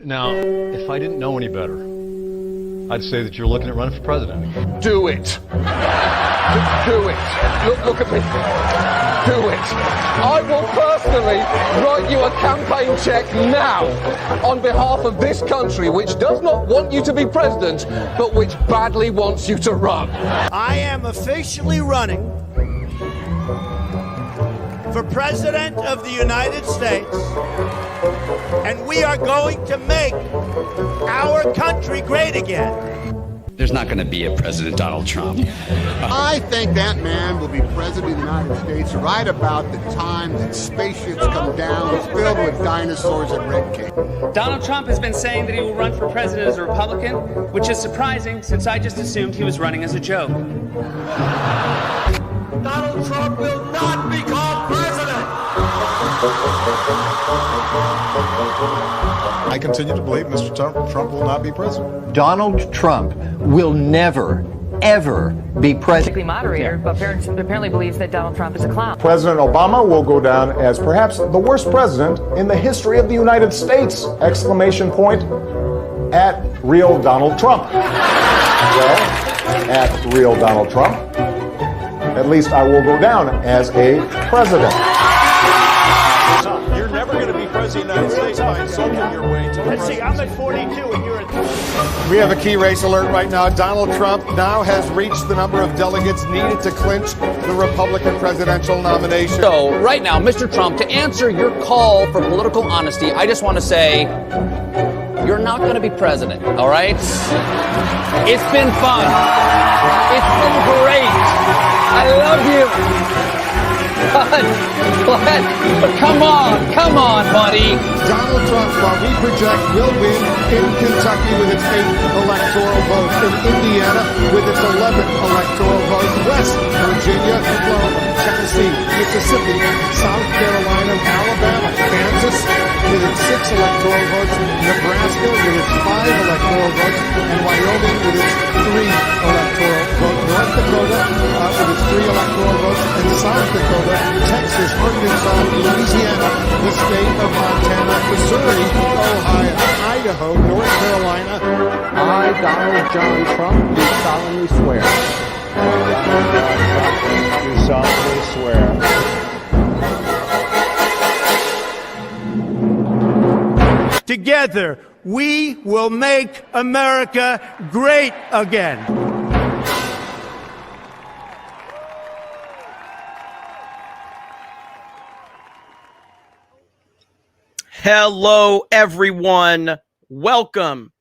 Now, if I didn't know any better, I'd say that you're looking at running for president again. Do it. Do it. Look at me. Do it. I will personally write you a campaign check now on behalf of this country, which does not want you to be president, but which badly wants you to run. I am officially running for President of the United States, and we are going to make our country great again. There's not going to be a President Donald Trump. I think that man will be president of the United States right about the time that spaceships come down filled with dinosaurs and red cake. Donald Trump has been saying that he will run for president as a Republican, which is surprising since I just assumed he was running as a joke. Donald Trump will not become president. I continue to believe Mr. Trump will not be president. Donald Trump will never, ever be president. Moderator, but apparently believes that Donald Trump is a clown. President Obama will go down as perhaps the worst president in the history of the United States! Exclamation point at real Donald Trump. Well, at real Donald Trump, at least I will go down as a president. You're never going to be president of the United States by insulting your way to the Let's see, I'm at 42 and you're at 20. We have a key race alert right now. Donald Trump now has reached the number of delegates needed to clinch the Republican presidential nomination. So right now, Mr. Trump, to answer your call for political honesty, I just want to say you're not going to be president, all right? It's been fun. It's been great. I love you. But come on, buddy. Donald Trump, while we project, will win in Kentucky with its 8 electoral votes, in Indiana with its 11 electoral votes, West Virginia, Florida, Tennessee, Mississippi, South Carolina, Alabama, Kansas with its 6 electoral votes, Nebraska with its 5 electoral votes, and Wyoming with its 3 electoral votes, North Dakota with its 3 electoral votes, and South Dakota, Texas, Arkansas, Louisiana, the state of Montana, Missouri, Ohio, Idaho, North Carolina. I, Donald John Trump, do solemnly swear. Do solemnly swear. Together, we will make America great again. Hello, everyone. Welcome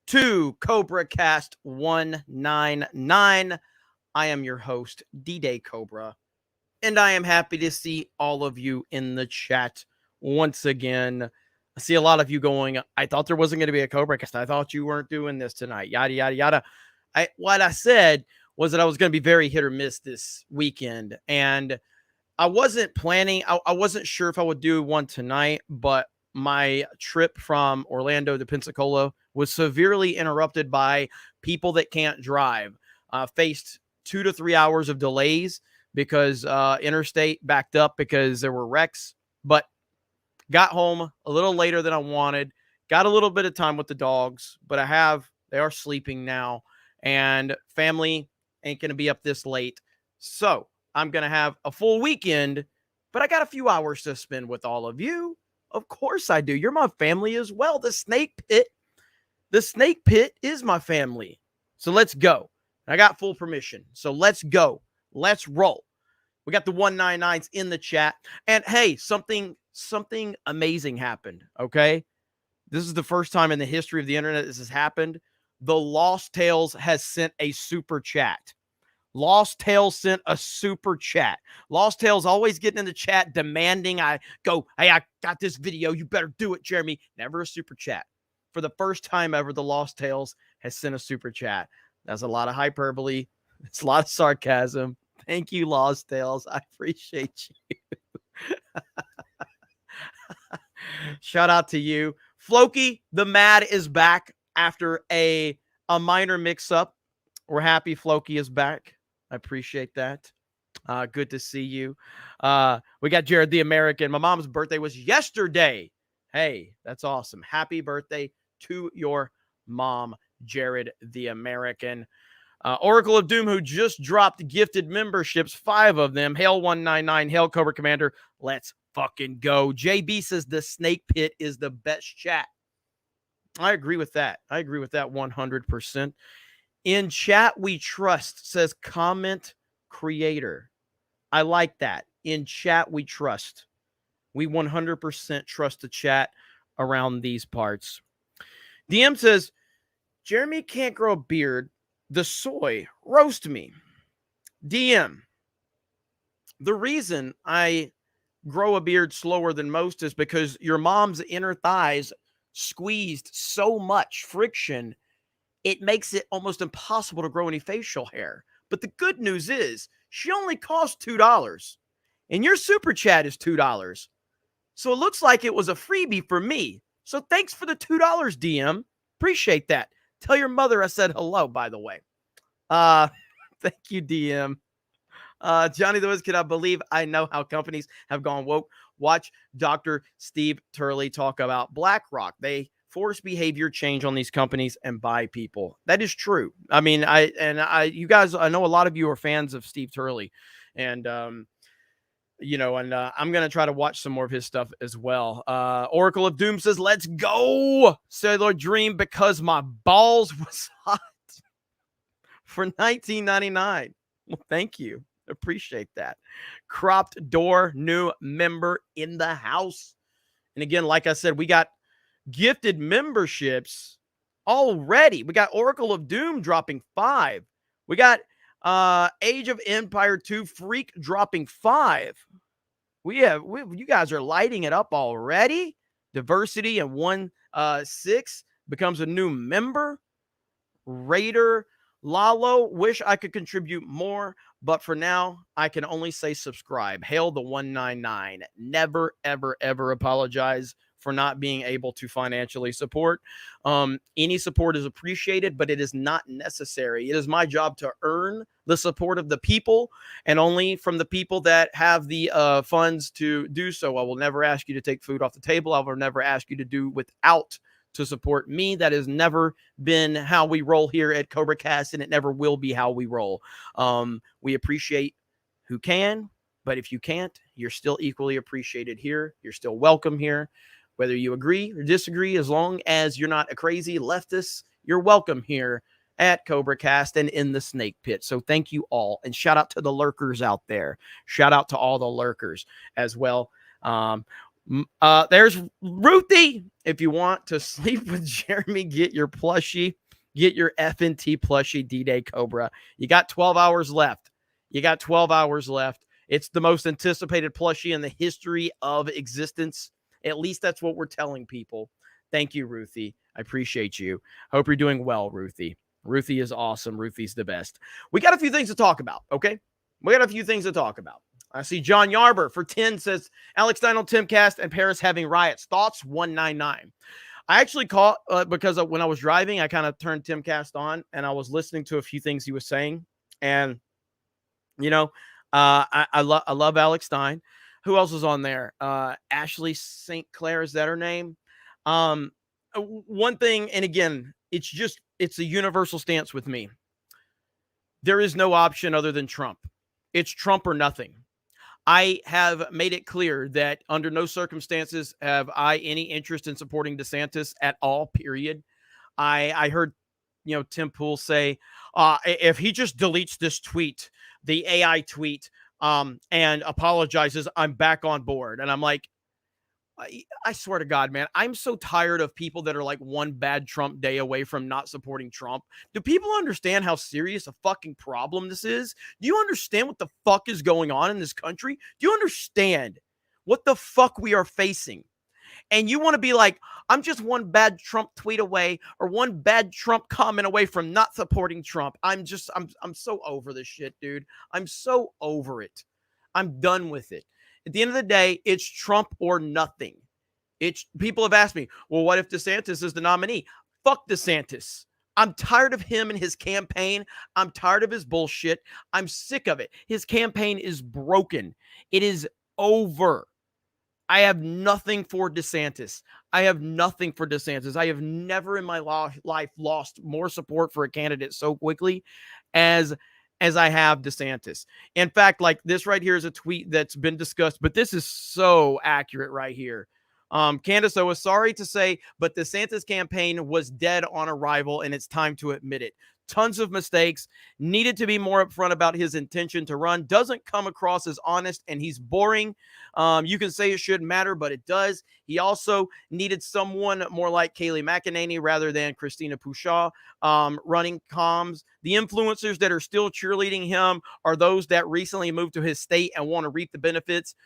to CobraCast 199. I am your host, D-Day Cobra, and I am happy to see all of you in the chat once again. I see a lot of you going, I thought there wasn't going to be a CobraCast. I thought you weren't doing this tonight, yada, yada, yada. What I said was that I was going to be very hit or miss this weekend, and I wasn't planning. I wasn't sure if I would do one tonight, but my trip from Orlando to Pensacola was severely interrupted by people that can't drive. Faced 2 to 3 hours of delays because interstate backed up because there were wrecks, but got home a little later than I wanted. Got a little bit of time with the dogs, but they are sleeping now, and family ain't going to be up this late. So I'm going to have a full weekend, but I got a few hours to spend with all of you. Of course I do. You're my family as well. The Snake Pit is my family. So let's go. I got full permission. So let's go. Let's roll. We got the 199s in the chat. And hey, something amazing happened, okay? This is the first time in the history of the internet this has happened. The Lost Tales has sent a super chat. Lost Tales sent a super chat. Lost Tales always getting in the chat demanding I go, hey, I got this video. You better do it, Jeremy. Never a super chat. For the first time ever, the Lost Tales has sent a super chat. That's a lot of hyperbole. It's a lot of sarcasm. Thank you, Lost Tales. I appreciate you. Shout out to you. Floki, the Mad is back after a minor mix-up. We're happy Floki is back. I appreciate that. Good to see you. We got Jared the American. My mom's birthday was yesterday. Hey, that's awesome. Happy birthday to your mom, Jared the American. Oracle of Doom, who just dropped gifted memberships, 5 of them. Hail 199, Hail Cobra Commander. Let's fucking go. JB says the Snake Pit is the best chat. I agree with that. 100%. In chat we trust, says comment creator. I like that. In chat we trust. We 100% trust the chat around these parts. DM says, Jeremy can't grow a beard. The soy roast me. DM, the reason I grow a beard slower than most is because your mom's inner thighs squeezed so much friction, it makes it almost impossible to grow any facial hair. But the good news is she only cost $2, and your super chat is $2. So it looks like it was a freebie for me. So thanks for the $2, DM. Appreciate that. Tell your mother I said hello, by the way. Thank you, DM. Johnny the Wiz, can I believe I know how companies have gone woke? Watch Dr. Steve Turley talk about BlackRock. They force behavior change on these companies and buy people. That is true. I mean, you guys, I know a lot of you are fans of Steve Turley, and I'm going to try to watch some more of his stuff as well. Oracle of Doom says, let's go, Cellular Dream, because my balls was hot for $19.99. Well, thank you. Appreciate that. Cropped Door, new member in the house. And again, like I said, we got gifted memberships already. We got Oracle of Doom dropping 5. We got Age of Empire 2 Freak dropping 5. You guys are lighting it up already. Diversity and 1-6 becomes a new member. Raider Lalo, wish I could contribute more, but for now, I can only say subscribe. Hail the 199. Never, ever, ever apologize for not being able to financially support. Any support is appreciated, but it is not necessary. It is my job to earn the support of the people, and only from the people that have the funds to do so. I will never ask you to take food off the table. I will never ask you to do without to support me. That has never been how we roll here at CobraCast, and it never will be how we roll. We appreciate who can, but if you can't, you're still equally appreciated here. You're still welcome here. Whether you agree or disagree, as long as you're not a crazy leftist, you're welcome here at CobraCast and in the Snake Pit. So thank you all, and shout out to the lurkers out there. Shout out to all the lurkers as well. There's Ruthie. If you want to sleep with Jeremy, get your plushie. Get your FNT plushie, D-Day Cobra. You got 12 hours left. It's the most anticipated plushie in the history of existence. At least that's what we're telling people. Thank you, Ruthie. I appreciate you. Hope you're doing well, Ruthie. Ruthie is awesome. Ruthie's the best. We got a few things to talk about, okay? I see John Yarber for 10 says, Alex Stein on Timcast and Paris having riots. Thoughts? 199. I actually caught, because when I was driving, I kind of turned Timcast on, and I was listening to a few things he was saying. And, I love Alex Stein. Who else is on there? Ashley St. Clair, is that her name? One thing, and again, it's a universal stance with me. There is no option other than Trump. It's Trump or nothing. I have made it clear that under no circumstances have I any interest in supporting DeSantis at all, period. I heard, Tim Pool say, if he just deletes this tweet, the AI tweet, and apologizes, I'm back on board. And I'm like, I swear to God, man, I'm so tired of people that are like one bad Trump day away from not supporting Trump. Do people understand how serious a fucking problem this is? Do you understand what the fuck is going on in this country? Do you understand what the fuck we are facing? And you want to be like, I'm just one bad Trump tweet away or one bad Trump comment away from not supporting Trump. I'm so over this shit, dude. I'm so over it. I'm done with it. At the end of the day, it's Trump or nothing. People have asked me, well, what if DeSantis is the nominee? Fuck DeSantis. I'm tired of him and his campaign. I'm tired of his bullshit. I'm sick of it. His campaign is broken. It is over. I have nothing for DeSantis. I have nothing for DeSantis. I have never in my life lost more support for a candidate so quickly as I have DeSantis. In fact, like this right here is a tweet that's been discussed, but this is so accurate right here. Candace O is sorry to say, but DeSantis campaign was dead on arrival, and it's time to admit it. Tons of mistakes, needed to be more upfront about his intention to run, doesn't come across as honest, and he's boring. You can say it shouldn't matter, but it does. He also needed someone more like Kayleigh McEnany rather than Christina Pushaw running comms. The influencers that are still cheerleading him are those that recently moved to his state and want to reap the benefits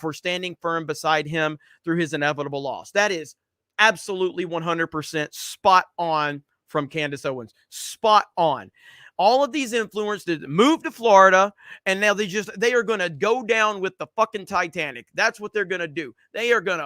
for standing firm beside him through his inevitable loss. That is absolutely 100% spot on from Candace Owens. Spot on. All of these influencers moved to Florida, and now they are going to go down with the fucking Titanic. That's what they're going to do. They are going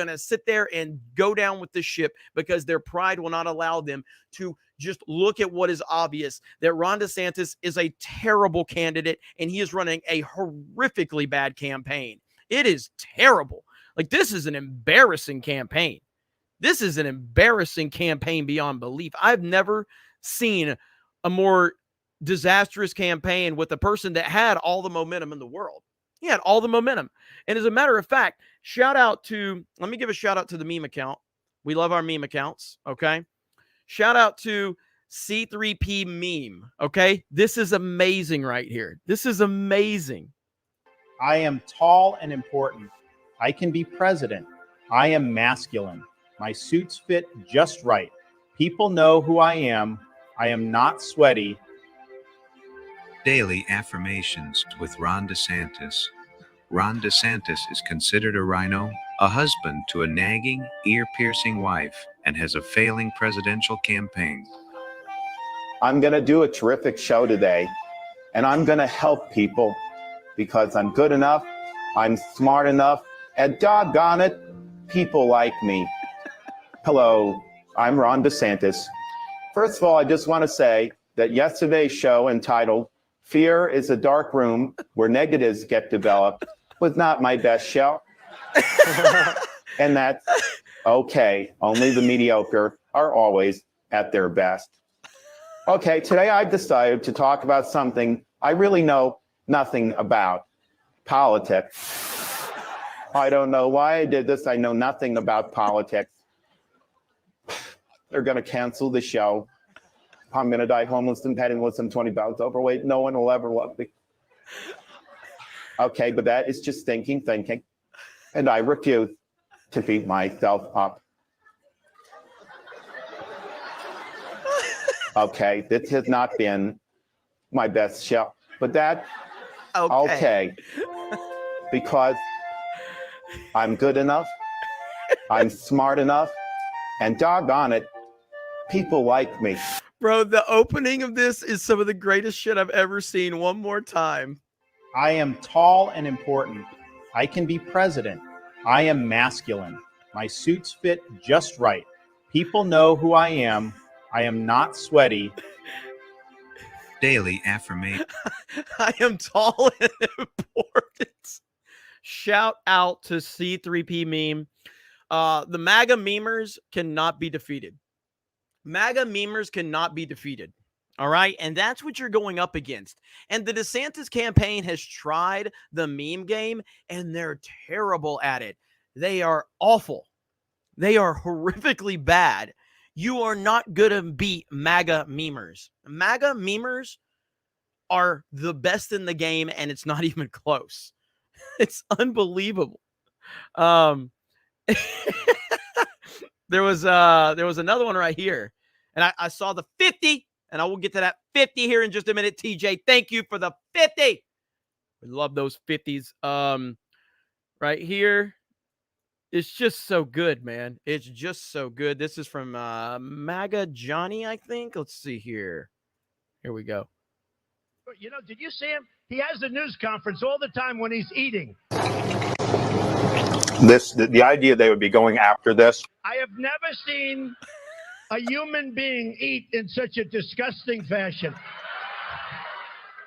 to sit there and go down with the ship because their pride will not allow them to just look at what is obvious, that Ron DeSantis is a terrible candidate, and he is running a horrifically bad campaign. It is terrible. Like, this is an embarrassing campaign. This is an embarrassing campaign beyond belief. I've never seen a more disastrous campaign with a person that had all the momentum in the world. He had all the momentum. And as a matter of fact, let me give a shout out to the meme account. We love our meme accounts, okay? Shout out to C3P meme, okay? This is amazing right here. This is amazing. I am tall and important. I can be president. I am masculine. My suits fit just right. People know who I am. I am not sweaty. Daily affirmations with Ron DeSantis. Ron DeSantis is considered a rhino, a husband to a nagging, ear-piercing wife, and has a failing presidential campaign. I'm going to do a terrific show today, and I'm going to help people because I'm good enough, I'm smart enough, and doggone it, people like me. Hello, I'm Ron DeSantis. First of all, I just want to say that yesterday's show entitled Fear is a Dark Room Where Negatives Get Developed was not my best show. And that's okay. Only the mediocre are always at their best. Okay, today I've decided to talk about something I really know nothing about, politics. I don't know why I did this. I know nothing about politics. They're going to cancel the show. I'm going to die homeless and penniless and 20 pounds overweight. No one will ever love me. Okay, but that is just thinking. And I refuse to beat myself up. Okay, this has not been my best show. But that, okay. Because I'm good enough, I'm smart enough, and doggone it, people like me. Bro, the opening of this is some of the greatest shit I've ever seen. One more time. I am tall and important. I can be president. I am masculine. My suits fit just right. People know who I am. I am not sweaty. Daily affirmation. I am tall and important. Shout out to C3P meme. The MAGA memers cannot be defeated. MAGA memers cannot be defeated. All right. And that's what you're going up against. And the DeSantis campaign has tried the meme game, and they're terrible at it. They are awful. They are horrifically bad. You are not going to beat MAGA memers. MAGA memers are the best in the game, and it's not even close. It's unbelievable. There was another one right here, and I saw the 50, and I will get to that 50 here in just a minute. TJ, thank you for the 50. We love those 50s. Right here. It's just so good, man. It's just so good. This is from MAGA Johnny, I think. Let's see here. Here we go. You know, did you see him? He has a news conference all the time when he's eating. The idea they would be going after this. I have never seen a human being eat in such a disgusting fashion.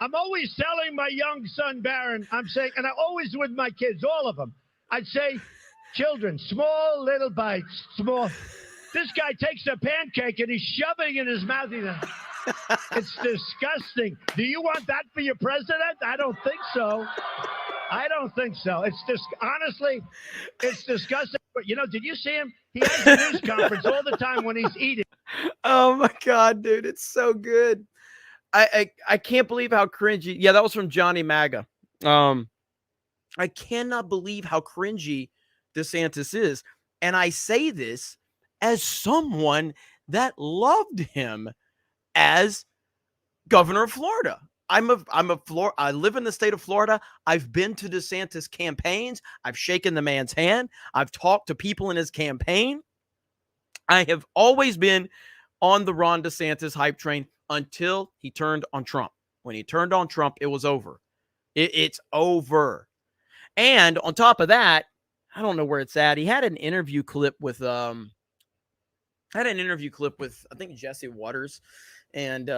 I'm always telling my young son, Barron, I'm saying, and I always with my kids, all of them, I'd say, Children, small little bites, small. This guy takes a pancake and he's shoving it in his mouth. It's disgusting. Do you want that for your president? I don't think so. I don't think so. Honestly, it's disgusting. But did you see him? He has a news conference all the time when he's eating. Oh my God, dude, it's so good. I can't believe how cringy. Yeah, that was from Johnny Maga. I cannot believe how cringy DeSantis is. And I say this as someone that loved him as governor of Florida. I live in the state of Florida. I've been to DeSantis campaigns. I've shaken the man's hand. I've talked to people in his campaign. I have always been on the Ron DeSantis hype train until he turned on Trump. When he turned on Trump, it was over. It's over. And on top of that, I don't know where it's at. He had an interview clip with I think Jesse Waters, and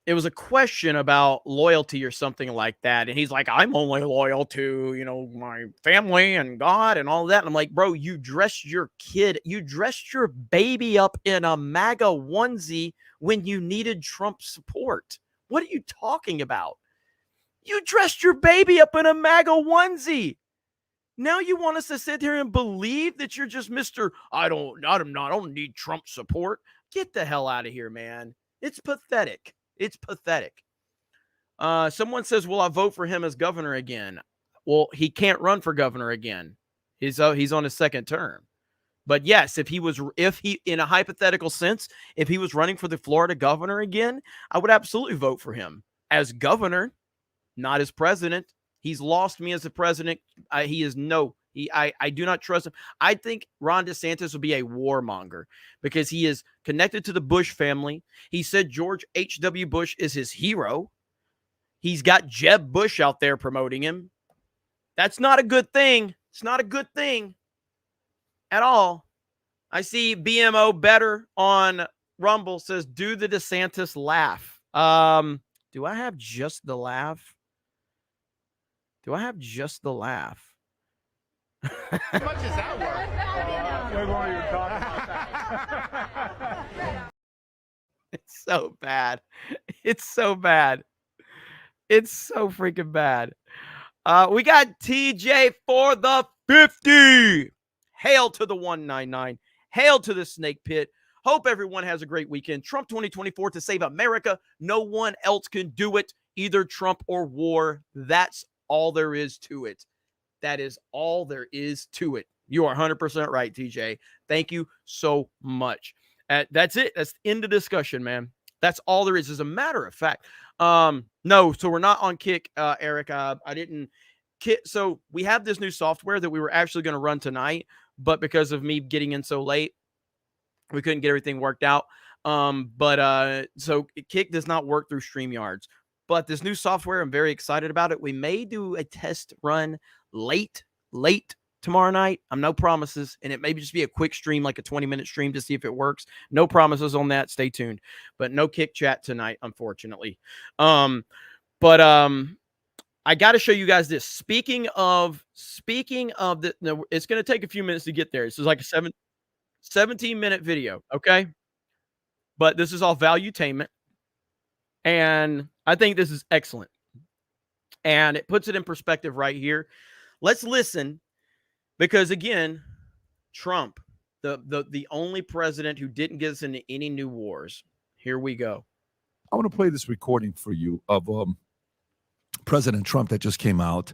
it was a question about loyalty or something like that. And he's like, I'm only loyal to, my family and God and all that. And I'm like, bro, you dressed your baby up in a MAGA onesie when you needed Trump's support. What are you talking about? You dressed your baby up in a MAGA onesie. Now you want us to sit here and believe that you're just Mr. I don't need Trump support. Get the hell out of here, man. It's pathetic. It's pathetic. Someone says, will I vote for him as governor again? Well, he can't run for governor again. He's on his second term. But yes, if he, in a hypothetical sense, if he was running for the Florida governor again, I would absolutely vote for him as governor, not as president. He's lost me as a president. I do not trust him. I think Ron DeSantis will be a warmonger because he is connected to the Bush family. He said George H.W. Bush is his hero. He's got Jeb Bush out there promoting him. That's not a good thing. It's not a good thing at all. I see BMO Better on Rumble says, do the DeSantis laugh. Do I have just the laugh? Do I have just the laugh? How much is that worth? We're going to talk about that. It's so bad. It's so bad. It's so freaking bad. We got TJ for the 50. Hail to the 199. Hail to the snake pit. Hope everyone has a great weekend. Trump 2024 to save America. No one else can do it. Either Trump or war. That's all there is to it. That is all there is to it. You are 100% right, TJ. Thank you so much. That's it. That's the end of discussion, man. That's all there is. As a matter of fact, no, so we're not on Kick, Eric. I didn't Kick. So we have this new software that we were actually going to run tonight, but because of me getting in so late, we couldn't get everything worked out. So Kick does not work through StreamYards. But this new software, I'm very excited about it. We may do a test run late tomorrow night. I'm no promises. And it may just be a quick stream, like a 20-minute stream to see if it works. No promises on that. Stay tuned. But no Kick chat tonight, unfortunately. I got to show you guys this. Speaking of the, no, it's going to take a few minutes to get there. This is like a 17-minute video. Okay. But this is all valuetainment. And I think this is excellent. And it puts it in perspective right here. Let's listen, because again, Trump, the only president who didn't get us into any new wars. Here we go. I want to play this recording for you of President Trump that just came out,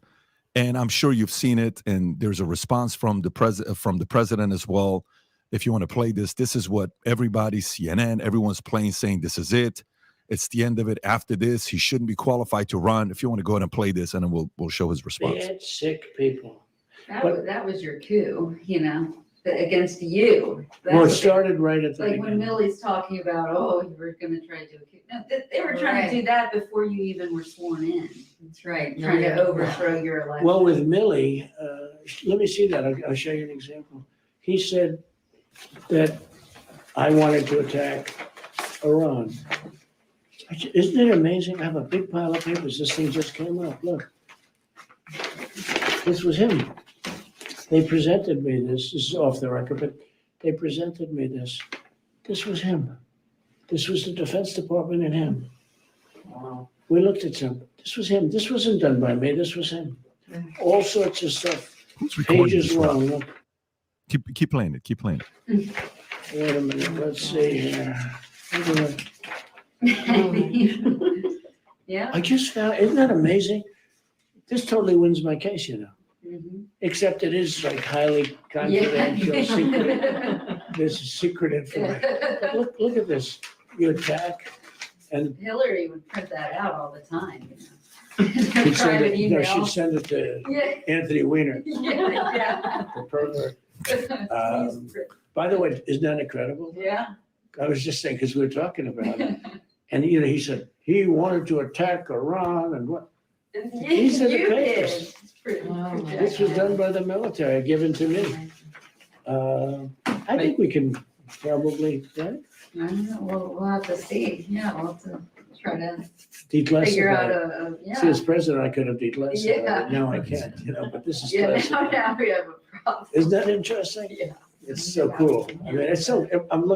and I'm sure you've seen it. And there's a response from the president as well. If you want to play this, this is what everybody, CNN, everyone's playing, saying this is it. It's the end of it. After this, he shouldn't be qualified to run. If you want to go ahead and play this, and then we'll show his response. Bad, sick people. That was your coup, against you. It started right at the like beginning. when Millie's talking about, you were going to try to do a coup. No, they were trying to do that before you even were sworn in. That's right. Trying to overthrow your election. Well, with Millie, let me see that. I'll show you an example. He said that I wanted to attack Iran. Isn't it amazing? I have a big pile of papers. This thing just came up. Look. This was him. They presented me this. This is off the record, but they presented me this. This was him. This was the Defense Department and him. Wow. We looked at him. This was him. This wasn't done by me. This was him. All sorts of stuff. Who's recording Pages this, long. Rob? Look. Keep playing it. Keep playing it. Wait a minute. Let's see here. Yeah. I just found, isn't that amazing? This totally wins my case, you know. Mhm. Except it is like highly confidential, Yeah. secret. This is secret information. But look at this. You attack, and Hillary would print that out all the time. she'd send Private it, no, email. she'd send it to Yeah. Anthony Weiner, Yeah. the pervert. By the way, isn't that incredible? Yeah. I was just saying, because we were talking about it. And, you know, he said he wanted to attack Iran and what? These are the You papers. did. It's pretty- This was done by the military, given to me. I think we can probably, right? I don't know, we'll have to see. Yeah, we'll have to try to Declassify. figure out it. yeah. See, as president, I could have declassified Yeah. it. Now I can't, you know, but this is Yeah, classified. now we have a problem. Isn't that interesting? Yeah. It's so cool. I mean, it's so,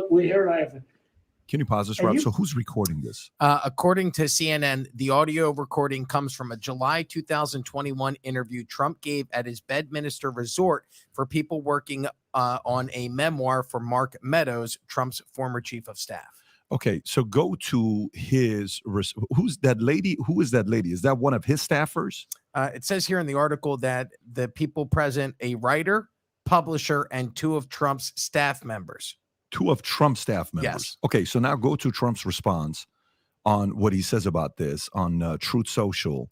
we hear I have. Can you pause this, And Rob? you- So who's recording this? According to CNN, the audio recording comes from a July 2021 interview Trump gave at his Bedminster resort for people working on a memoir for Mark Meadows, Trump's former chief of staff. Okay, so go to his. Who's that lady? Who is that lady? Is that one of his staffers? It says here in the article that the people present, a writer, publisher, and 2 of Trump's staff members. 2 of Trump's staff members. Yes. Okay, so now go to Trump's response on what he says about this on Truth Social.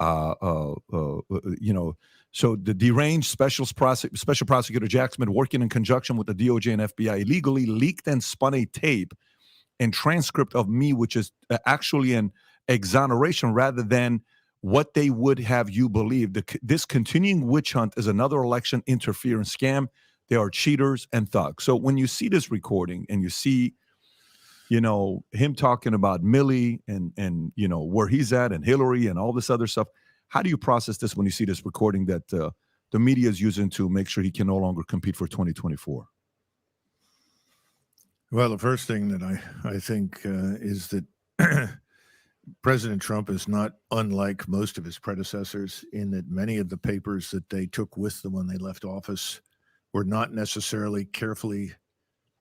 You know, so the deranged special prosecutor Jack Smith, working in conjunction with the DOJ and FBI, illegally leaked and spun a tape and transcript of me, which is actually an exoneration rather than what they would have you believe. This continuing witch hunt is another election interference scam. They are cheaters and thugs. So when you see this recording and you see, you know, him talking about Milley and you know where he's at and Hillary and all this other stuff, how do you process this when you see this recording that the media is using to make sure he can no longer compete for 2024? Well, the first thing that I think is that President Trump is not unlike most of his predecessors in that many of the papers that they took with them when they left office were not necessarily carefully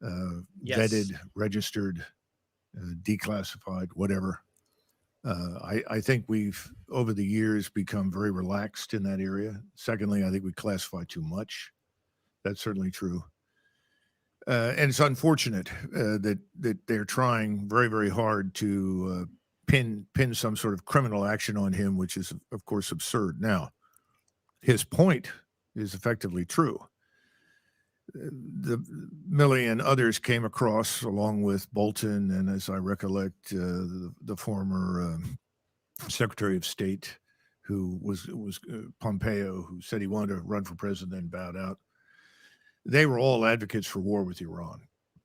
vetted, registered, declassified, whatever. I think we've, over the years, become very relaxed in that area. Secondly, I think we classify too much. That's certainly true. And it's unfortunate that they're trying very, very hard to pin some sort of criminal action on him, which is, of course, absurd. Now, his point is effectively true. The Milley and others came across, along with Bolton, and as I recollect, the former Secretary of State, who was Pompeo, who said he wanted to run for president and bowed out. They were all advocates for war with Iran,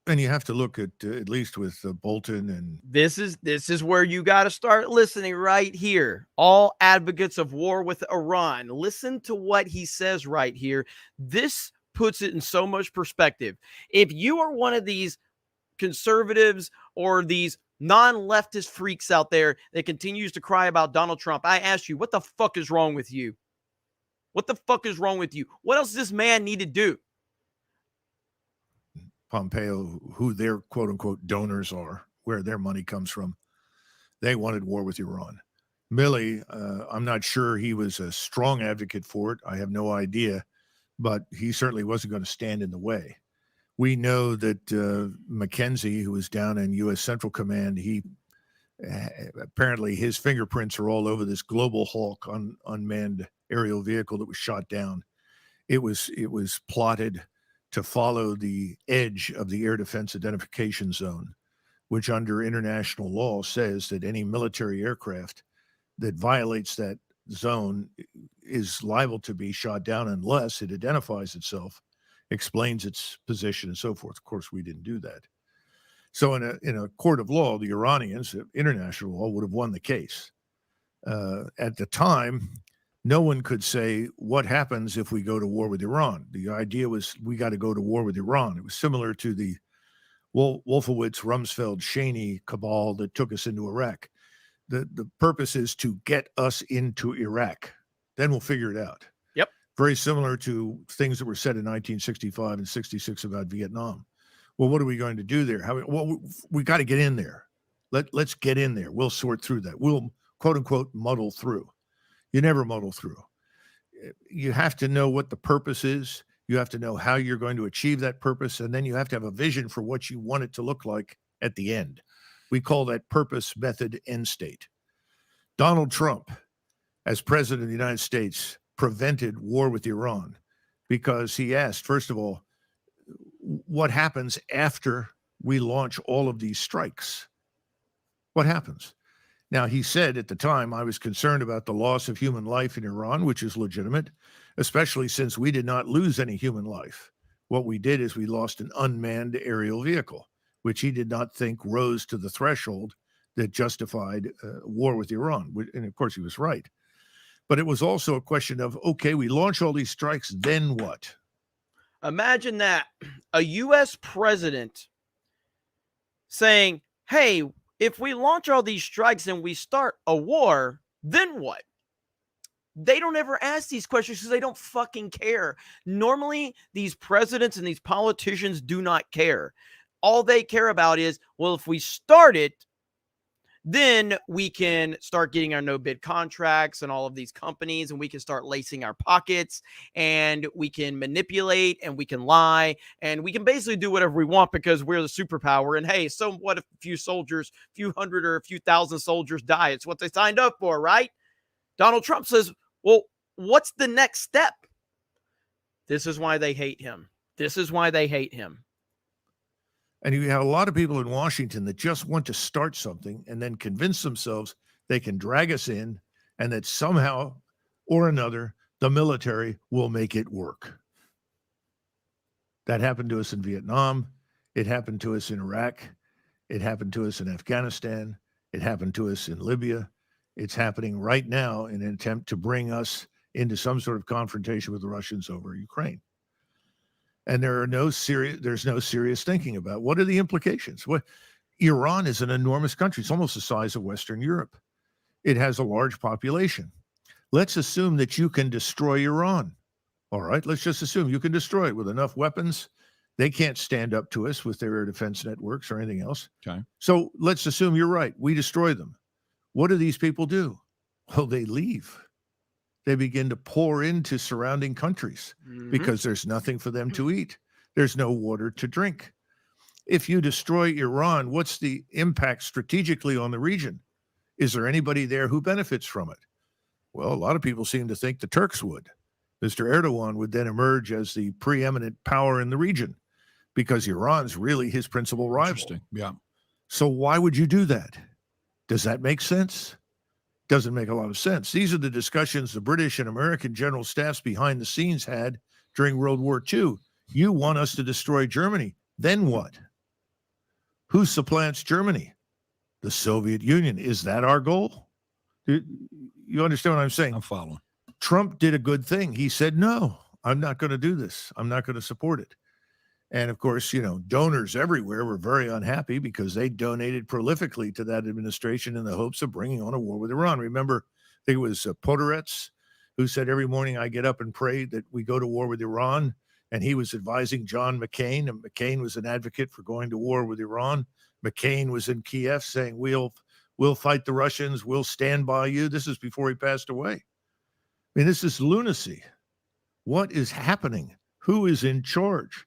and you have to look at least with Bolton and This is where you got to start listening right here. All advocates of war with Iran. Listen to what he says right here. This puts it in so much perspective. If you are one of these conservatives or these non-leftist freaks out there that continues to cry about Donald Trump, I ask you, what the fuck is wrong with you? What the fuck is wrong with you? What else does this man need to do? Pompeo, who their quote unquote donors are, where their money comes from, they wanted war with Iran. Milley, I'm not sure he was a strong advocate for it. I have no idea, but he certainly wasn't going to stand in the way. We know that McKenzie, who was down in U.S. Central Command, he apparently his fingerprints are all over this Global Hawk unmanned aerial vehicle that was shot down. It was plotted to follow the edge of the air defense identification zone, which under international law says that any military aircraft that violates that zone is liable to be shot down unless it identifies itself, explains its position, and so forth. Of course, we didn't do that. So in a court of law, the Iranians, international law, would have won the case. At the time, no one could say what happens if we go to war with Iran. The idea was we got to go to war with Iran. It was similar to the Wolfowitz, Rumsfeld, Cheney cabal that took us into Iraq. The purpose is to get us into Iraq. Then we'll figure it out. Yep. Very similar to things that were said in 1965 and 66 about Vietnam. Well, what are we going to do there? We got to get in there. Let's get in there. We'll sort through that. We'll, quote unquote, muddle through. You never muddle through. You have to know what the purpose is. You have to know how you're going to achieve that purpose. And then you have to have a vision for what you want it to look like at the end. We call that purpose, method, end state. Donald Trump, as president of the United States, prevented war with Iran because he asked, first of all, what happens after we launch all of these strikes? What happens? Now, he said at the time, I was concerned about the loss of human life in Iran, which is legitimate, especially since we did not lose any human life. What we did is we lost an unmanned aerial vehicle, which he did not think rose to the threshold that justified war with Iran. And of course, he was right. But it was also a question of, okay, we launch all these strikes, then what? Imagine that, a U.S. president saying, hey, if we launch all these strikes and we start a war, then what? They don't ever ask these questions because they don't fucking care. Normally, these presidents and these politicians do not care. All they care about is, well, if we start it, then we can start getting our no-bid contracts and all of these companies, and we can start lacing our pockets, and we can manipulate, and we can lie, and we can basically do whatever we want because we're the superpower. And hey, so what if a few soldiers, a few hundred or a few thousand soldiers die? It's what they signed up for, right? Donald Trump says, well, what's the next step? This is why they hate him. This is why they hate him. And you have a lot of people in Washington that just want to start something and then convince themselves they can drag us in and that somehow or another, the military will make it work. That happened to us in Vietnam. It happened to us in Iraq. It happened to us in Afghanistan. It happened to us in Libya. It's happening right now in an attempt to bring us into some sort of confrontation with the Russians over Ukraine. And there's no serious thinking about what are the implications. Iran is an enormous country. It's almost the size of Western Europe. It has a large population. Let's assume that you can destroy Iran. All right, let's just assume you can destroy it with enough weapons. They can't stand up to us with their air defense networks or anything else. Okay. So let's assume you're right. We destroy them. What do these people do? Well, they leave. They begin to pour into surrounding countries because there's nothing for them to eat. There's no water to drink. If you destroy Iran, what's the impact strategically on the region? Is there anybody there who benefits from it? Well, a lot of people seem to think the Turks would. Mr. Erdogan would then emerge as the preeminent power in the region because Iran's really his principal rival. Interesting. Yeah. So why would you do that? Does that make sense? Doesn't make a lot of sense. These are the discussions the British and American general staffs behind the scenes had during World War II. You want us to destroy Germany. Then what? Who supplants Germany? The Soviet Union. Is that our goal? You understand what I'm saying? I'm following. Trump did a good thing. He said, no, I'm not going to do this. I'm not going to support it. And of course, donors everywhere were very unhappy because they donated prolifically to that administration in the hopes of bringing on a war with Iran. Remember, I think it was Podhoretz who said every morning I get up and pray that we go to war with Iran. And he was advising John McCain, and McCain was an advocate for going to war with Iran. McCain was in Kiev saying, we'll fight the Russians. We'll stand by you. This is before he passed away. I mean, this is lunacy. What is happening? Who is in charge?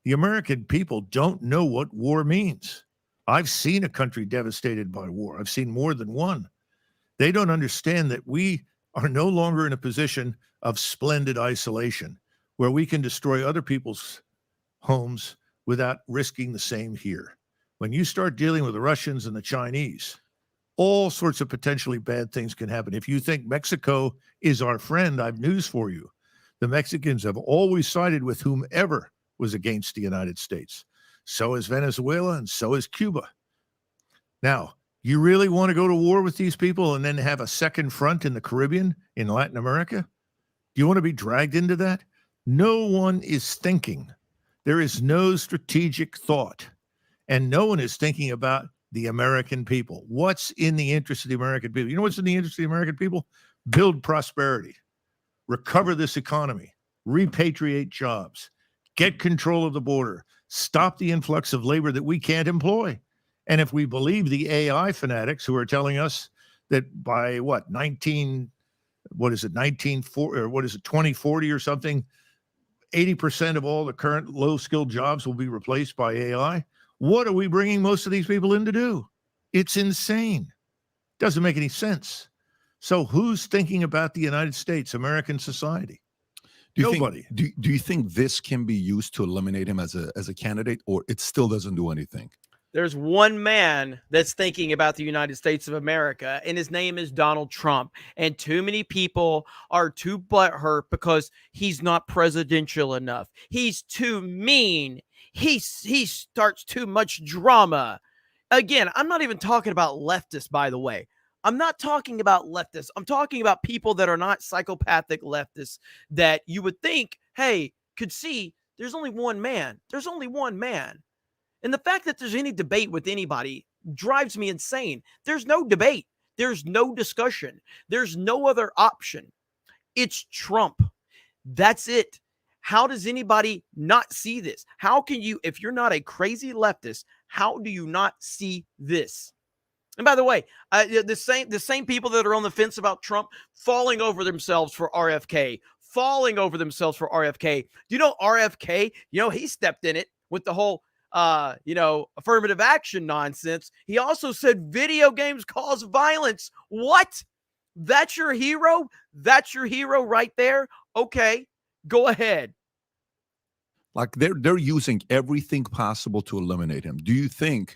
The American people don't know what war means. I've seen a country devastated by war. I've seen more than one. They don't understand that we are no longer in a position of splendid isolation where we can destroy other people's homes without risking the same here. When you start dealing with the Russians and the Chinese, all sorts of potentially bad things can happen. If you think Mexico is our friend, I have news for you. The Mexicans have always sided with whomever was against the United States. So is Venezuela and so is Cuba. Now, You really want to go to war with these people and then have a second front in the Caribbean, in Latin America? Do you want to be dragged into that? No one is thinking. There is no strategic thought. And no one is thinking about the American people. What's in the interest of the American people? You know what's in the interest of the American people? Build prosperity, recover this economy, repatriate jobs, get control of the border, stop the influx of labor that we can't employ. And if we believe the AI fanatics who are telling us that by 2040 or something, 80% of all the current low-skilled jobs will be replaced by AI. What are we bringing most of these people in to do? It's insane. Doesn't make any sense. So who's thinking about the United States, American society? Nobody. Do you think this can be used to eliminate him as a candidate, or it still doesn't do anything? There's one man that's thinking about the United States of America, and his name is Donald Trump. And too many people are too butthurt because he's not presidential enough. He's too mean. He starts too much drama. Again, I'm not even talking about leftists, by the way. I'm not talking about leftists. I'm talking about people that are not psychopathic leftists that you would think, hey, could see there's only one man. There's only one man. And the fact that there's any debate with anybody drives me insane. There's no debate. There's no discussion. There's no other option. It's Trump. That's it. How does anybody not see this? How can you, if you're not a crazy leftist, how do you not see this? And by the way, the same people that are on the fence about Trump falling over themselves for RFK, Do you know RFK? You know, he stepped in it with the whole affirmative action nonsense. He also said video games cause violence. What? That's your hero? That's your hero right there? Okay, go ahead. Like they're using everything possible to eliminate him. Do you think,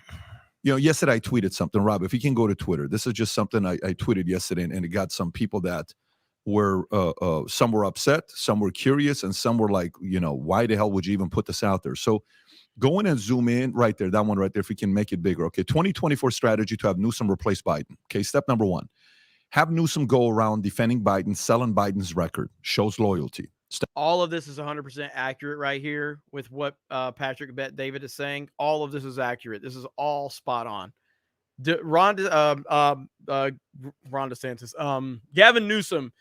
yesterday I tweeted something, Rob, if you can go to Twitter, this is just something I tweeted yesterday, and it got some people that were, some were upset, some were curious, and some were like, why the hell would you even put this out there? So go in and zoom in right there, that one right there, if we can make it bigger. Okay, 2024 strategy to have Newsom replace Biden. Okay, step number 1, have Newsom go around defending Biden, selling Biden's record, shows loyalty. All of this is 100% accurate right here with what Patrick Bet David is saying. All of this is accurate. This is all spot on. Ron DeSantis, Gavin Newsom.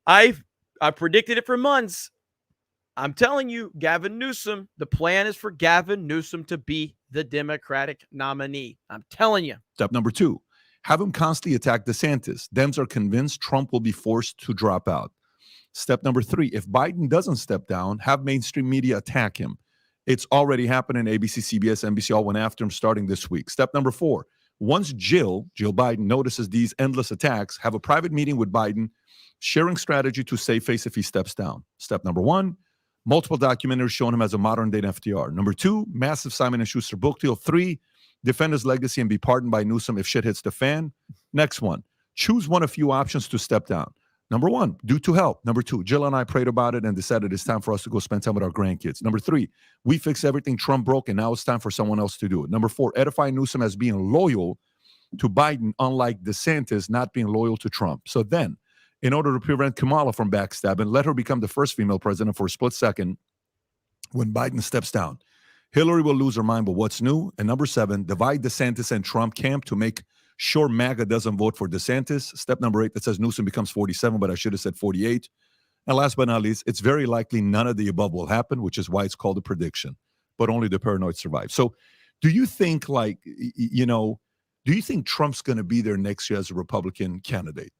I predicted it for months. I'm telling you, Gavin Newsom, the plan is for Gavin Newsom to be the Democratic nominee. I'm telling you. Step number 2, have him constantly attack DeSantis. Dems are convinced Trump will be forced to drop out. Step number 3, if Biden doesn't step down, have mainstream media attack him. It's already happening. ABC, CBS, NBC all went after him starting this week. Step number 4, once Jill Biden notices these endless attacks, have a private meeting with Biden, sharing strategy to save face if he steps down. Step number 1, multiple documentaries showing him as a modern-day FDR. Number 2, massive Simon & Schuster book deal. 3, defend his legacy and be pardoned by Newsom if shit hits the fan. Next one, choose one of few options to step down. Number 1, do to help. Number 2, Jill and I prayed about it and decided it's time for us to go spend time with our grandkids. Number 3, we fix everything Trump broke and now it's time for someone else to do it. Number 4, edify Newsom as being loyal to Biden, unlike DeSantis not being loyal to Trump. So then, in order to prevent Kamala from backstabbing, let her become the first female president for a split second when Biden steps down. Hillary will lose her mind, but what's new? And number 7, divide DeSantis and Trump camp to make sure MAGA doesn't vote for DeSantis. Step number 8, that says Newsom becomes 47, but I should have said 48. And last but not least, it's very likely none of the above will happen, which is why it's called a prediction, but only the paranoid survive. So do you think do you think Trump's going to be there next year as a Republican candidate?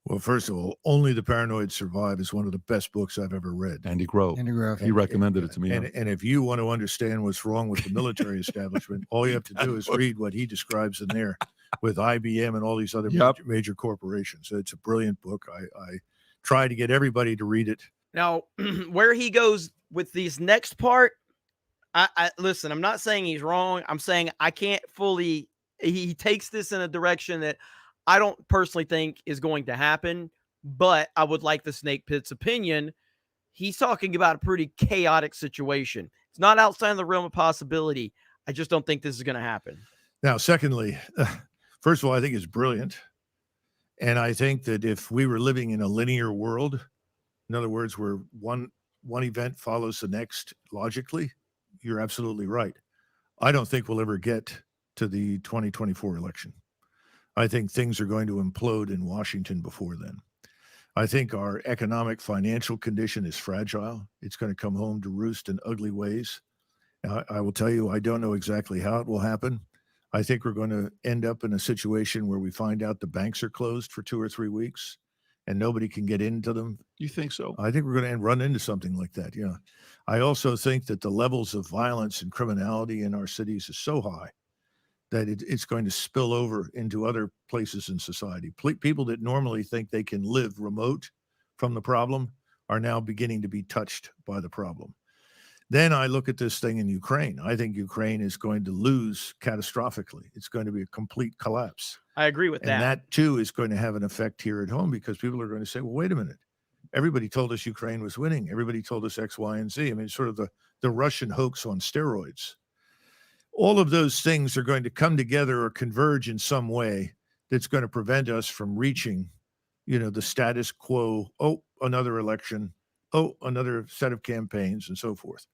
Well, first of all, Only the Paranoid Survive is one of the best books I've ever read. Andy Grove. He recommended it to me. And if you want to understand what's wrong with the military establishment, all you have to do is read what he describes in there with IBM and all these other major corporations. So it's a brilliant book. I try to get everybody to read it. Now, where he goes with this next part, I listen, I'm not saying he's wrong. I'm saying I can't fully, he takes this in a direction that I don't personally think is going to happen, but I would like the Snake Pit's opinion. He's talking about a pretty chaotic situation. It's not outside of the realm of possibility. I just don't think this is going to happen. Now, secondly, First of all, I think it's brilliant. And I think that if we were living in a linear world, in other words, where one event follows the next logically, you're absolutely right. I don't think we'll ever get to the 2024 election. I think things are going to implode in Washington before then. I think our economic financial condition is fragile. It's going to come home to roost in ugly ways. I will tell you, I don't know exactly how it will happen. I think we're going to end up in a situation where we find out the banks are closed for 2 or 3 weeks and nobody can get into them. You think so? I think we're going to run into something like that. Yeah. I also think that the levels of violence and criminality in our cities is so high that it's going to spill over into other places in society. People that normally think they can live remote from the problem are now beginning to be touched by the problem. Then I look at this thing in Ukraine. I think Ukraine is going to lose catastrophically. It's going to be a complete collapse. I agree with that. And that too is going to have an effect here at home because people are going to say, well, wait a minute. Everybody told us Ukraine was winning. Everybody told us X, Y, and Z. I mean, it's sort of the Russian hoax on steroids. All of those things are going to come together or converge in some way that's going to prevent us from reaching, the status quo. Oh, another election. Oh, another set of campaigns and so forth.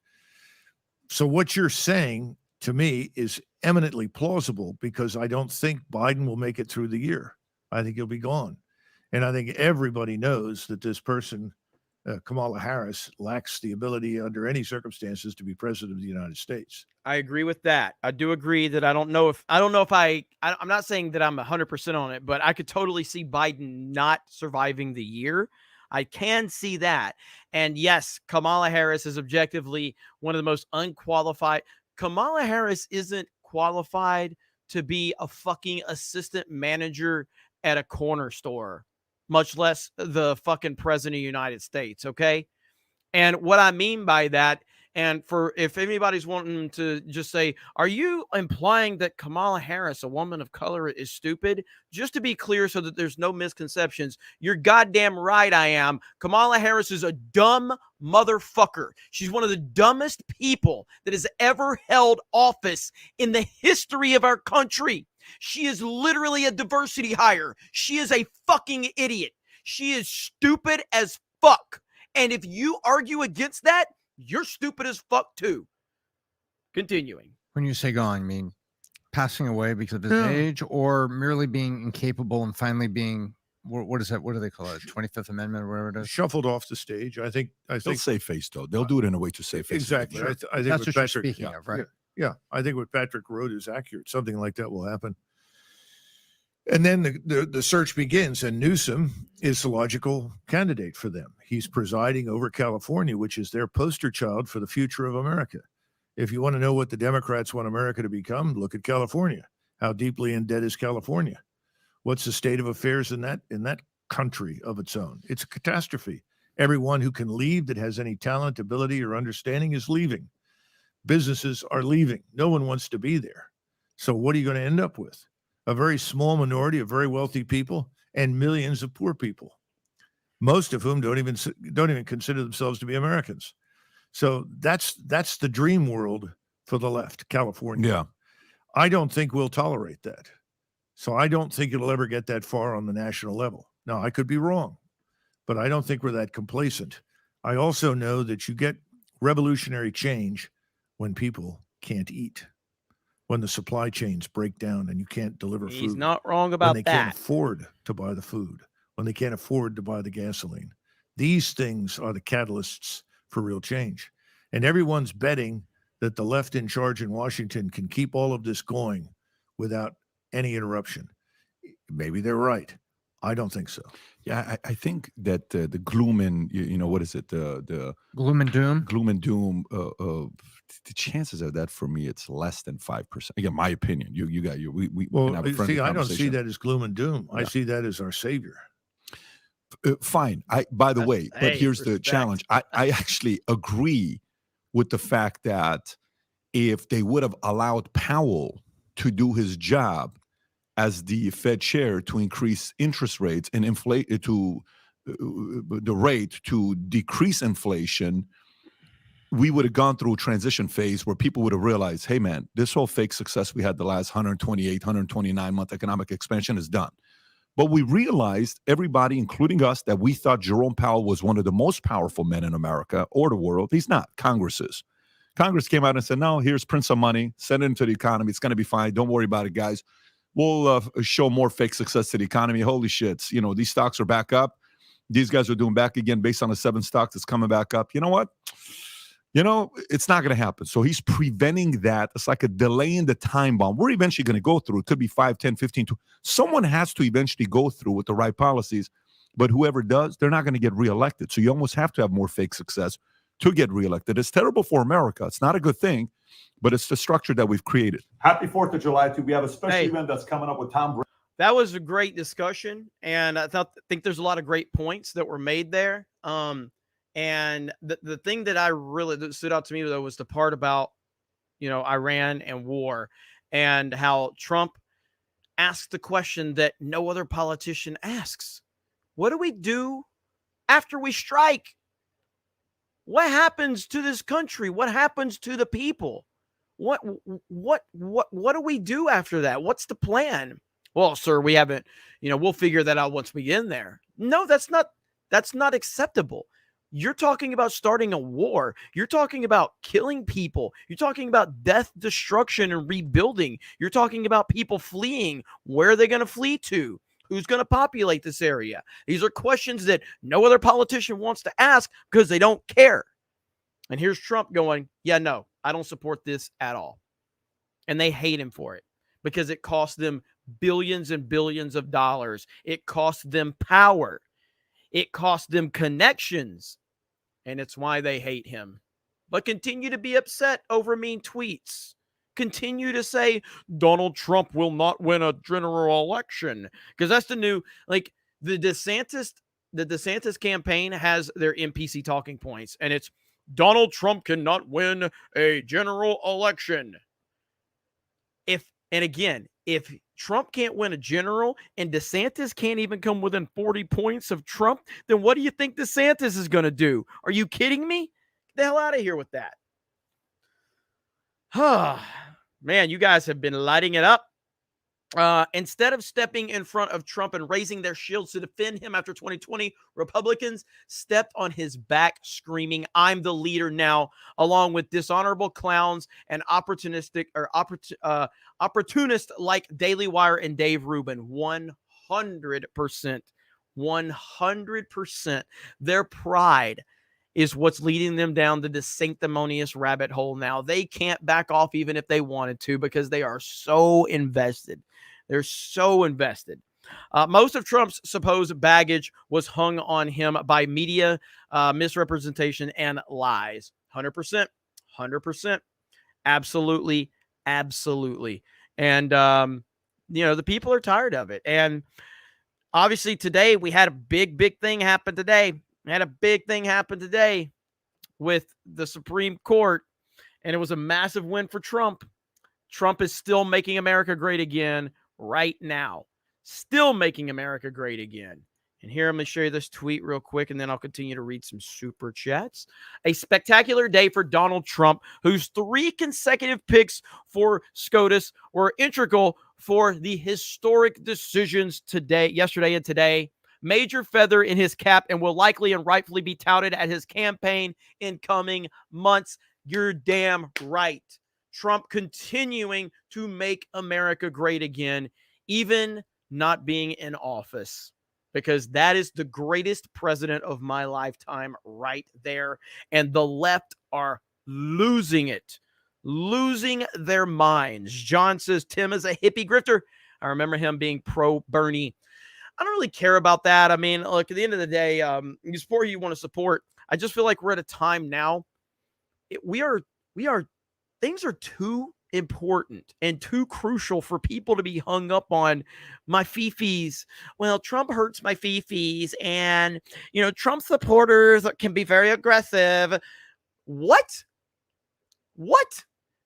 So what you're saying to me is eminently plausible because I don't think Biden will make it through the year. I think he'll be gone. And I think everybody knows that this person, Kamala Harris, lacks the ability under any circumstances to be president of the United States. I agree with that. I do agree that I'm not saying that I'm 100% on it, but I could totally see Biden not surviving the year. I can see that. And yes, Kamala Harris is objectively one of the most unqualified. Kamala Harris isn't qualified to be a fucking assistant manager at a corner store, much less the fucking president of the United States. Okay. And what I mean by that, and if anybody's wanting to just say, are you implying that Kamala Harris, a woman of color, is stupid? Just to be clear so that there's no misconceptions, you're goddamn right I am. Kamala Harris is a dumb motherfucker. She's one of the dumbest people that has ever held office in the history of our country. She is literally a diversity hire. She is a fucking idiot. She is stupid as fuck. And if you argue against that, you're stupid as fuck too. Continuing. When you say gone, I mean passing away because of his age or merely being incapable and finally being, what is that? What do they call it? 25th Amendment or whatever it is? Shuffled off the stage. I think they'll save face though. They'll do it in a way to save face. Exactly. Sure. I think that's what what Patrick, you're speaking of, right? Yeah. I think what Patrick wrote is accurate. Something like that will happen. And then the search begins, and Newsom is the logical candidate for them. He's presiding over California, which is their poster child for the future of America. If you want to know what the Democrats want America to become, look at California. How deeply in debt is California? What's the state of affairs in that country of its own? It's a catastrophe. Everyone who can leave that has any talent, ability, or understanding is leaving. Businesses are leaving. No one wants to be there. So what are you going to end up with? A very small minority of very wealthy people and millions of poor people, most of whom don't even consider themselves to be Americans. So that's the dream world for the left, California. Yeah. I don't think we'll tolerate that. So I don't think it'll ever get that far on the national level. Now, I could be wrong, but I don't think we're that complacent. I also know that you get revolutionary change when people can't eat. When the supply chains break down and you can't deliver food. He's not wrong about when they that. can't afford to buy the food, when they can't afford to buy the gasoline. These things are the catalysts for real change. And everyone's betting that the left in charge in Washington can keep all of this going without any interruption. Maybe they're right. I don't think so. Yeah, I think that the gloom and what is it? The gloom and doom. Gloom and doom. The chances of that for me, it's less than 5%. Again, my opinion. You got you. We well, can have a friendly see, I don't see conversation. that as gloom and doom. Yeah. I see that as our savior. Fine. By the way, but here's the challenge. I actually agree with the fact that if they would have allowed Powell to do his job as the Fed chair to increase interest rates and inflate to the rate to decrease inflation, we would have gone through a transition phase where people would have realized, hey, man, this whole fake success we had the last 128, 129-month economic expansion is done. But we realized, everybody, including us, that we thought Jerome Powell was one of the most powerful men in America or the world. He's not. Congress is. Congress came out and said, no, here's print some money, send it into the economy. It's going to be fine. Don't worry about it, guys. We'll show more fake success to the economy. Holy shit. You know, these stocks are back up. These guys are doing back again based on the 7 stocks that's coming back up. You know what? You know, it's not going to happen. So he's preventing that. It's like a delay in the time bomb. We're eventually going to go through. It could be 5, 10, 15. Someone has to eventually go through with the right policies. But whoever does, they're not going to get reelected. So you almost have to have more fake success to get reelected. It's terrible for America. It's not a good thing, but it's the structure that we've created. Happy 4th of July, too. We have a special event that's coming up with Tom Brady. That was a great discussion, and I think there's a lot of great points that were made there. And the thing that that stood out to me, though, was the part about, you know, Iran and war, and how Trump asked the question that no other politician asks. What do we do after we strike? What happens to this country? What happens to the people? What do we do after that? What's the plan? Well, sir, we haven't, you know, we'll figure that out once we get in there. No, that's not acceptable. You're talking about starting a war. You're talking about killing people. You're talking about death, destruction, and rebuilding. You're talking about people fleeing. Where are they going to flee to? Who's going to populate this area? These are questions that no other politician wants to ask because they don't care. And here's Trump going, yeah, no, I don't support this at all. And they hate him for it because it cost them billions and billions of dollars. It cost them power. It cost them connections. And it's why they hate him. But continue to be upset over mean tweets. Continue to say Donald Trump will not win a general election. Because that's the new, like, the DeSantis campaign has their NPC talking points. And it's Donald Trump cannot win a general election. If Trump can't win a general and DeSantis can't even come within 40 points of Trump, then what do you think DeSantis is going to do? Are you kidding me? Get the hell out of here with that. Man, you guys have been lighting it up. Instead of stepping in front of Trump and raising their shields to defend him after 2020, Republicans stepped on his back screaming, I'm the leader now, along with dishonorable clowns and opportunists like Daily Wire and Dave Rubin. 100%. 100%. Their pride is what's leading them down the sanctimonious rabbit hole now. They can't back off even if they wanted to because they are so invested. They're so invested. Most of Trump's supposed baggage was hung on him by media misrepresentation and lies. 100%. 100%. Absolutely. Absolutely. And, you know, the people are tired of it. And obviously today we had a big thing happen today. With the Supreme Court, and it was a massive win for Trump. Trump is still making America great again right now. Still making America great again. And here, I'm going to show you this tweet real quick, and then I'll continue to read some super chats. A spectacular day for Donald Trump, whose 3 consecutive picks for SCOTUS were integral for the historic decisions yesterday and today. Major feather in his cap and will likely and rightfully be touted at his campaign in coming months. You're damn right. Trump continuing to make America great again, even not being in office, because that is the greatest president of my lifetime right there. And the left are losing it, losing their minds. John says, Tim is a hippie grifter. I remember him being pro Bernie. I don't really care about that. I mean, look, at the end of the day, you support who you want to support. I just feel like we're at a time now. Things are too important and too crucial for people to be hung up on my fifis. Well, Trump hurts my fifis, and, you know, Trump supporters can be very aggressive. What?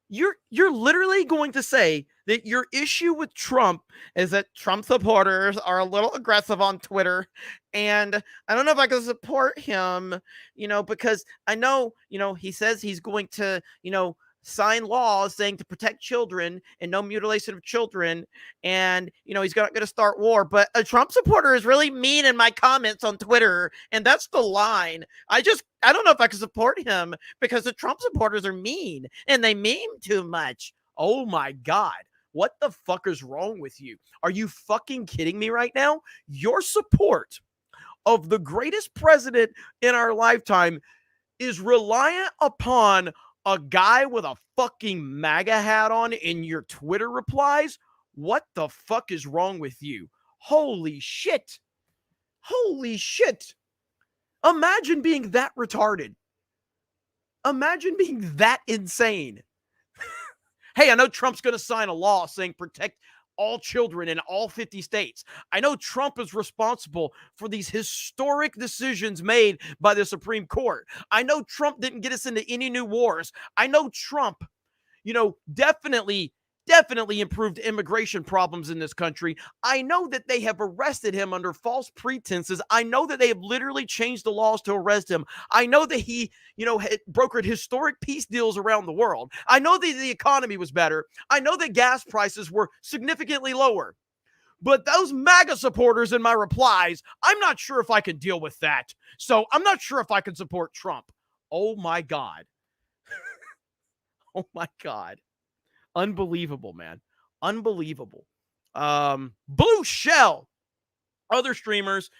You're literally going to say that your issue with Trump is that Trump supporters are a little aggressive on Twitter. And I don't know if I can support him, because I know, he says he's going to, sign laws saying to protect children and no mutilation of children. And, he's going to start war. But a Trump supporter is really mean in my comments on Twitter. And that's the line. I don't know if I can support him because the Trump supporters are mean and they meme too much. Oh my God. What the fuck is wrong with you? Are you fucking kidding me right now? Your support of the greatest president in our lifetime is reliant upon a guy with a fucking MAGA hat on in your Twitter replies? What the fuck is wrong with you? Holy shit. Holy shit. Imagine being that retarded. Imagine being that insane. Hey, I know Trump's going to sign a law saying protect all children in all 50 states. I know Trump is responsible for these historic decisions made by the Supreme Court. I know Trump didn't get us into any new wars. I know Trump, definitely improved immigration problems in this country. I know that they have arrested him under false pretenses. I know that they have literally changed the laws to arrest him. I know that he, had brokered historic peace deals around the world. I know that the economy was better. I know that gas prices were significantly lower. But those MAGA supporters in my replies, I'm not sure if I can deal with that. So I'm not sure if I can support Trump. Oh my God. Oh my God. Unbelievable, man. Unbelievable. Blue Shell. Other streamers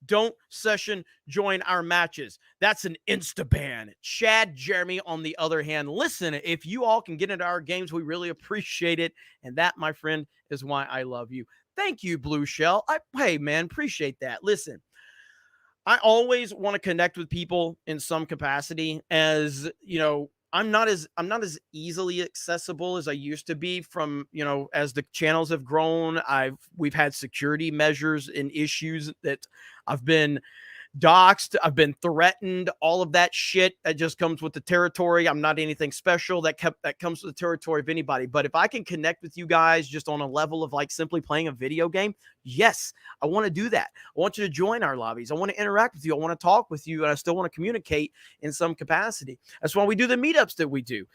don't session join our matches. That's an insta-ban. Chad Jeremy, on the other hand, listen, if you all can get into our games, we really appreciate it. And that, my friend, is why I love you. Thank you, Blue Shell. Hey, man, appreciate that. Listen, I always want to connect with people in some capacity, as, I'm not as easily accessible as I used to be from, as the channels have grown. We've had security measures and issues that I've been doxxed, I've been threatened, all of that shit that just comes with the territory. I'm not anything special that comes with the territory of anybody. But if I can connect with you guys just on a level of like simply playing a video game, yes, I want to do that. I want you to join our lobbies. I want to interact with you. I want to talk with you, and I still want to communicate in some capacity. That's why we do the meetups that we do.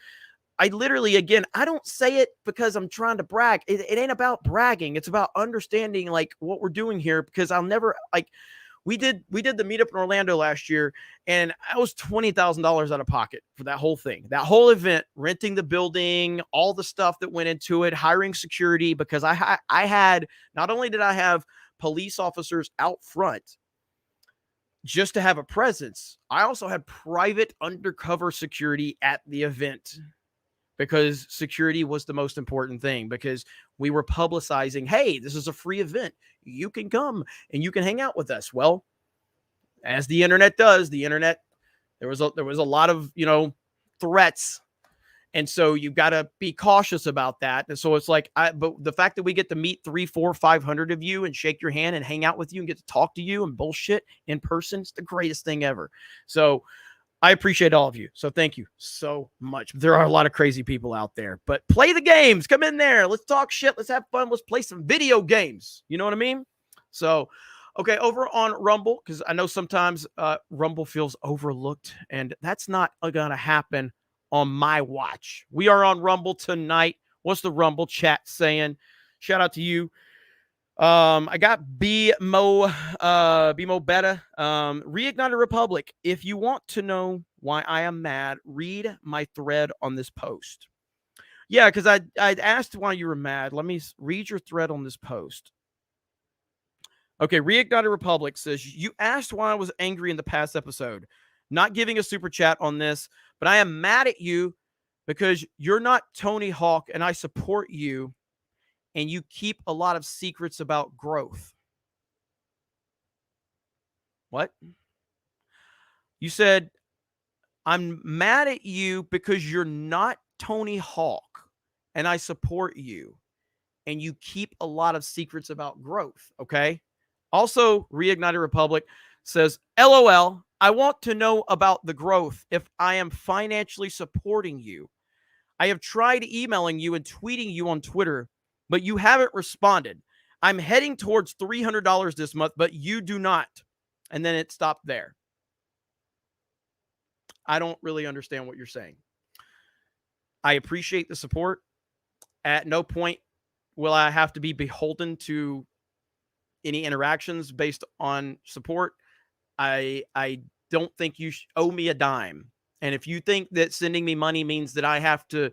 I literally, again, I don't say it because I'm trying to brag. It ain't about bragging. It's about understanding like what we're doing here, because I'll never like. We did the meetup in Orlando last year, and I was $20,000 out of pocket for that whole thing, that whole event, renting the building, all the stuff that went into it, hiring security, because I had, not only did I have police officers out front just to have a presence, I also had private undercover security at the event, because security was the most important thing, because we were publicizing, hey, this is a free event. You can come and you can hang out with us. Well, as the internet does, there was a lot of, threats. And so you got to be cautious about that. And so it's like, but the fact that we get to meet 300, 400, 500 of you and shake your hand and hang out with you and get to talk to you and bullshit in person, it's the greatest thing ever. So I appreciate all of you. So thank you so much. There are a lot of crazy people out there, but play the games. Come in there. Let's talk shit. Let's have fun. Let's play some video games. You know what I mean? So, okay, over on Rumble, because I know sometimes Rumble feels overlooked, and that's not going to happen on my watch. We are on Rumble tonight. What's the Rumble chat saying? Shout out to you. I got BMO Beta. Reignited Republic. If you want to know why I am mad, read my thread on this post. Yeah, because I'd asked why you were mad. Let me read your thread on this post. Okay, Reignited Republic says, you asked why I was angry in the past episode. Not giving a super chat on this, but I am mad at you because you're not Tony Hawk and I support you, and you keep a lot of secrets about growth. What? You said, I'm mad at you because you're not Tony Hawk and I support you, and you keep a lot of secrets about growth. Okay. Also, Reignited Republic says, LOL, I want to know about the growth if I am financially supporting you. I have tried emailing you and tweeting you on Twitter, but you haven't responded. I'm heading towards $300 this month, but you do not. And then it stopped there. I don't really understand what you're saying. I appreciate the support. At no point will I have to be beholden to any interactions based on support. I don't think you owe me a dime. And if you think that sending me money means that I have to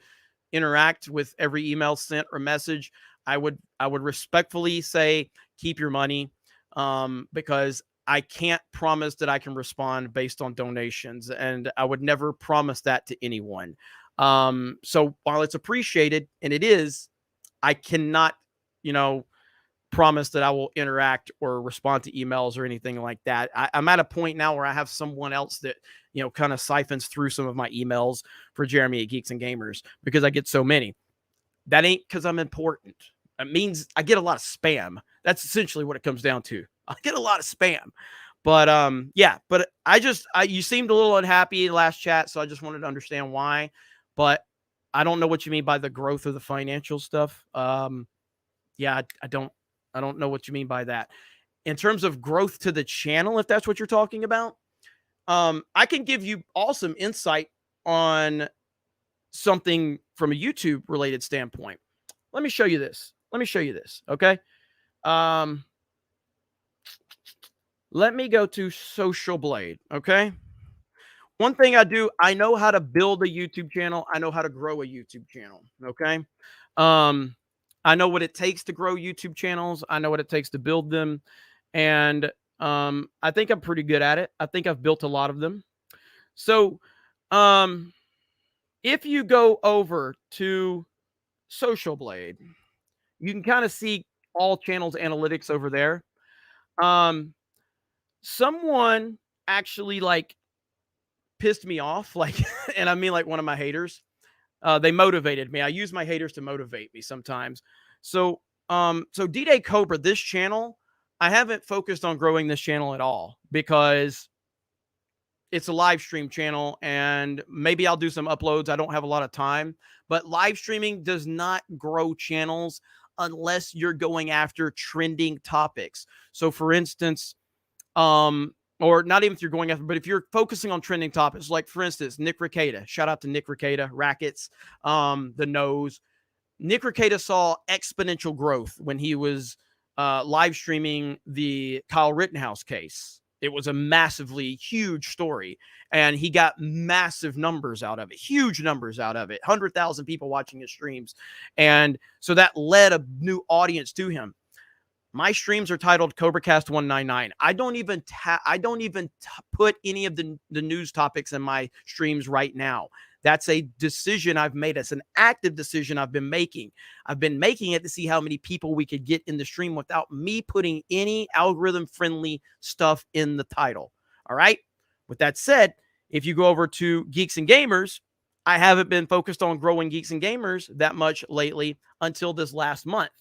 interact with every email sent or message, I would respectfully say keep your money, because I can't promise that I can respond based on donations, and I would never promise that to anyone. So while it's appreciated, and it is, I cannot, promise that I will interact or respond to emails or anything like that. I'm at a point now where I have someone else that, kind of siphons through some of my emails for Jeremy at Geeks and Gamers because I get so many. That ain't because I'm important. It means I get a lot of spam. That's essentially what it comes down to. I get a lot of spam. But yeah, but you seemed a little unhappy last chat, so I just wanted to understand why. But I don't know what you mean by the growth of the financial stuff. Yeah, I don't know what you mean by that. In terms of growth to the channel, if that's what you're talking about, I can give you awesome insight on something from a YouTube related standpoint. Let me show you this. Okay. Let me go to Social Blade. Okay. One thing I do, I know how to build a YouTube channel. I know how to grow a YouTube channel. Okay. I know what it takes to grow YouTube channels. I know what it takes to build them. And I think I'm pretty good at it. I think I've built a lot of them. So if you go over to Social Blade, you can kind of see all channels analytics over there. Someone actually pissed me off, and I mean one of my haters. They motivated me. I use my haters to motivate me sometimes. So D-Day Cobra, this channel, I haven't focused on growing this channel at all because it's a live stream channel and maybe I'll do some uploads. I don't have a lot of time, but live streaming does not grow channels unless you're going after trending topics. So for instance, or not even if you're going after, but if you're focusing on trending topics, like for instance, Nick Rekieta, shout out to Nick Rekieta, Rackets, the Nose. Nick Rekieta saw exponential growth when he was live streaming the Kyle Rittenhouse case. It was a massively huge story, and he got massive numbers out of it, huge numbers out of it, 100,000 people watching his streams. And so that led a new audience to him. My streams are titled CobraCast 199. I don't even put any of the news topics in my streams right now. That's a decision I've made. It's an active decision I've been making. I've been making it to see how many people we could get in the stream without me putting any algorithm-friendly stuff in the title. All right? With that said, if you go over to Geeks and Gamers, I haven't been focused on growing Geeks and Gamers that much lately until this last month.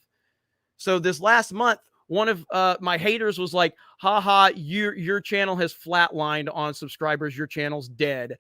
So this last month, one of my haters was like, haha, your channel has flatlined on subscribers. Your channel's dead.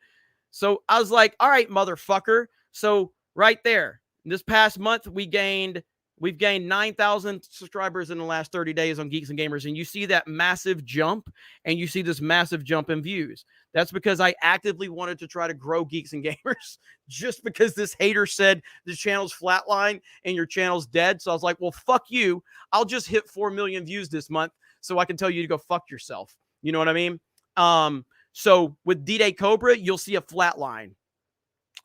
So I was like, all right, motherfucker. So right there, this past month, we've gained 9,000 subscribers in the last 30 days on Geeks and Gamers. And you see that massive jump, and you see this massive jump in views. That's because I actively wanted to try to grow Geeks and Gamers just because this hater said the channel's flatline and your channel's dead. So I was like, well, fuck you. I'll just hit 4 million views this month so I can tell you to go fuck yourself. You know what I mean? So with D-Day Cobra, you'll see a flat line.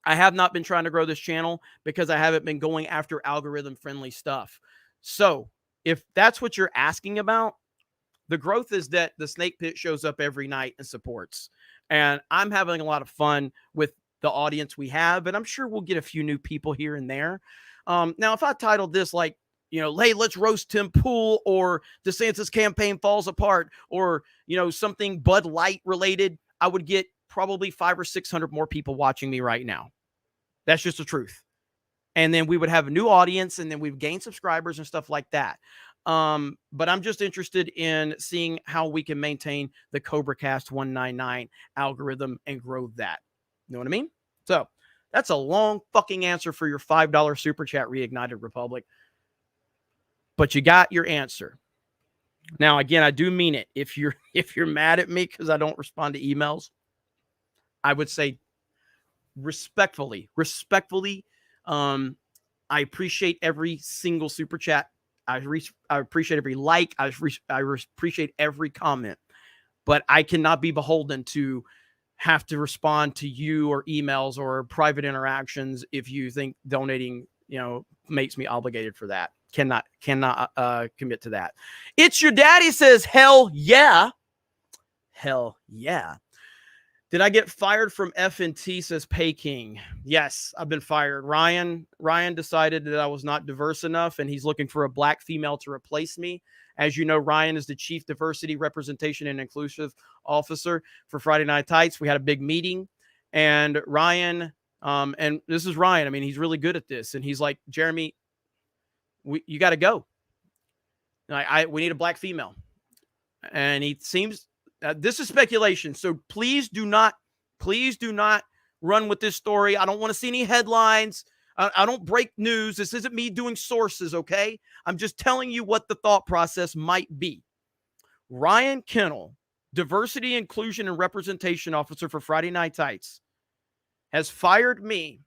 I have not been trying to grow this channel because I haven't been going after algorithm-friendly stuff. So if that's what you're asking about, the growth is that the Snake Pit shows up every night and supports. And I'm having a lot of fun with the audience we have, and I'm sure we'll get a few new people here and there. Now, if I titled this hey, let's roast Tim Pool, or DeSantis campaign falls apart, or, something Bud Light related, I would get probably 500 or 600 more people watching me right now. That's just the truth. And then we would have a new audience, and then we've gained subscribers and stuff like that. But I'm just interested in seeing how we can maintain the CobraCast 199 algorithm and grow that. You know what I mean? So That's a long fucking answer for your $5 super chat, Reignited Republic. But you got your answer. Now, again, I do mean it. If you're mad at me because I don't respond to emails, I would say respectfully, I appreciate every single super chat. I appreciate every like. I appreciate every comment. But I cannot be beholden to have to respond to you or emails or private interactions if you think donating, makes me obligated for that. Cannot commit to that. It's your daddy says, hell yeah. Hell yeah. Did I get fired from F&T, says Pay King? Yes, I've been fired. Ryan decided that I was not diverse enough, and he's looking for a black female to replace me. As you know, Ryan is the Chief Diversity, Representation, and Inclusive Officer for Friday Night Tights. We had a big meeting, and Ryan, and this is Ryan. I mean, he's really good at this, and he's like, Jeremy, you got to go. We need a black female. And he seems... this is speculation, so please do not run with this story. I don't want to see any headlines. I don't break news. This isn't me doing sources, okay? I'm just telling you what the thought process might be. Ryan Kennel, Diversity, Inclusion, and Representation Officer for Friday Night Tights, has fired me,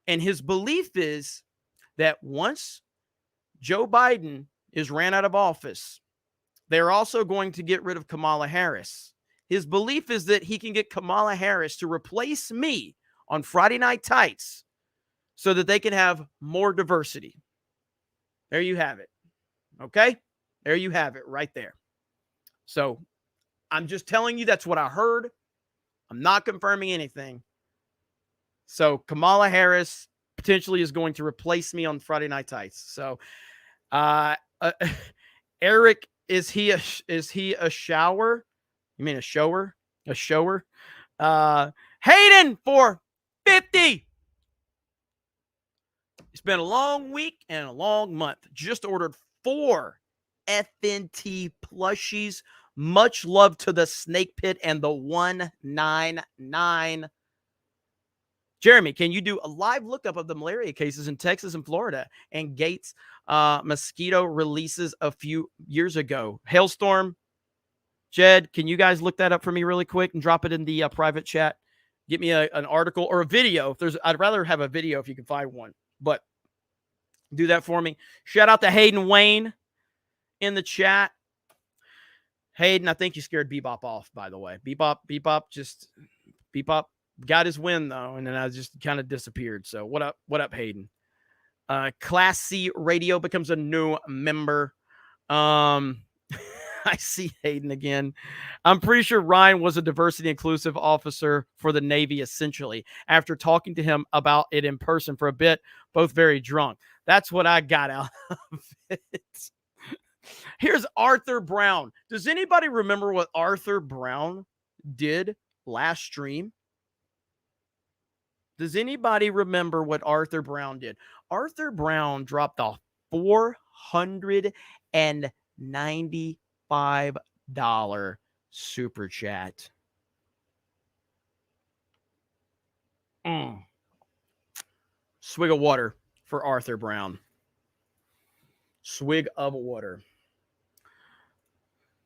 and his belief is that once Joe Biden is ran out of office, they're also going to get rid of Kamala Harris. His belief is that he can get Kamala Harris to replace me on Friday Night Tights so that they can have more diversity. There you have it. Okay? There you have it right there. So I'm just telling you that's what I heard. I'm not confirming anything. So Kamala Harris potentially is going to replace me on Friday Night Tights. So Eric, is he a shower? You mean a shower? A shower? Hayden for 50. It's been a long week and a long month. Just ordered 4 FNT plushies. Much love to the Snake Pit and the 199. Jeremy, can you do a live lookup of the malaria cases in Texas and Florida and Gates mosquito releases a few years ago? Hailstorm, Jed, can you guys look that up for me really quick and drop it in the private chat? Get me an article or a video. I'd rather have a video if you can find one, but do that for me. Shout out to Hayden Wayne in the chat. Hayden, I think you scared Bebop off, by the way. Bebop got his win, though, and then I just kind of disappeared. So what up, Hayden? Class C Radio becomes a new member. I see Hayden again. I'm pretty sure Ryan was a diversity inclusive officer for the Navy, essentially. After talking to him about it in person for a bit, both very drunk. That's what I got out of it. Here's Arthur Brown. Does anybody remember what Arthur Brown did last stream? Does anybody remember what Arthur Brown did? Arthur Brown dropped a $495 super chat. Swig of water for Arthur Brown. Swig of water.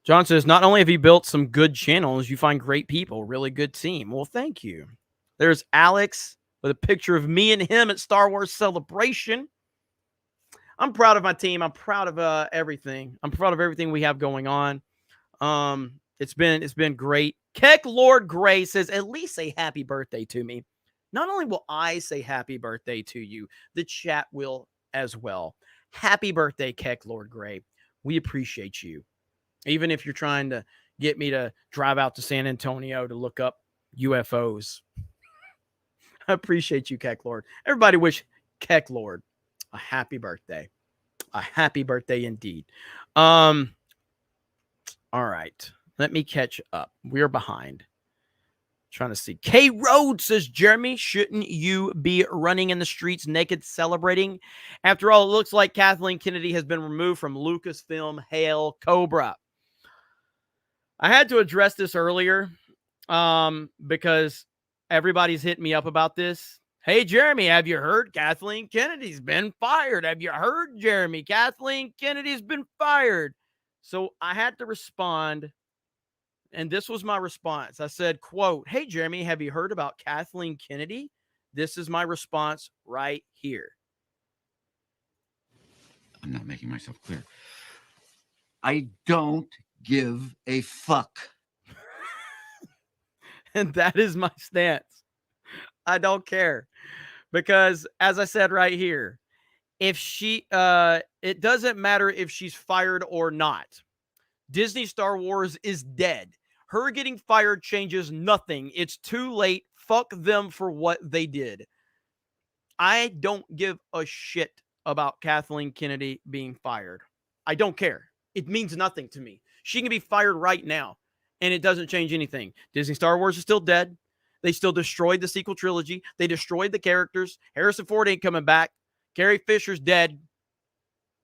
John says, not only have you built some good channels, you find great people, really good team. Well, thank you. There's Alex with a picture of me and him at Star Wars Celebration. I'm proud of my team. I'm proud of everything. I'm proud of everything we have going on. It's been great. Keck Lord Gray says, at least say happy birthday to me. Not only will I say happy birthday to you, the chat will as well. Happy birthday, Keck Lord Gray. We appreciate you. Even if you're trying to get me to drive out to San Antonio to look up UFOs. I appreciate you, Keck Lord. Everybody wish Keck Lord a happy birthday. A happy birthday indeed. All right. Let me catch up. We're behind. Trying to see. K Rhodes says, Jeremy, shouldn't you be running in the streets naked celebrating? After all, it looks like Kathleen Kennedy has been removed from Lucasfilm. Hail Cobra. I had to address this earlier because everybody's hitting me up about this. Hey, Jeremy, have you heard Kathleen Kennedy's been fired? Have you heard, Jeremy? Kathleen Kennedy's been fired. So I had to respond, and this was my response. I said, quote, hey, Jeremy, have you heard about Kathleen Kennedy? This is my response right here. I'm not making myself clear. I don't give a fuck. And that is my stance. I don't care. Because as I said right here, if she, it doesn't matter if she's fired or not. Disney Star Wars is dead. Her getting fired changes nothing. It's too late. Fuck them for what they did. I don't give a shit about Kathleen Kennedy being fired. I don't care. It means nothing to me. She can be fired right now, and it doesn't change anything. Disney Star Wars is still dead. They still destroyed the sequel trilogy. They destroyed the characters. Harrison Ford ain't coming back. Carrie Fisher's dead.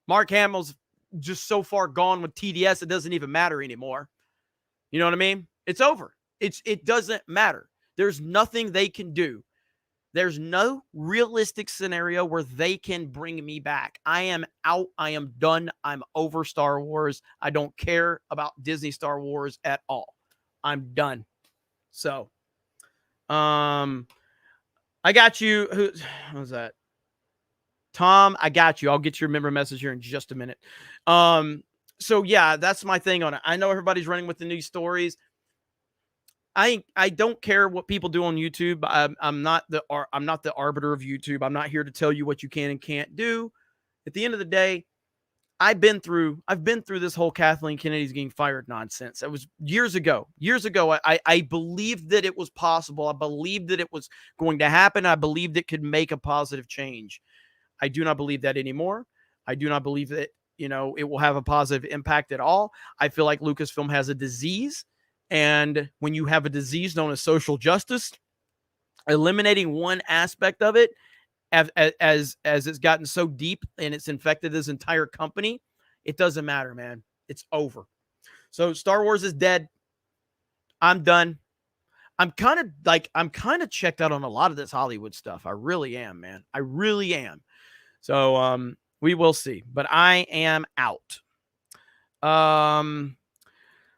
Mark Hamill's just so far gone with TDS, it doesn't even matter anymore. You know what I mean? It's over. It doesn't matter. There's nothing they can do. There's no realistic scenario where they can bring me back. I am out. I am done. I'm over Star Wars. I don't care about Disney Star Wars at all. I'm done. So, I got you. Who was that? Tom, I got you. I'll get your member message here in just a minute. So yeah, that's my thing on it. I know everybody's running with the news stories. I don't care what people do on YouTube. I'm not the arbiter of YouTube. I'm not here to tell you what you can and can't do. At the end of the day, I've been through this whole Kathleen Kennedy's getting fired nonsense. It was years ago. I believed that it was possible. I believed that it was going to happen. I believed it could make a positive change. I do not believe that anymore. I do not believe that, it will have a positive impact at all. I feel like Lucasfilm has a disease. And when you have a disease known as social justice, eliminating one aspect of it as it's gotten so deep and it's infected this entire company, it doesn't matter, man. It's over. So Star Wars is dead. I'm done. I'm kind of checked out on a lot of this Hollywood stuff. I really am, man. I really am. So we will see. But I am out.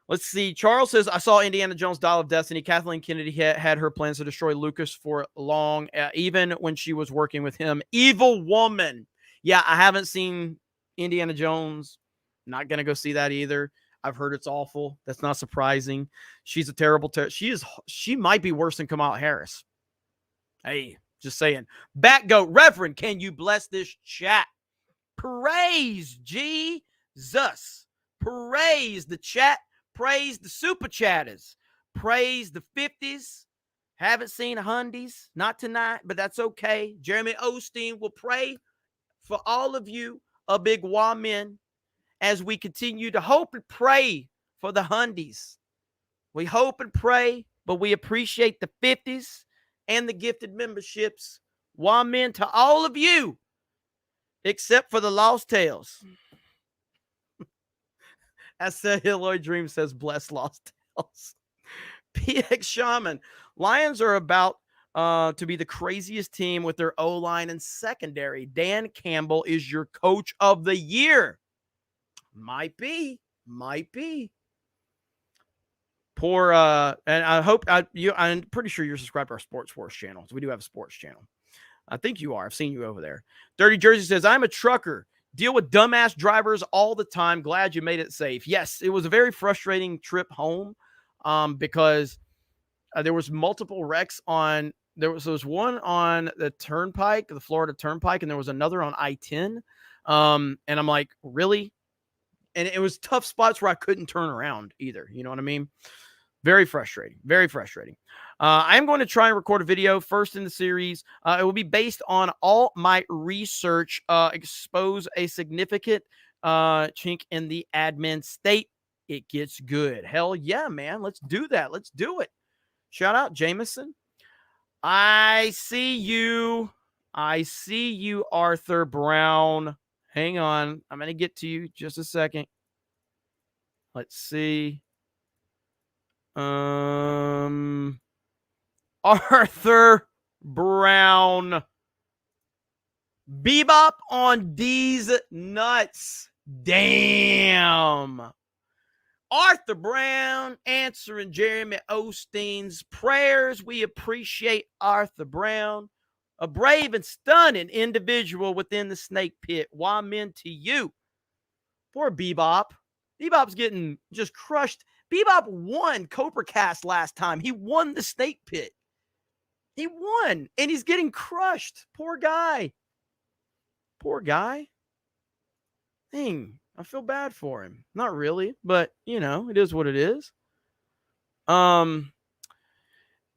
Let's see. Charles says, I saw Indiana Jones Dial of Destiny. Kathleen Kennedy had her plans to destroy Lucas for long, even when she was working with him. Evil woman. Yeah, I haven't seen Indiana Jones. Not going to go see that either. I've heard it's awful. That's not surprising. She's a terrible she might be worse than Kamala Harris. Hey, just saying. Backgoat Reverend, can you bless this chat? Praise Jesus. Praise the chat. Praise the super chatters. Praise the 50s. Haven't seen Hundies. Not tonight, but that's okay. Jeremy Osteen will pray for all of you, a big wamen, as we continue to hope and pray for the Hundies. We hope and pray, but we appreciate the 50s and the gifted memberships. Wamen to all of you, except for the Lost Tales. As the Hilloy Dream says, bless Lost Tales. PX Shaman. Lions are about to be the craziest team with their O-line and secondary. Dan Campbell is your coach of the year. Might be. Poor, and I hope I'm pretty sure you're subscribed to our Sports Force channel. So we do have a sports channel. I think you are. I've seen you over there. Dirty Jersey says, I'm a trucker. Deal with dumbass drivers all the time. Glad you made it safe. Yes, it was a very frustrating trip home because there was multiple wrecks on. There was one on the Turnpike, the Florida Turnpike, and there was another on I-10. And I'm like, really? And it was tough spots where I couldn't turn around either. You know what I mean? Very frustrating. Very frustrating. I'm going to try and record a video first in the series. It will be based on all my research, expose a significant chink in the admin state. It gets good. Hell yeah, man. Let's do that. Let's do it. Shout out, Jameson. I see you. Arthur Brown. Hang on. I'm going to get to you just a second. Let's see. Arthur, Brown. Bebop on D's nuts. Damn. Arthur Brown answering Jeremy Osteen's prayers. We appreciate Arthur Brown, a brave and stunning individual within the snake pit. Why men to you? Poor Bebop. Bebop's getting just crushed. Bebop won CobraCast last time. He won the snake pit. He won, and he's getting crushed. Poor guy. Poor guy. Dang, I feel bad for him. Not really, but, it is what it is.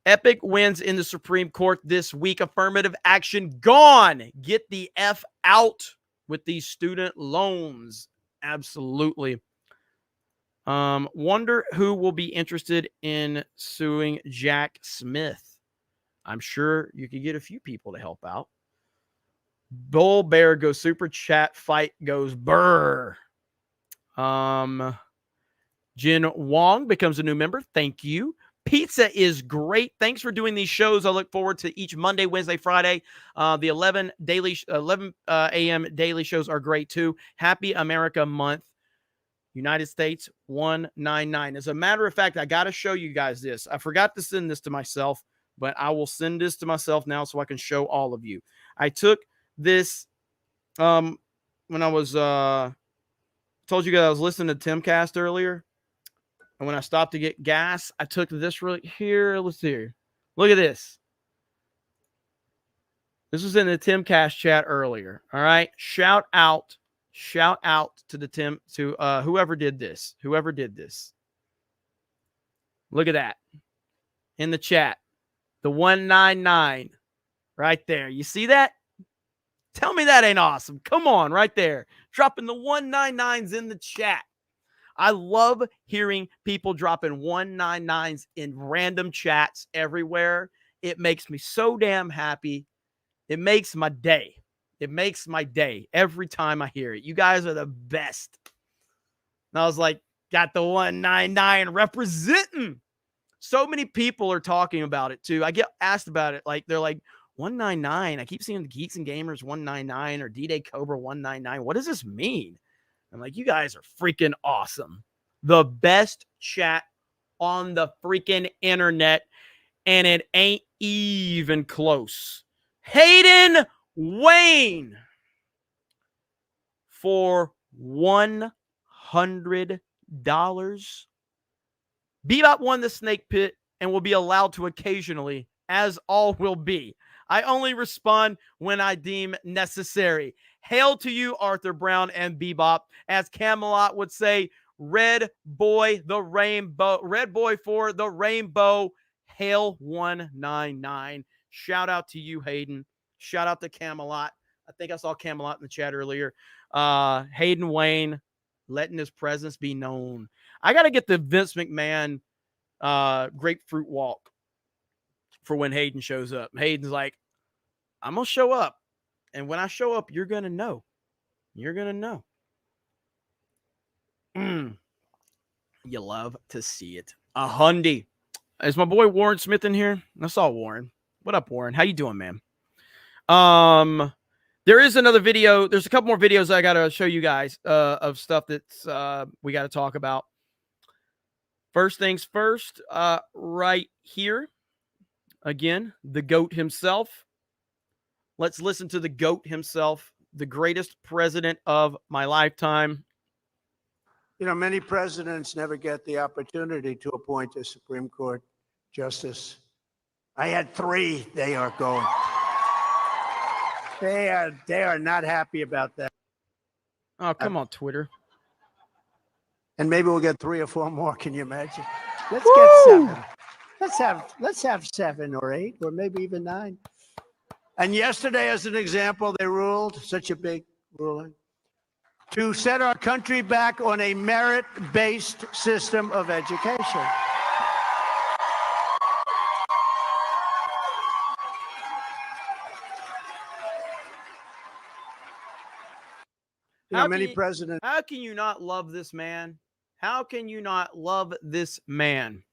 Epic wins in the Supreme Court this week. Affirmative action gone. Get the F out with these student loans. Absolutely. Wonder who will be interested in suing Jack Smith. I'm sure you could get a few people to help out. Bull Bear goes super chat. Fight goes burr. Jin Wong becomes a new member. Thank you. Pizza is great. Thanks for doing these shows. I look forward to each Monday, Wednesday, Friday. The 11 a.m. daily shows are great too. Happy America Month. United States 199. As a matter of fact, I got to show you guys this. I forgot to send this to myself, but I will send this to myself now so I can show all of you. I took this when I was told you guys I was listening to Timcast earlier, and when I stopped to get gas, I took this right here. Let's see here. Look at this. This was in the Timcast chat earlier. All right, shout out to the whoever did this. Look at that in the chat. The 199 right there. You see that? Tell me that ain't awesome. Come on, right there. Dropping the 199s in the chat. I love hearing people dropping 199s in random chats everywhere. It makes me so damn happy. It makes my day. It makes my day every time I hear it. You guys are the best. And I was like, got the 199 representing. So many people are talking about it too. I get asked about it. Like, they're like, 199. I keep seeing the Geeks and Gamers 199 or D-Day Cobra 199. What does this mean? I'm like, you guys are freaking awesome. The best chat on the freaking internet, and it ain't even close. Hayden Wayne for $100. Bebop won the snake pit and will be allowed to occasionally, as all will be. I only respond when I deem necessary. Hail to you, Arthur Brown and Bebop. As Camelot would say, Red Boy for the rainbow. Hail 199. Shout out to you, Hayden. Shout out to Camelot. I think I saw Camelot in the chat earlier. Hayden Wayne letting his presence be known. I got to get the Vince McMahon grapefruit walk for when Hayden shows up. Hayden's like, I'm going to show up. And when I show up, you're going to know. You're going to know. You love to see it. A hundy. Is my boy Warren Smith in here? I saw Warren. What up, Warren? How you doing, man? There is another video. There's a couple more videos I got to show you guys of stuff that's we got to talk about. First things first, right here. Again, the GOAT himself. Let's listen to the GOAT himself, the greatest president of my lifetime. You know, many presidents never get the opportunity to appoint a Supreme Court justice. I had 3. They are going. They are not happy about that. Oh, come on, Twitter. And maybe we'll get 3 or 4 more. Can you imagine? Let's get 7. Let's have 7 or 8 or maybe even 9. And yesterday, as an example, they ruled, such a big ruling, to set our country back on a merit-based system of education. You know, many presidents. How can you not love this man? How can you not love this man?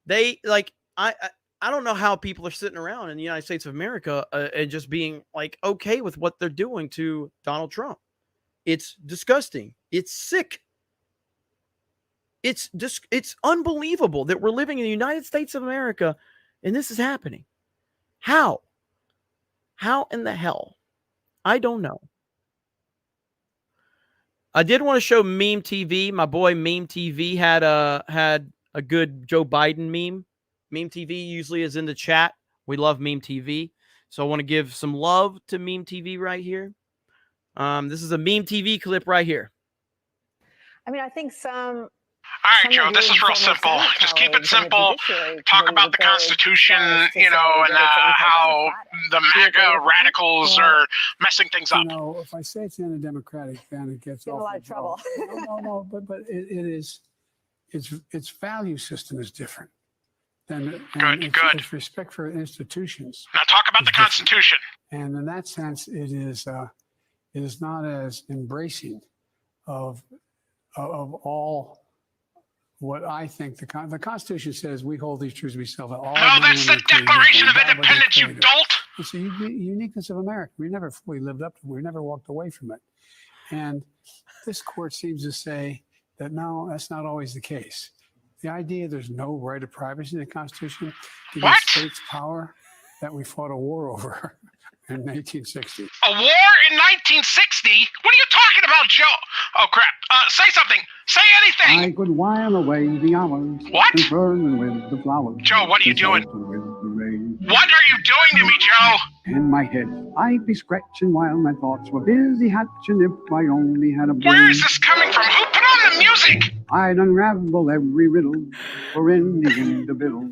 They like I don't know how people are sitting around in the United States of America and just being like okay with what they're doing to Donald Trump. It's disgusting. It's sick. It's just, it's unbelievable that we're living in the United States of America and this is happening. How? How in the hell? I don't know. I did want to show Meme TV. My boy Meme TV had a good Joe Biden meme. Meme TV usually is in the chat. We love Meme TV. So I want to give some love to Meme TV right here. This is a Meme TV clip right here. I mean, I think some. All right, Joe, this is real simple. Just keep it simple. Talk about the Constitution, you know, and how the MAGA radicals are messing things up. You know, if I say it's anti-democratic, then it gets in a lot of trouble. No, but it is. Its value system is different. Good. Its respect for institutions. Now talk about the Constitution. And in that sense, it is not as embracing of all. What I think the Constitution says, we hold these truths to be self. No, that's the Declaration of Independence, you dolt. It's the uniqueness of America. We never fully lived up to it. We never walked away from it. And this court seems to say that no, that's not always the case. The idea there's no right of privacy in the Constitution to give states power that we fought a war over in 1960. A war in 1960? What are you talking about, Joe? Oh, crap. Say something. Say anything. I could while away the hours. What? And burn with the flowers. Joe, what are you doing? What are you doing to me, Joe? In my head, I'd be scratching while my thoughts were busy hatching if I only had a brain. Where is this coming from? Who put on the music? I'd unravel every riddle, for in the individual,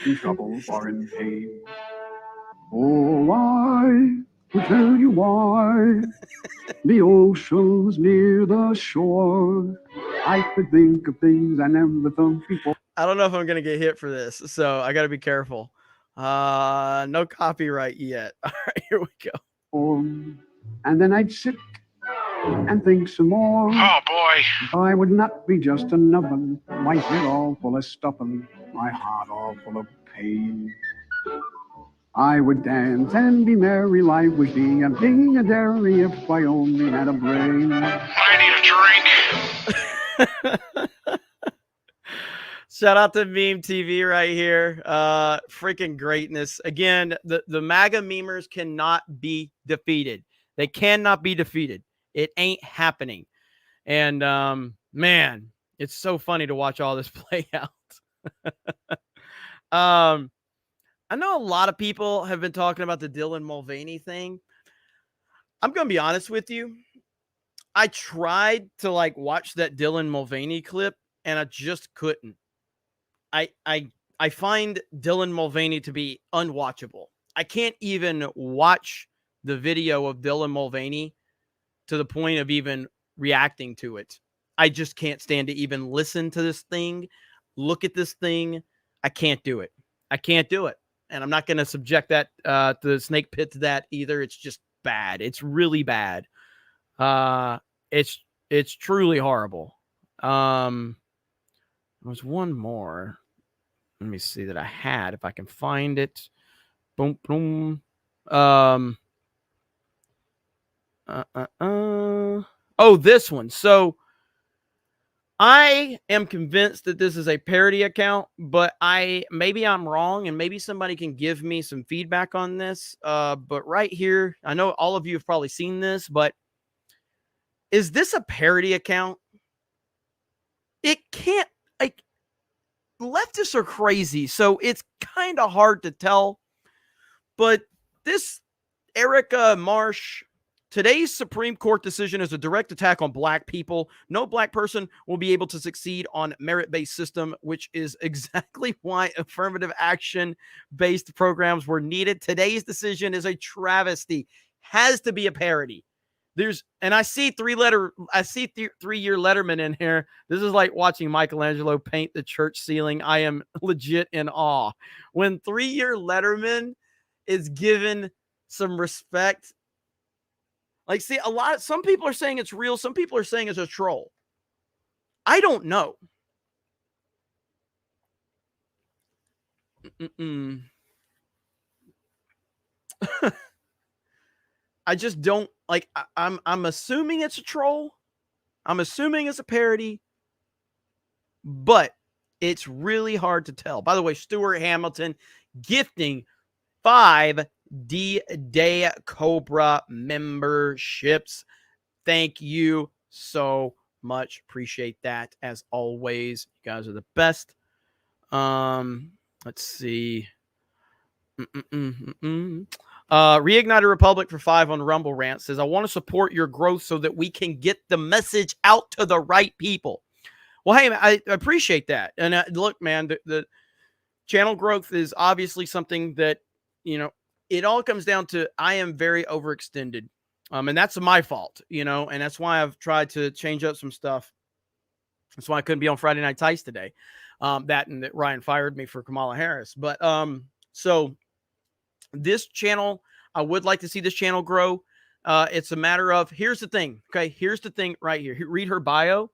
in trouble or in pain. Oh, why, to tell you why, the ocean's near the shore. I could think of things I never thought before. I don't know if I'm going to get hit for this, so I got to be careful. No copyright yet. All right, here we go. And then I'd sit and think some more. Oh, boy. I would not be just another, my head all full of stuffing, my heart all full of pain. I would dance and be merry, life would be a being a dairy if I only had a brain. I need a drink. Shout out to Meme TV right here. Freaking greatness. Again, the MAGA memers cannot be defeated. They cannot be defeated. It ain't happening. And man, it's so funny to watch all this play out. I know a lot of people have been talking about the Dylan Mulvaney thing. I'm going to be honest with you. I tried to watch that Dylan Mulvaney clip and I just couldn't. I find Dylan Mulvaney to be unwatchable. I can't even watch the video of Dylan Mulvaney to the point of even reacting to it. I just can't stand to even listen to this thing, look at this thing. I can't do it. I can't do it. And I'm not going to subject that to the snake pit to that either. It's just bad. It's really bad. It's truly horrible. There was one more. Let me see that I had, if I can find it. Boom, boom. Oh, this one. So I am convinced that this is a parody account, but maybe I'm wrong, and maybe somebody can give me some feedback on this. But right here, I know all of you have probably seen this, but is this a parody account? It can't, leftists are crazy, so it's kind of hard to tell. But this Erica Marsh, today's Supreme Court decision is a direct attack on black people. No black person will be able to succeed on merit-based system, which is exactly why affirmative action-based programs were needed. Today's decision is a travesty. Has to be a parody. I see three-year Letterman in here. This is like watching Michelangelo paint the church ceiling. I am legit in awe. When 3-year Letterman is given some respect, see, some people are saying it's real. Some people are saying it's a troll. I don't know. I just don't like. I'm assuming it's a troll. I'm assuming it's a parody, but it's really hard to tell. By the way, Stuart Hamilton gifting 5 D-Day Cobra memberships. Thank you so much. Appreciate that as always. You guys are the best. Let's see. Reignited Republic for 5 on Rumble Rant says, I want to support your growth so that we can get the message out to the right people. Well, hey, I appreciate that. And look, man, the channel growth is obviously something that, you know, it all comes down to I am very overextended. And that's my fault, you know, and that's why I've tried to change up some stuff. That's why I couldn't be on Friday Night Tights today. That Ryan fired me for Kamala Harris. But so this channel, I would like to see this channel grow. It's a matter of, here's the thing. Okay, here's the thing right here. Read her bio.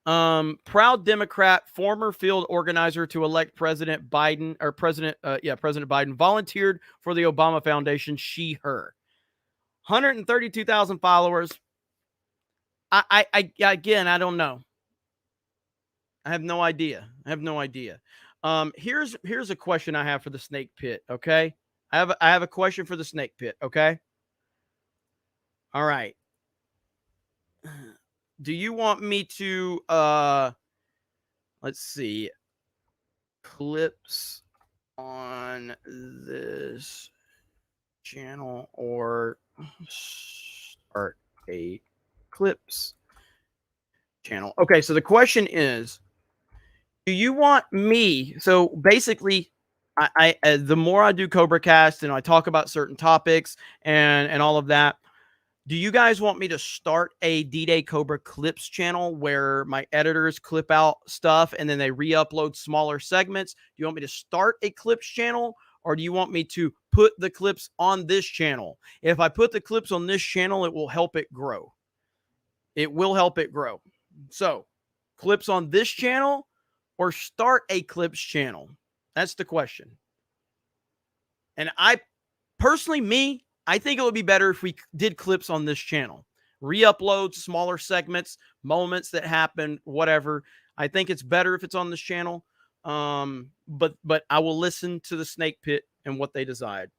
Proud Democrat, former field organizer to elect President Biden, or President Biden, volunteered for the Obama Foundation, she, her. 132,000 followers. I again, I don't know. I have no idea. Here's a question I have for the snake pit. Okay. I have a question for the snake pit. Okay. All right. Do you want me to, let's see, clips on this channel or start a clips channel? Okay. So the question is, do you want me? So basically, I the more I do CobraCast and I talk about certain topics and all of that, do you guys want me to start a D-Day Cobra Clips channel where my editors clip out stuff and then they re-upload smaller segments? Do you want me to start a clips channel, or do you want me to put the clips on this channel? If I put the clips on this channel, it will help it grow. It will help it grow. So, clips on this channel or start a clips channel? That's the question. And I personally, I think it would be better if we did clips on this channel. Re-upload smaller segments, moments that happen, whatever. I think it's better if it's on this channel. But I will listen to the snake pit and what they decide.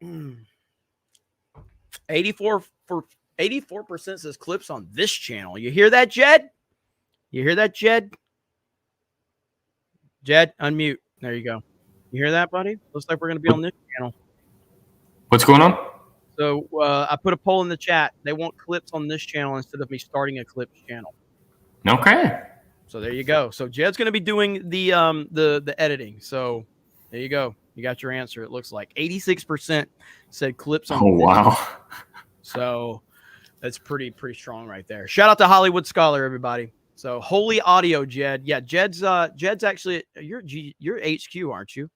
84% says clips on this channel. You hear that, Jed? You hear that, Jed? Jed, unmute. There you go. You hear that, buddy? Looks like we're going to be on this channel. What's going on? So I put a poll in the chat. They want clips on this channel instead of me starting a clips channel. Okay. So there you go. So Jed's going to be doing the editing. So there you go. You got your answer. It looks like 86% said clips on. Oh wow. So that's pretty strong right there. Shout out to Hollywood Scholar, everybody. So Holy Audio, Jed. Yeah, Jed's actually you're HQ, aren't you?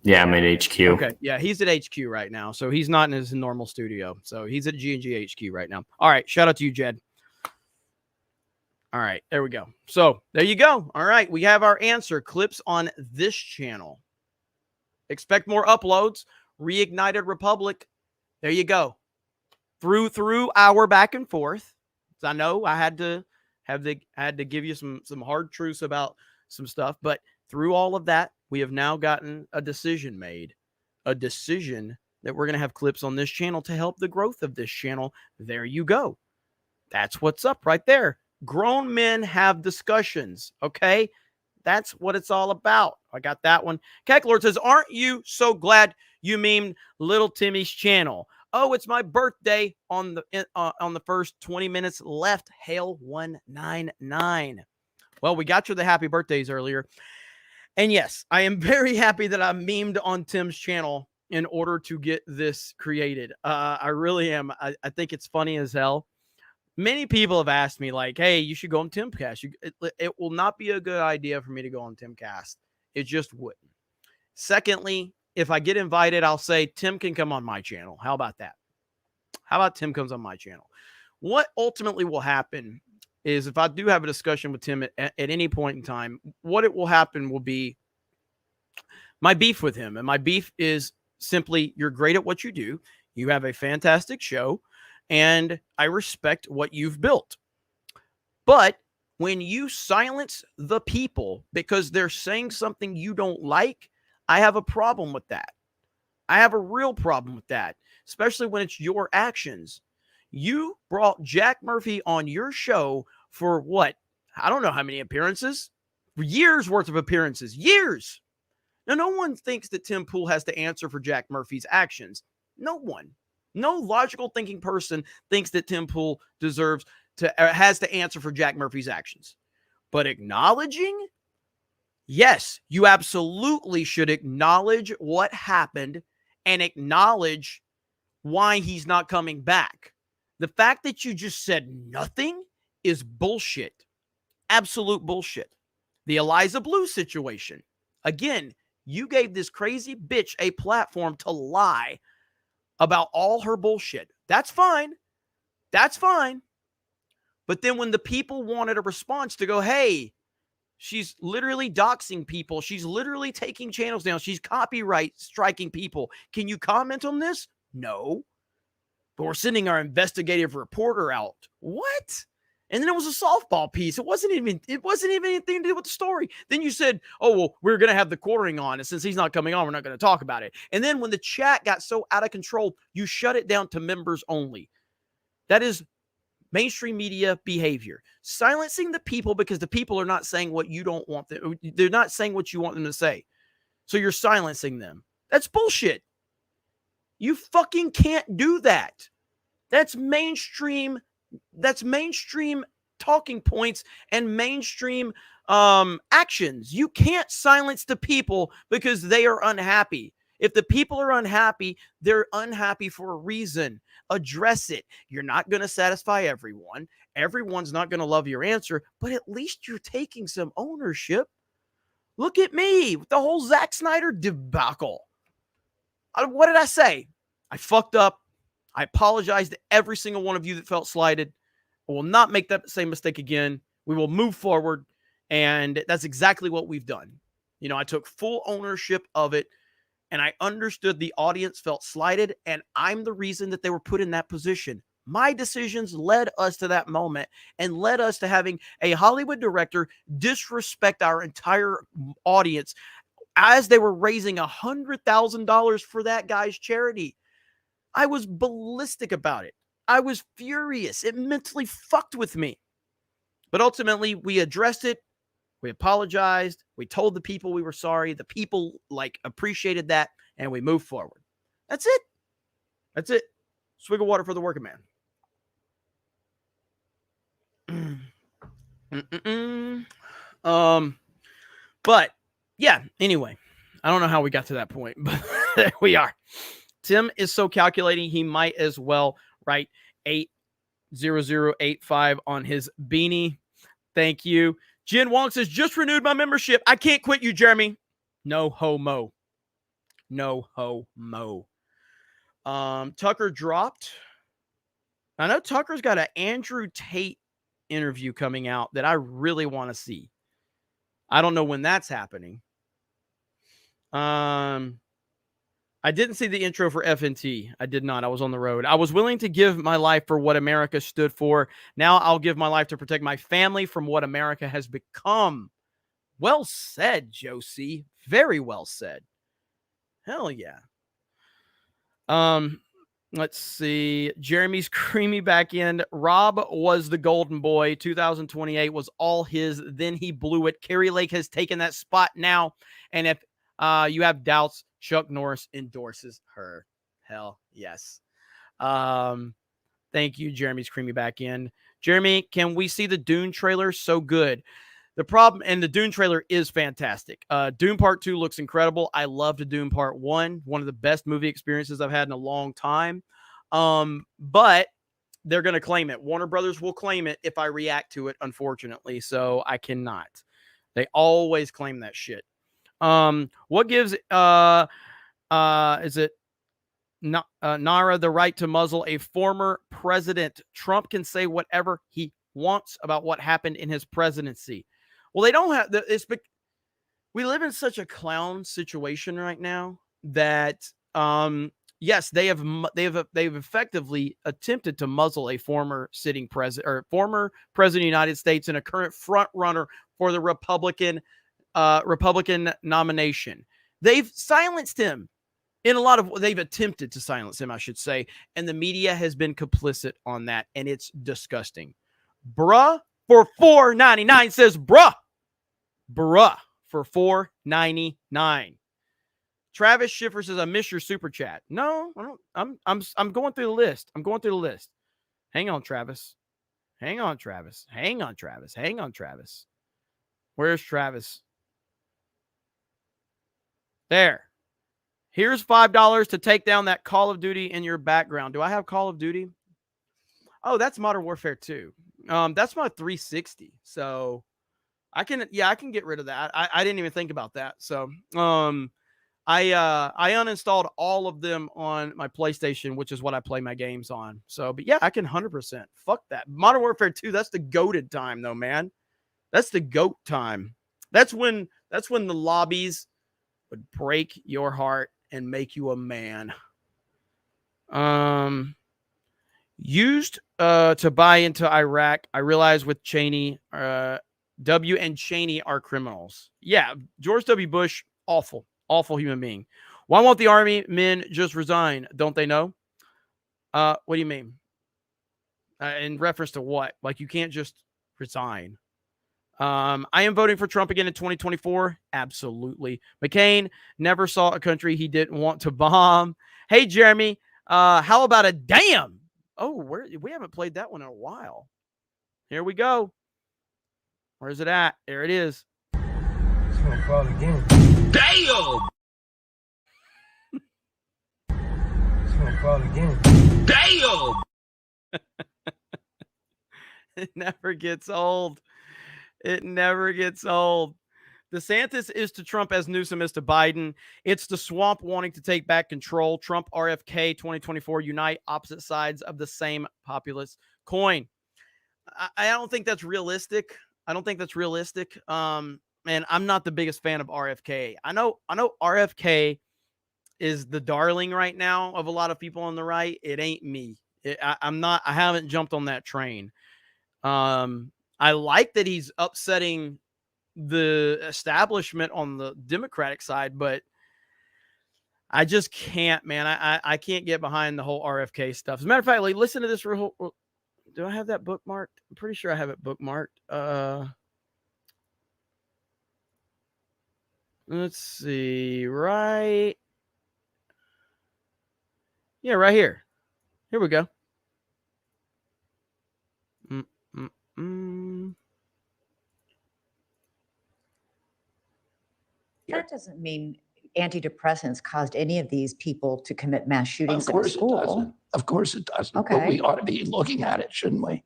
Yeah, I'm at HQ. Okay, yeah, he's at HQ right now. So he's not in his normal studio. So he's at G&G HQ right now. All right, shout out to you, Jed. All right, there we go. So there you go. All right, we have our answer. Clips on this channel. Expect more uploads. Reignited Republic. There you go. Through our back and forth. I know I had to give you some hard truths about some stuff, but through all of that, we have now gotten a decision made. A decision that we're going to have clips on this channel to help the growth of this channel. There you go. That's what's up right there. Grown men have discussions, okay? That's what it's all about. I got that one. Keklord says, aren't you so glad you memed Little Timmy's channel? Oh, it's my birthday on the first 20 minutes left. Hail 199. Well, we got you the happy birthdays earlier. And yes, I am very happy that I memed on Tim's channel in order to get this created. I really am. I think it's funny as hell. Many people have asked me, like, hey, you should go on Timcast. It will not be a good idea for me to go on Timcast. It just wouldn't. Secondly, if I get invited, I'll say, Tim can come on my channel. How about that? How about Tim comes on my channel? What ultimately will happen is if I do have a discussion with Tim at any point in time, what it will happen will be my beef with him. And my beef is simply, you're great at what you do. You have a fantastic show, and I respect what you've built. But when you silence the people because they're saying something you don't like, I have a problem with that. I have a real problem with that, especially when it's your actions. You brought Jack Murphy on your show for what? I don't know how many appearances. Years worth of appearances. Years. Now, no one thinks that Tim Pool has to answer for Jack Murphy's actions. No one. No logical thinking person thinks that Tim Pool deserves to has to answer for Jack Murphy's actions. But acknowledging, yes, you absolutely should acknowledge what happened and acknowledge why he's not coming back. The fact that you just said nothing is bullshit. Absolute bullshit. The Eliza Blue situation. Again, you gave this crazy bitch a platform to lie about all her bullshit. That's fine. That's fine. But then when the people wanted a response to go, hey, she's literally doxing people. She's literally taking channels down. She's copyright striking people. Can you comment on this? No. But we're sending our investigative reporter out. What? And then it was a softball piece. It wasn't even anything to do with the story. Then you said, oh, well, we're going to have the quartering on. And since he's not coming on, we're not going to talk about it. And then when the chat got so out of control, you shut it down to members only. That is mainstream media behavior. Silencing the people because the people are not saying what you don't want them. They're not saying what you want them to say. So you're silencing them. That's bullshit. You fucking can't do that. That's mainstream talking points and mainstream actions. You can't silence the people because they are unhappy. If the people are unhappy, they're unhappy for a reason. Address it. You're not going to satisfy everyone. Everyone's not going to love your answer, but at least you're taking some ownership. Look at me with the whole Zack Snyder debacle. What did I say? I fucked up. I apologize to every single one of you that felt slighted. I will not make that same mistake again. We will move forward, and that's exactly what we've done. You know, I took full ownership of it, and I understood the audience felt slighted, and I'm the reason that they were put in that position. My decisions led us to that moment and led us to having a Hollywood director disrespect our entire audience as they were raising $100,000 for that guy's charity. I was ballistic about it. I was furious. It mentally fucked with me. But ultimately, we addressed it. We apologized. We told the people we were sorry. The people appreciated that, and we moved forward. That's it. That's it. Swig of water for the working man. But yeah, anyway, I don't know how we got to that point, but there we are. Tim is so calculating, he might as well write 80085 on his beanie. Thank you. Jen Wong says, just renewed my membership. I can't quit you, Jeremy. No homo. No homo. Tucker dropped. I know Tucker's got an Andrew Tate interview coming out that I really want to see. I don't know when that's happening. I didn't see the intro for FNT. I did not. I was on the road. I was willing to give my life for what America stood for. Now I'll give my life to protect my family from what America has become. Well said, Josie. Very well said. Hell yeah. Let's see. Jeremy's creamy back end. Rob was the golden boy. 2028 was all his. Then he blew it. Carrie Lake has taken that spot now. And if you have doubts, Chuck Norris endorses her. Hell yes. Thank you, Jeremy's creamy back end. Jeremy, can we see the Dune trailer? So good. The problem, and the Dune trailer is fantastic. Dune Part 2 looks incredible. I loved Dune Part 1. One of the best movie experiences I've had in a long time. But they're going to claim it. Warner Brothers will claim it if I react to it, unfortunately. So I cannot. They always claim that shit. What gives is it Nara the right to muzzle a former president? Trump can say whatever he wants about what happened in his presidency. Well, they don't have we live in such a clown situation right now that yes, they've effectively attempted to muzzle a former sitting president or former president of the United States and a current front runner for the Republican nomination. They've silenced him in a lot of, they've attempted to silence him, I should say, and the media has been complicit on that, and it's disgusting. Bruh for $4.99 says bruh for $4.99. Travis Schiffer says, I miss your super chat. No, I don't. I'm going through the list. Hang on, Travis. Where's Travis? There. Here's $5 to take down that Call of Duty in your background. Do I have Call of Duty? Oh, that's Modern Warfare 2. That's my 360. So I can get rid of that. I didn't even think about that. So I uninstalled all of them on my PlayStation, which is what I play my games on. So, but yeah, I can 100%. Fuck that. Modern Warfare 2, that's the goated time though, man. That's the goat time. That's when the lobbies would break your heart and make you a man. Used to buy into Iraq. I realize with Cheney, W and Cheney are criminals. Yeah, George W. Bush, awful human being. Why won't the army men just resign? Don't they know? What do you mean? In reference to what? Like, you can't just resign. I am voting for Trump again in 2024. Absolutely. McCain never saw a country he didn't want to bomb. Hey, Jeremy, how about a damn? Oh, we haven't played that one in a while. Here we go. Where's it at? There it is. It's gonna fall again. Damn! It's gonna fall again. Damn! It never gets old. It never gets old. DeSantis is to Trump as Newsom is to Biden. It's the swamp wanting to take back control. Trump, RFK, 2024, unite opposite sides of the same populist coin. I don't think that's realistic. Man, I'm not the biggest fan of RFK. I know RFK is the darling right now of a lot of people on the right. It ain't me. I haven't jumped on that train. I like that he's upsetting the establishment on the Democratic side, but I just can't, man. I can't get behind the whole RFK stuff. As a matter of fact, like, listen to this. Do I have that bookmarked? I'm pretty sure I have it bookmarked. Let's see. Right. Yeah, right here. Here we go. That doesn't mean antidepressants caused any of these people to commit mass shootings in school. Of course it doesn't. Okay. But we ought to be looking at it, shouldn't we?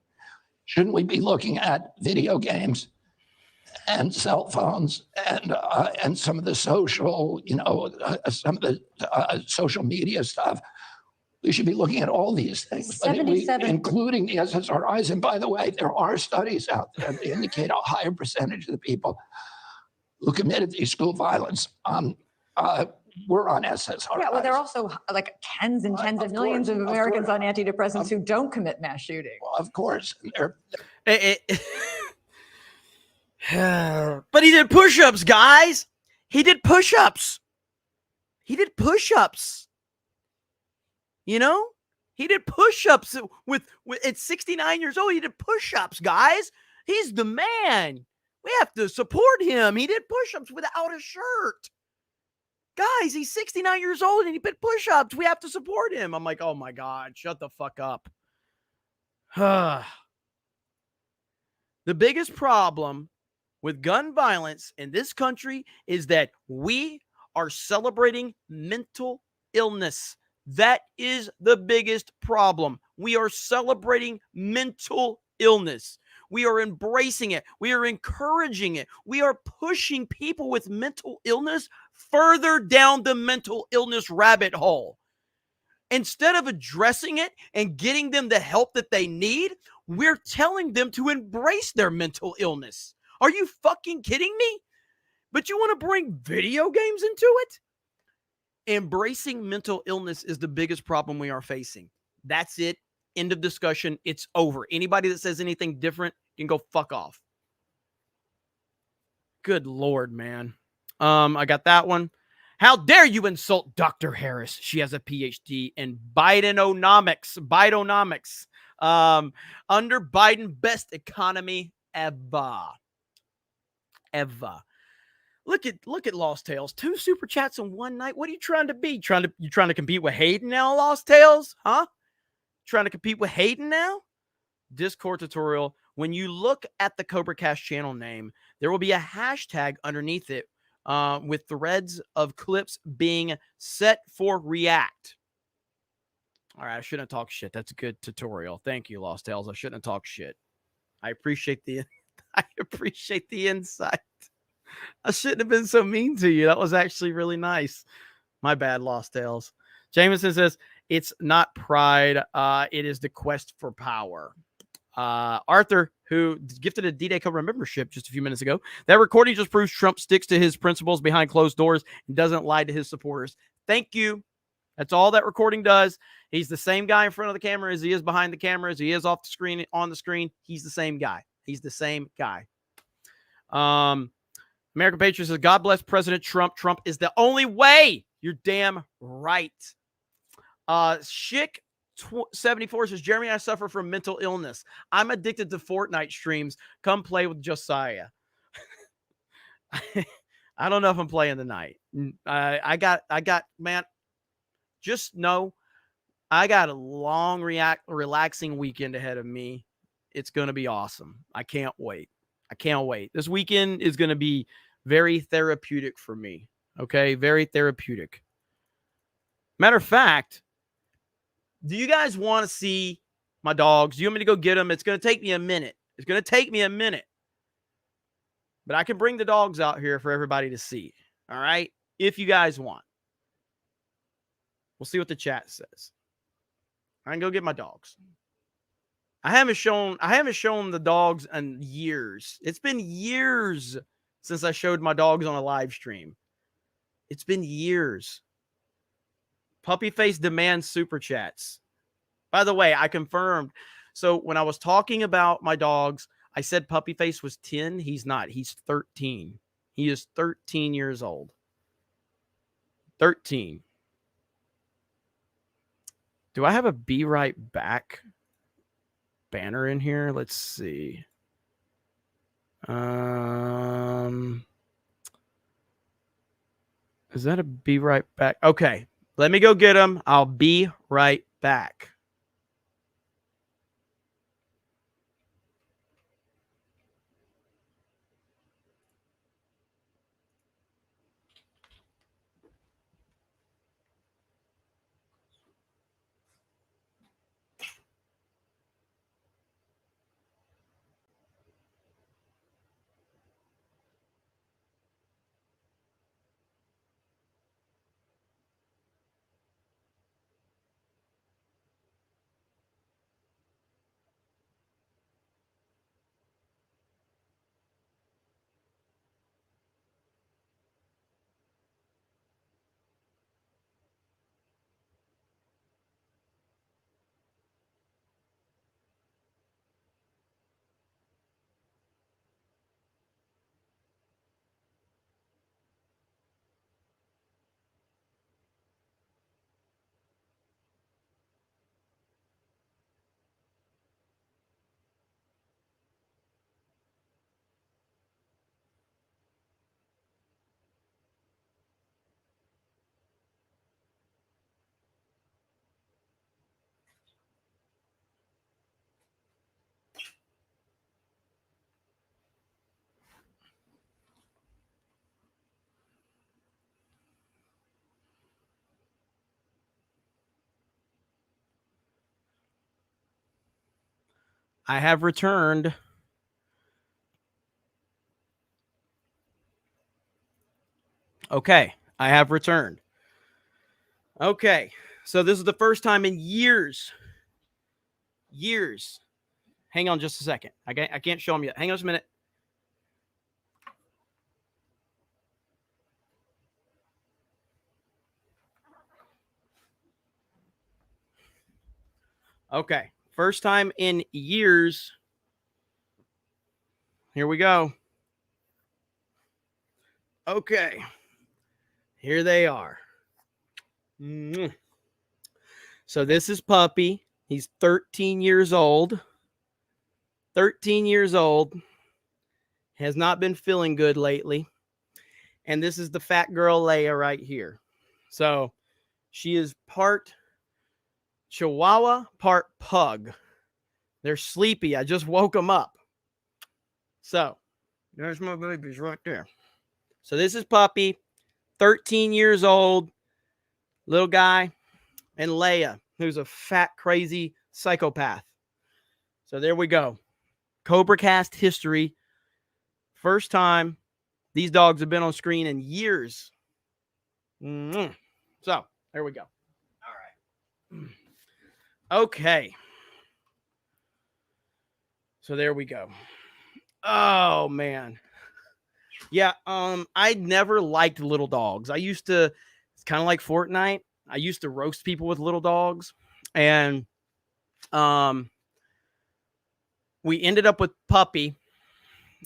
Shouldn't we be looking at video games and cell phones and some of the social, some of the social media stuff? We should be looking at all these things, including the SSRIs. And by the way, there are studies out there that indicate a higher percentage of the people who committed these school violence were on SSRIs. Yeah, well, there are also like tens and tens of millions of Americans on antidepressants who don't commit mass shootings. Well, of course. But he did push-ups, guys. He did push-ups. You know, he did push-ups with at 69 years old. He did push-ups, guys. He's the man. We have to support him. He did push-ups without a shirt. Guys, he's 69 years old and he did push-ups. We have to support him. I'm like, oh my God, shut the fuck up. The biggest problem with gun violence in this country is that we are celebrating mental illness. That is the biggest problem. We are celebrating mental illness. We are embracing it. We are encouraging it. We are pushing people with mental illness further down the mental illness rabbit hole. Instead of addressing it and getting them the help that they need, we're telling them to embrace their mental illness. Are you fucking kidding me? But you want to bring video games into it? Embracing mental illness is the biggest problem we are facing. That's it. End of discussion. It's over. Anybody that says anything different can go fuck off. Good Lord, man. I got that one. How dare you insult Dr. Harris? She has a PhD in Bidenomics. Under Biden, best economy ever. Look at Lost Tales. 2 super chats in one night. What are you trying to be? You trying to compete with Hayden now, Lost Tales? Huh? Trying to compete with Hayden now? Discord tutorial. When you look at the CobraCast channel name, there will be a hashtag underneath it with threads of clips being set for React. All right, I shouldn't have talked shit. That's a good tutorial. Thank you, Lost Tales. I shouldn't have talked shit. I appreciate the insight. I shouldn't have been so mean to you. That was actually really nice. My bad, Lost Tales. Jameson says, it's not pride. It is the quest for power. Arthur, who gifted a D-Day Cobra membership just a few minutes ago, that recording just proves Trump sticks to his principles behind closed doors and doesn't lie to his supporters. Thank you. That's all that recording does. He's the same guy in front of the camera as he is behind the camera, as he is off the screen, on the screen. He's the same guy. American Patriot says, God bless President Trump. Trump is the only way. You're damn right. Schick74 says, Jeremy, I suffer from mental illness. I'm addicted to Fortnite streams. Come play with Josiah. I don't know if I'm playing tonight. I got, man, just know I got a long, relaxing weekend ahead of me. It's going to be awesome. I can't wait. This weekend is going to be very therapeutic for me. Okay. Very therapeutic. Matter of fact, do you guys want to see my dogs? Do you want me to go get them? It's going to take me a minute. But I can bring the dogs out here for everybody to see. All right. If you guys want. We'll see what the chat says. I can go get my dogs. I haven't shown the dogs in years. It's been years since I showed my dogs on a live stream. It's been years. Puppy Face demands super chats. By the way, I confirmed. So when I was talking about my dogs, I said Puppy Face was 10. He's not. He's 13. He is 13 years old. 13. Do I have a Be Right Back banner in here? Let's see. Is that a Be Right Back? Okay. Let me go get him. I'll be right back. I have returned. Okay, I have returned. Okay, so this is the first time in years. Hang on just a second. I can't show them yet. Hang on just a minute. Okay. First time in years. Here we go. Okay. Here they are. So this is Puppy. He's 13 years old. 13 years old. Has not been feeling good lately. And this is the fat girl Leia right here. So she is part Chihuahua, part Pug. They're sleepy. I just woke them up. So there's my babies right there. So this is Puppy, 13 years old, little guy, and Leia, who's a fat, crazy psychopath. So there we go. CobraCast history. First time these dogs have been on screen in years. So there we go. All right. Okay. So there we go. Oh, man. Yeah, I never liked little dogs. I used to, it's kind of like Fortnite. I used to roast people with little dogs. And we ended up with Puppy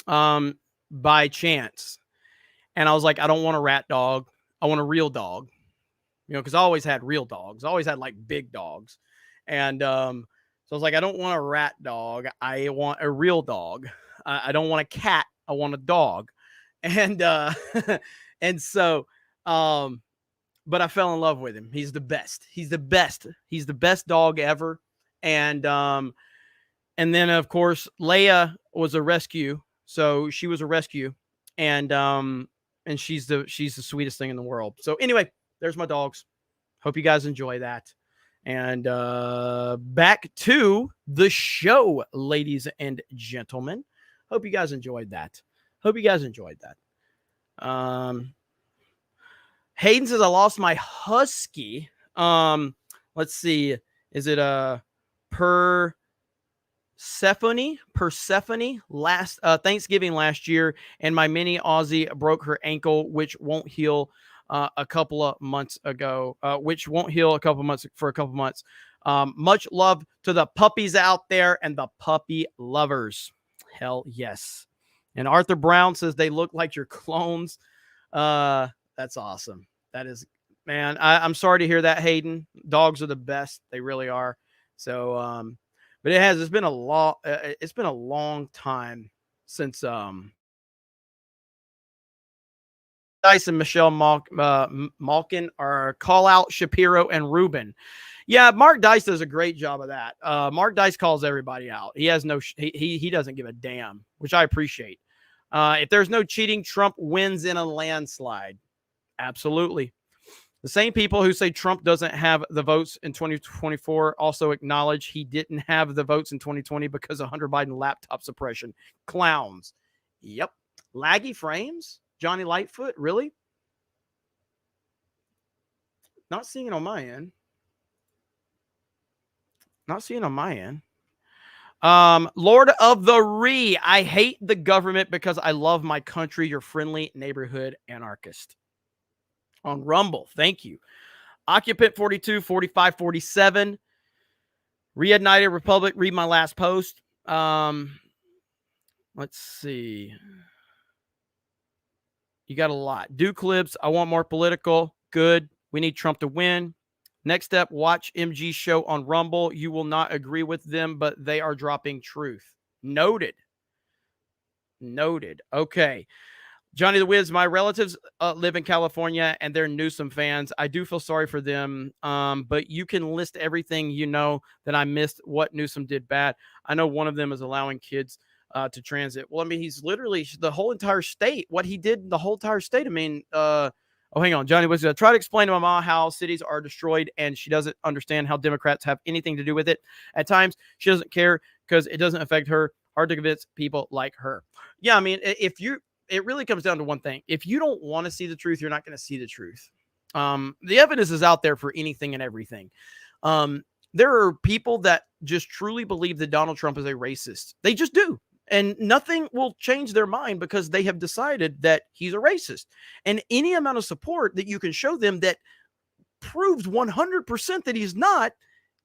by chance. And I was like, I don't want a rat dog. I want a real dog. You know, because I always had real dogs. I always had like big dogs. And so I was like, I don't want a rat dog. I want a real dog. I don't want a cat. I want a dog. And and so but I fell in love with him. He's the best. He's the best. He's the best dog ever. And then of course Leia was a rescue. So she was a rescue. And she's the sweetest thing in the world. So anyway, there's my dogs. Hope you guys enjoy that. And back to the show, ladies and gentlemen. Hope you guys enjoyed that. Hayden says I lost my husky. Let's see. Is it Persephone last Thanksgiving last year, and my mini Aussie broke her ankle, which won't heal a couple of months. Much love to the puppies out there and the puppy lovers. Hell yes. And Arthur Brown says they look like your clones. That's awesome. That is, man. I'm sorry to hear that, Hayden. Dogs are the best. They really are. So, but it's been a long time since Dice and Michelle Malkin are call out Shapiro and Rubin. Yeah, Mark Dice does a great job of that. Mark Dice calls everybody out. He has he doesn't give a damn, which I appreciate. If there's no cheating, Trump wins in a landslide. Absolutely. The same people who say Trump doesn't have the votes in 2024 also acknowledge he didn't have the votes in 2020 because of Hunter Biden laptop suppression. Clowns. Yep. Laggy frames? Johnny Lightfoot? Really? Not seeing it on my end. Lord of the Ree. I hate the government because I love my country. Your friendly neighborhood anarchist. On Rumble. Thank you. Occupant 42, 45, 47. Reignited Republic. Read my last post. Let's see. You got a lot. Do clips. I want more political. Good. We need Trump to win. Next step, watch MG's show on Rumble. You will not agree with them, but they are dropping truth. Noted. Okay. Johnny the Wiz, my relatives live in California, and they're Newsom fans. I do feel sorry for them, but you can list everything you know that I missed what Newsom did bad. I know one of them is allowing kids to transit. Well, I mean, he's literally the whole entire state. What he did in the whole entire state. I mean, oh, hang on. Johnny was going to try to explain to my mom how cities are destroyed, and she doesn't understand how Democrats have anything to do with it. At times, she doesn't care because it doesn't affect her. Hard to convince people like her. Yeah, I mean, it really comes down to one thing. If you don't want to see the truth, you're not going to see the truth. The evidence is out there for anything and everything. There are people that just truly believe that Donald Trump is a racist. They just do. And nothing will change their mind because they have decided that he's a racist. And any amount of support that you can show them that proves 100% that he's not,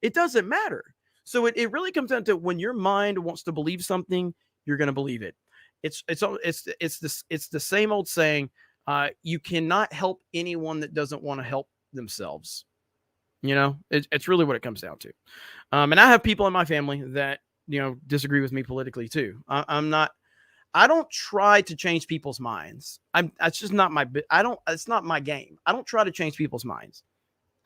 it doesn't matter. So it really comes down to when your mind wants to believe something, you're going to believe it. It's the same old saying. You cannot help anyone that doesn't want to help themselves. You know, it's really what it comes down to. And I have people in my family that, disagree with me politically too. I don't try to change people's minds. It's just not it's not my game. I don't try to change people's minds.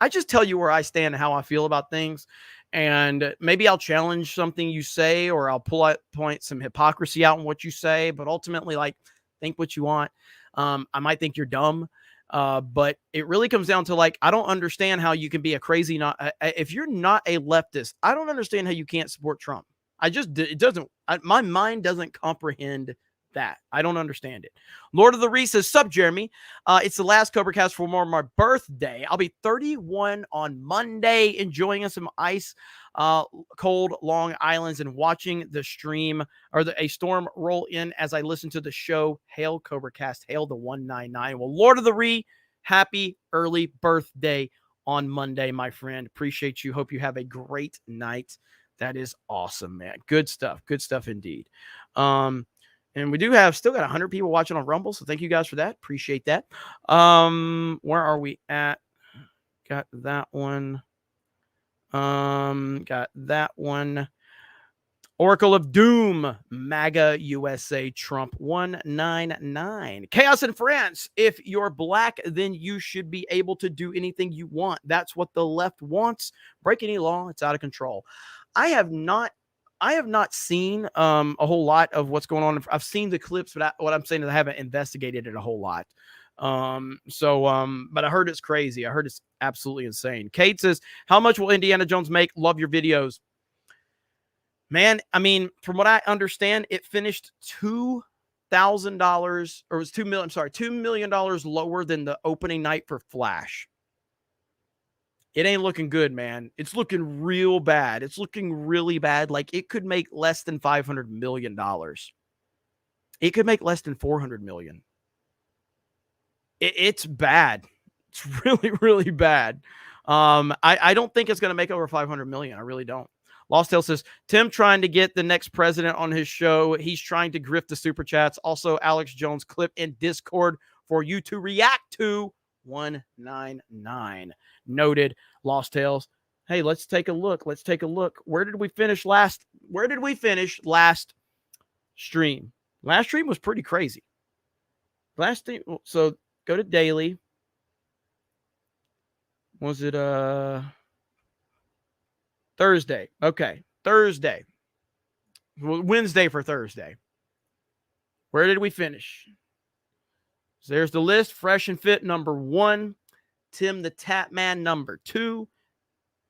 I just tell you where I stand and how I feel about things. And maybe I'll challenge something you say, or I'll point some hypocrisy out in what you say, but ultimately, like, think what you want. I might think you're dumb. But it really comes down to, like, I don't understand how you can be a crazy, if you're not a leftist, I don't understand how you can't support Trump. My mind doesn't comprehend that. I don't understand it. Lord of the Reese says, sup, Jeremy. It's the last CobraCast for my birthday. I'll be 31 on Monday, enjoying some ice cold Long Islands and watching the stream or a storm roll in as I listen to the show. Hail CobraCast, hail the 199. Well, Lord of the Re, happy early birthday on Monday, my friend. Appreciate you. Hope you have a great night. That is awesome, man. Good stuff. Good stuff indeed. And we do have still got 100 people watching on Rumble, so thank you guys for that. Appreciate that. Where are we at? Got that one. Got that one. Oracle of Doom, MAGA USA, Trump 199. Chaos in France. If you're black, then you should be able to do anything you want. That's what the left wants. Break any law, it's out of control. I have not seen a whole lot of what's going on. I've seen the clips, but what I'm saying is I haven't investigated it a whole lot. But I heard it's crazy. I heard it's absolutely insane. Kate says, how much will Indiana Jones make? Love your videos. Man, I mean, from what I understand, it finished $2,000, or it was $2 million lower than the opening night for Flash. It ain't looking good, man. It's looking real bad. It's looking really bad. Like, it could make less than $500 million. It could make less than $400 million. It's bad. It's really, really bad. I don't think it's going to make over 500 million. I really don't. Lost Tale says, Tim trying to get the next president on his show. He's trying to grift the super chats. Also, Alex Jones clip in Discord for you to react to. 199. Noted. Lost Tales. Hey, let's take a look. Let's take a look. Where did we finish last? Where did we finish last stream? Last stream was pretty crazy. Last stream. So go to daily. Was it Thursday? Okay. Thursday. Wednesday for Thursday. Where did we finish? So there's the list. Fresh and Fit, number 1. Tim the Tap Man, number 2.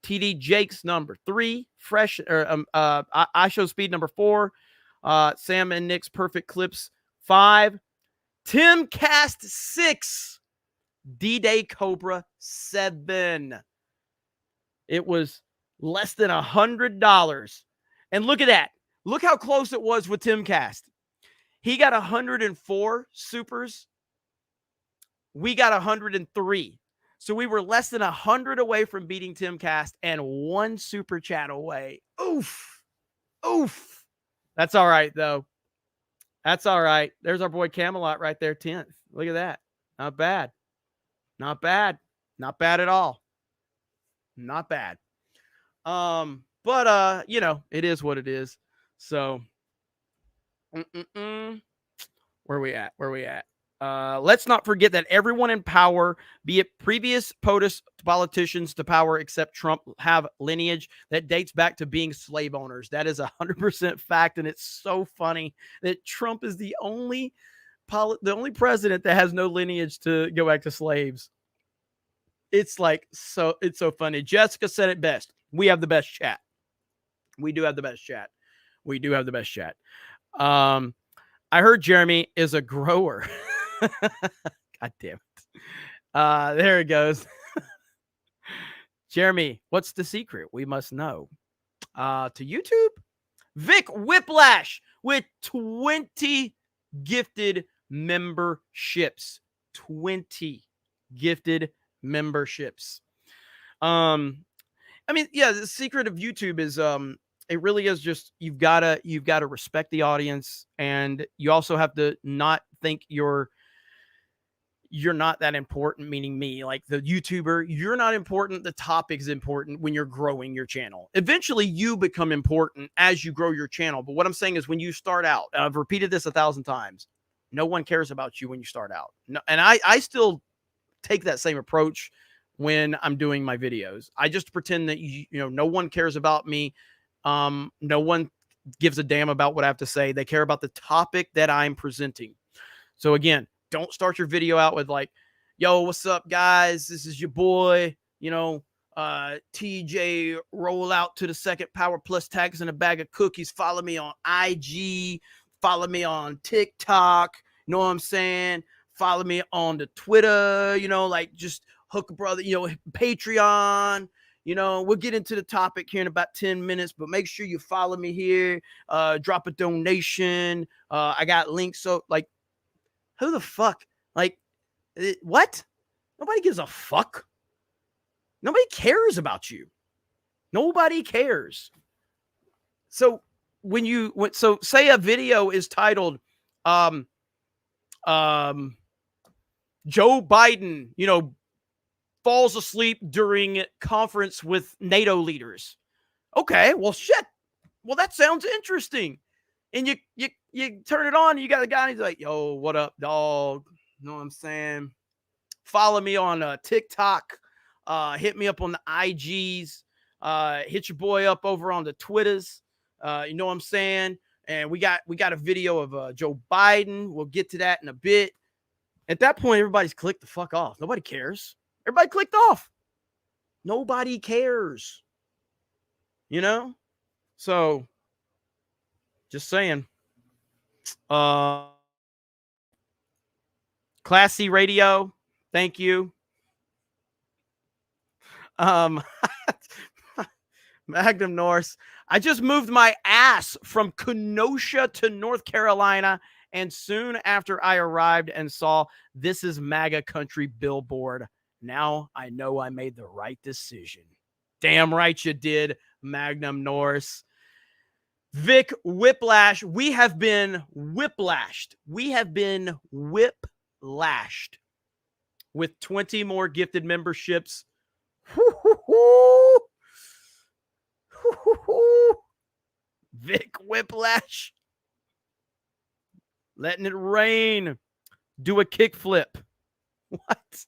TD Jakes, number 3. Fresh, I Show Speed, number 4. Sam and Nick's Perfect Clips, 5. Timcast, 6. D-Day Cobra, 7. It was less than $100. And look at that. Look how close it was with Timcast. He got 104 supers. We got 103. So we were less than 100 away from beating Timcast and 1 super chat away. Oof. Oof. That's all right, though. That's all right. There's our boy Camelot right there, 10th. Look at that. Not bad. Not bad. Not bad at all. Not bad. But it is what it is. So, where are we at? Where are we at? Let's not forget that everyone in power, be it previous POTUS politicians to power except Trump, have lineage that dates back to being slave owners. That is 100% fact, and it's so funny that Trump is the only president that has no lineage to go back to slaves. It's so funny. Jessica said it best. We have the best chat. We do have the best chat. We do have the best chat. I heard Jeremy is a grower. God damn it. There it goes. Jeremy, what's the secret? We must know. To YouTube, Vic Whiplash with 20 gifted memberships. 20 gifted memberships. I mean, yeah, the secret of YouTube is it really is just you've gotta respect the audience, and you also have to not think you're not that important, meaning me, like the YouTuber, you're not important. The topic is important when you're growing your channel. Eventually you become important as you grow your channel. But what I'm saying is when you start out, and I've repeated this 1,000 times, no one cares about you when you start out. No, and I still take that same approach when I'm doing my videos. I just pretend that, no one cares about me. No one gives a damn about what I have to say. They care about the topic that I'm presenting. So again, don't start your video out with like, yo, what's up, guys? This is your boy, TJ, roll out to the second Power Plus tags and a bag of cookies. Follow me on IG. Follow me on TikTok. You know what I'm saying? Follow me on the Twitter, like just hook a brother, Patreon. We'll get into the topic here in about 10 minutes, but make sure you follow me here. Drop a donation. I got links. So like, who the fuck? Like, what? Nobody gives a fuck. Nobody cares about you. Nobody cares. So so say a video is titled, Joe Biden, falls asleep during conference with NATO leaders. Okay, well, shit. Well, that sounds interesting. And you turn it on, you got a guy, he's like, yo, what up, dog? You know what I'm saying? Follow me on TikTok. Hit me up on the IGs. Hit your boy up over on the Twitters. You know what I'm saying? And we got a video of Joe Biden. We'll get to that in a bit. At that point, everybody's clicked the fuck off. Nobody cares. Everybody clicked off. Nobody cares. So just saying. Classy Radio, thank you. Magnum Norse, I just moved my ass from Kenosha to North Carolina, and soon after I arrived and saw "This is MAGA Country" billboard, now I know I made the right decision. Damn right you did, Magnum Norse. Vic Whiplash, we have been whiplashed. We have been whiplashed with 20 more gifted memberships. Vic Whiplash. Letting it rain. Do a kickflip. What?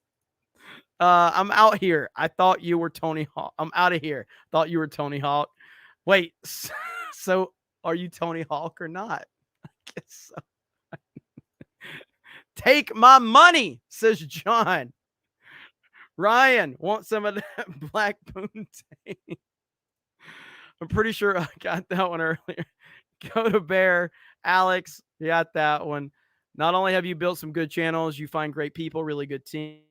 I'm out here. I thought you were Tony Hawk. I'm out of here. Thought you were Tony Hawk. Wait, so are you Tony Hawk or not? I guess so. Take my money, says John. Ryan, want some of that black poontang? I'm pretty sure I got that one earlier. Go to Bear. Alex, you got that one. Not only have you built some good channels, you find great people, really good team.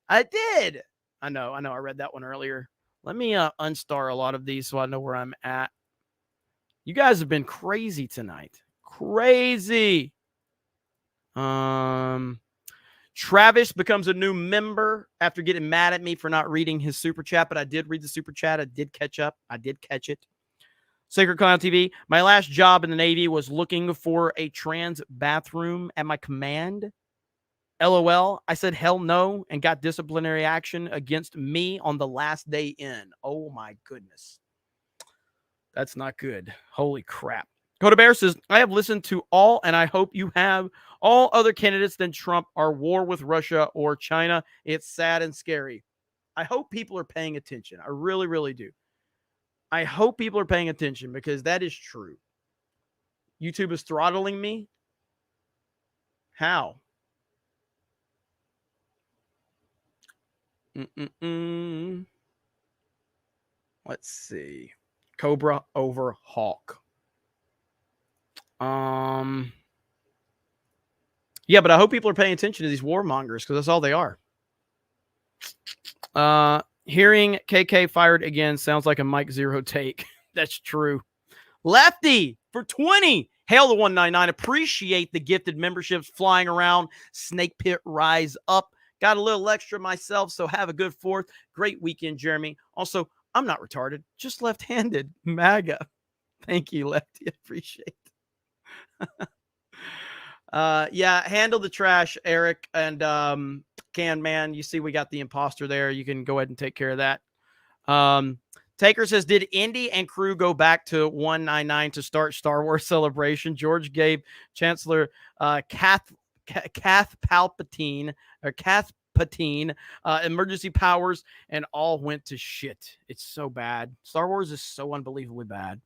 I did. I know. I read that one earlier. Let me unstar a lot of these so I know where I'm at. You guys have been crazy tonight. Crazy. Travis becomes a new member after getting mad at me for not reading his super chat, but I did read the super chat. I did catch up. I did catch it. Sacred Clown TV. My last job in the Navy was looking for a trans bathroom at my command. LOL. I said hell no and got disciplinary action against me on the last day in. Oh my goodness. That's not good. Holy crap. Coda Bear says, I have listened to all, and I hope you have. All other candidates than Trump are war with Russia or China. It's sad and scary. I hope people are paying attention. I really, really do. I hope people are paying attention because that is true. YouTube is throttling me. How? Let's see. Cobra over Hawk. Yeah, but I hope people are paying attention to these warmongers because that's all they are. Hearing KK fired again sounds like a Mike Zero take. That's true. Lefty for 20. Hail the 199. Appreciate the gifted memberships flying around. Snake Pit Rise Up. Got a little extra myself, so have a good 4th. Great weekend, Jeremy. Also, I'm not retarded, just left-handed. MAGA. Thank you, Lefty. Appreciate it. Yeah, handle the trash, Eric and Can Man. You see we got the imposter there. You can go ahead and take care of that. Taker says, did Indy and crew go back to 199 to start Star Wars Celebration? George gave Chancellor Kath Palpatine emergency powers, and all went to shit. It's so bad. Star Wars is so unbelievably bad.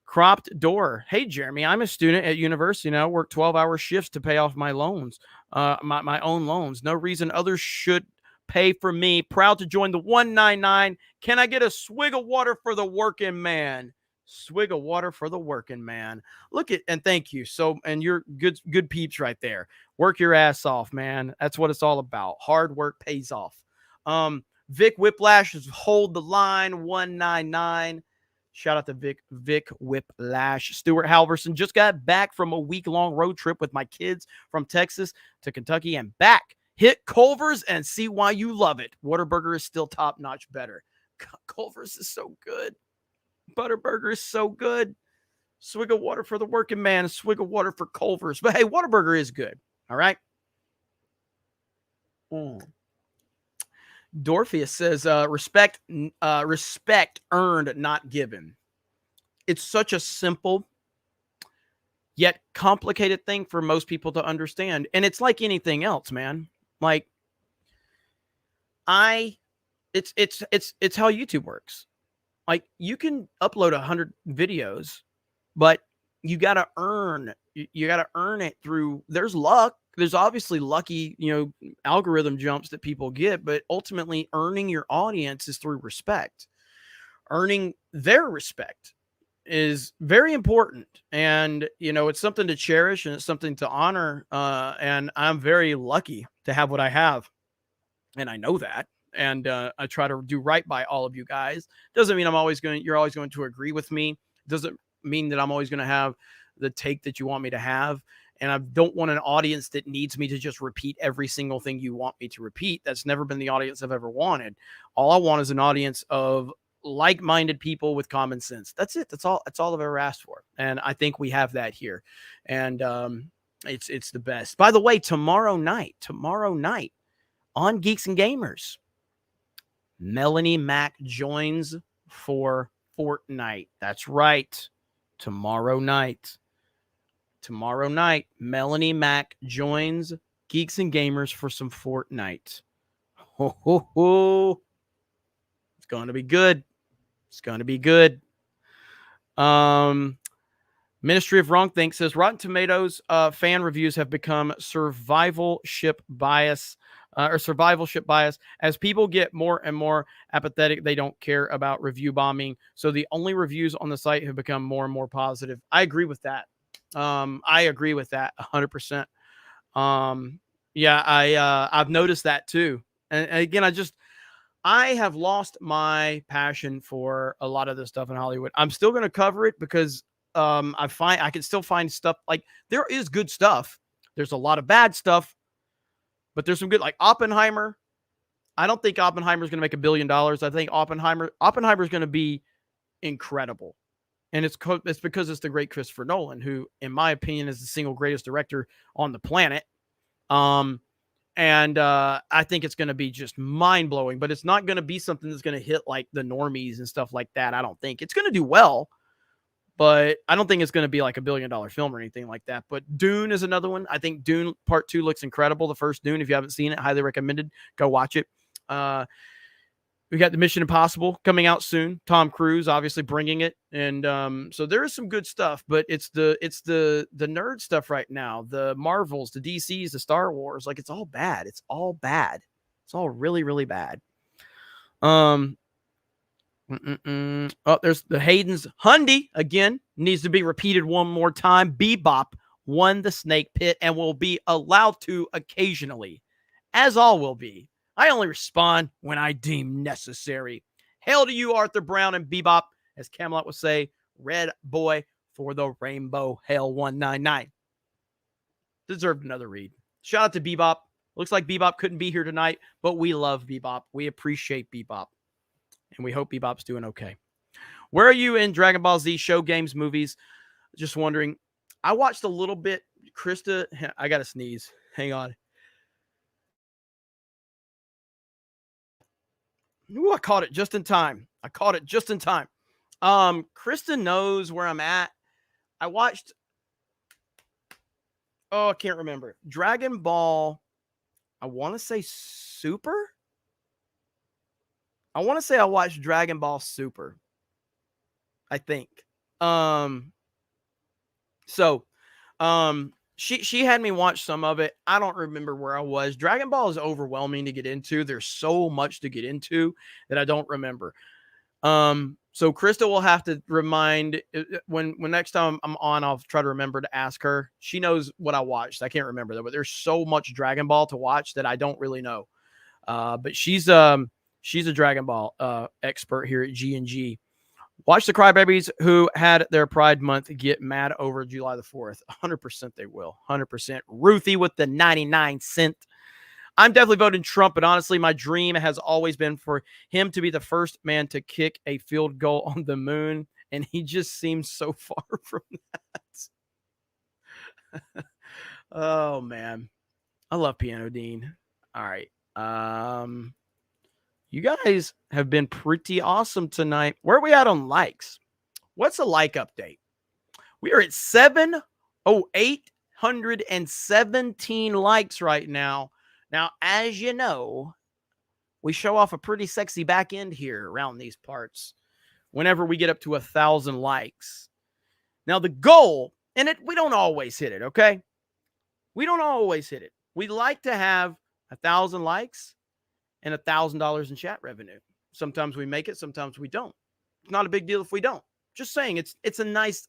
Cropped door. Hey, Jeremy, I'm a student at university now. I work 12-hour shifts to pay off my loans, my own loans. No reason others should pay for me. Proud to join the 199. Can I get a swig of water for the working man? Swig of water for the working man. Look at, and thank you. So, and you're good peeps right there. Work your ass off, man. That's what it's all about. Hard work pays off. Vic Whiplash is hold the line 199. Shout out to Vic Whiplash. Stuart Halverson just got back from a week-long road trip with my kids from Texas to Kentucky and back. Hit Culver's and see why you love it. Whataburger is still top-notch better. Culver's is so good. Butterburger is so good. Swig of water for the working man. A swig of water for Culver's. But hey, Whataburger is good. All right? Dorpheus says, respect earned, not given. It's such a simple yet complicated thing for most people to understand. And it's like anything else, man. Like it's how YouTube works. Like you can upload 100 videos, but you got to earn it through, there's luck. There's obviously lucky, algorithm jumps that people get, but ultimately earning your audience is through respect. Earning their respect is very important. And, it's something to cherish and it's something to honor. And I'm very lucky to have what I have. And I know that. And I try to do right by all of you guys. Doesn't mean you're always going to agree with me. Doesn't mean that I'm always going to have the take that you want me to have. And I don't want an audience that needs me to just repeat every single thing you want me to repeat. That's never been the audience I've ever wanted. All I want is an audience of like-minded people with common sense. That's it. That's all I've ever asked for. And I think we have that here. And it's the best. By the way, tomorrow night on Geeks and Gamers, Melanie Mack joins for Fortnite. That's right. Tomorrow night, Melanie Mack joins Geeks and Gamers for some Fortnite. Ho, ho, ho. It's going to be good. It's going to be good. Ministry of Wrongthink says Rotten Tomatoes fan reviews have become survivalship bias. As people get more and more apathetic, they don't care about review bombing. So the only reviews on the site have become more and more positive. I agree with that. I agree with that 100%. I've noticed that too. And again, I have lost my passion for a lot of this stuff in Hollywood. I'm still going to cover it because I can still find stuff. Like there is good stuff. There's a lot of bad stuff, but there's some good, like Oppenheimer. I don't think Oppenheimer is going to make $1 billion. I think Oppenheimer is going to be incredible. And it's because it's the great Christopher Nolan, who, in my opinion, is the single greatest director on the planet. I think it's going to be just mind blowing, but it's not going to be something that's going to hit like the normies and stuff like that. I don't think it's going to do well, but I don't think it's going to be like $1 billion film or anything like that. But Dune is another one. I think Dune Part 2 looks incredible. The first Dune, if you haven't seen it, highly recommended. Go watch it. We got the Mission Impossible coming out soon. Tom Cruise obviously bringing it, and so there is some good stuff. But it's the nerd stuff right now. The Marvels, the DCs, the Star Wars. Like it's all bad. It's all bad. It's all really, really bad. Oh, there's the Hayden's Hundy again. Needs to be repeated one more time. Bebop won the Snake Pit and will be allowed to occasionally, as all will be. I only respond when I deem necessary. Hail to you, Arthur Brown and Bebop, as Camelot would say, Red Boy for the Rainbow. Hail 199. Deserved another read. Shout out to Bebop. Looks like Bebop couldn't be here tonight, but we love Bebop. We appreciate Bebop. And we hope Bebop's doing okay. Where are you in Dragon Ball Z show, games, movies? Just wondering. I watched a little bit. Krista, I got to sneeze. Hang on. Ooh, I caught it just in time. Krista knows where I'm at. I watched. Oh, I can't remember. Dragon Ball. I want to say Super. I want to say I watched Dragon Ball Super. I think. She had me watch some of it. I don't remember where I was. Dragon Ball is overwhelming to get into. There's so much to get into that I don't remember. So Krista will have to remind when next time I'm on, I'll try to remember to ask her. She knows what I watched. I can't remember though, but there's so much Dragon Ball to watch that I don't really know. But she's a Dragon Ball expert here at G&G. Watch the crybabies who had their Pride Month get mad over July the 4th. 100% they will. 100%. Ruthie with the 99 cent. I'm definitely voting Trump, but honestly, my dream has always been for him to be the first man to kick a field goal on the moon, and he just seems so far from that. Oh, man. I love Piano Dean. All right. You guys have been pretty awesome tonight. Where are we at on likes? What's a like update? We are at 817 likes right now. Now, as you know, we show off a pretty sexy back end here around these parts whenever we get up to 1,000 likes. Now, the goal, and we don't always hit it, okay? We don't always hit it. We like to have 1,000 likes and $1,000 in chat revenue. Sometimes we make it, sometimes we don't. It's not a big deal if we don't. Just saying, it's a nice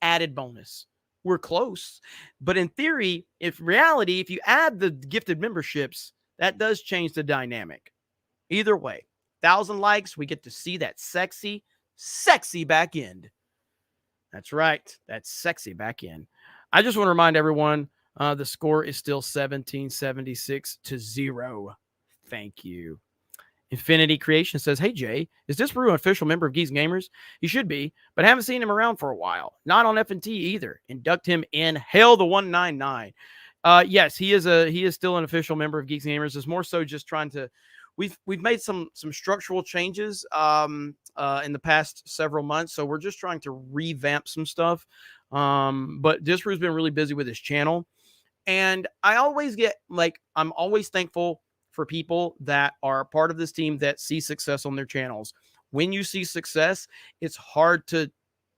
added bonus. We're close. But in theory, if you add the gifted memberships, that does change the dynamic. Either way, 1,000 likes, we get to see that sexy back end. That's right. That sexy back end. I just want to remind everyone, the score is still 1776-0. Thank you. Infinity Creation says, hey, Jay, is this Brew an official member of Geeks and Gamers? He should be, but I haven't seen him around for a while. Not on F&T either. Induct him in. Hail the 199. Yes, he is still an official member of Geeks and Gamers. It's more so just trying to, we've made some structural changes in the past several months, so we're just trying to revamp some stuff. But Disprew's been really busy with his channel, and I always get I'm always thankful for people that are part of this team that see success on their channels. When you see success, it's hard to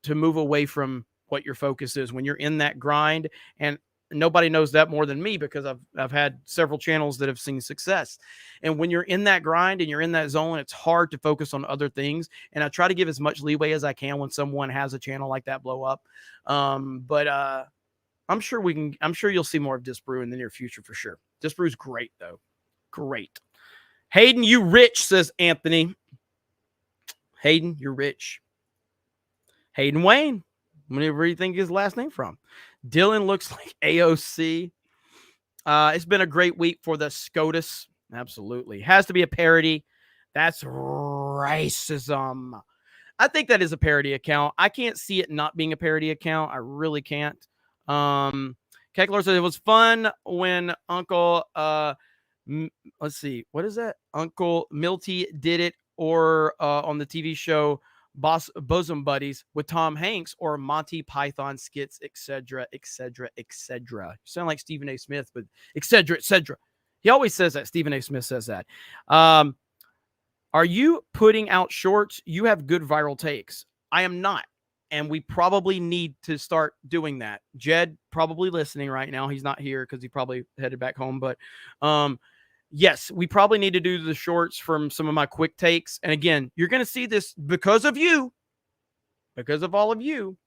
move away from what your focus is when you're in that grind. And nobody knows that more than me because I've had several channels that have seen success. And when you're in that grind and you're in that zone, it's hard to focus on other things. And I try to give as much leeway as I can when someone has a channel like that blow up. But I'm sure you'll see more of Disbrew in the near future for sure. Disbrew's great though. Great. Hayden, you rich, says Anthony. Hayden, you're rich. Hayden Wayne. Whenever you think his last name from. Dylan looks like AOC. It's been a great week for the SCOTUS. Absolutely. Has to be a parody. That's racism. I think that is a parody account. I can't see it not being a parody account. I really can't. Kekler said it was fun when Uncle let's see, what is that? Uncle Milty did it, or on the TV show Bosom Buddies with Tom Hanks, or Monty Python skits, etc., etc., etc. You sound like Stephen A. Smith, but etc., etc. He always says that. Stephen A. Smith says that. Are you putting out shorts? You have good viral takes. I am not. And we probably need to start doing that. Jed probably listening right now. He's not here because he probably headed back home. But yes, we probably need to do the shorts from some of my quick takes. And again, you're going to see this because of you, because of all of you.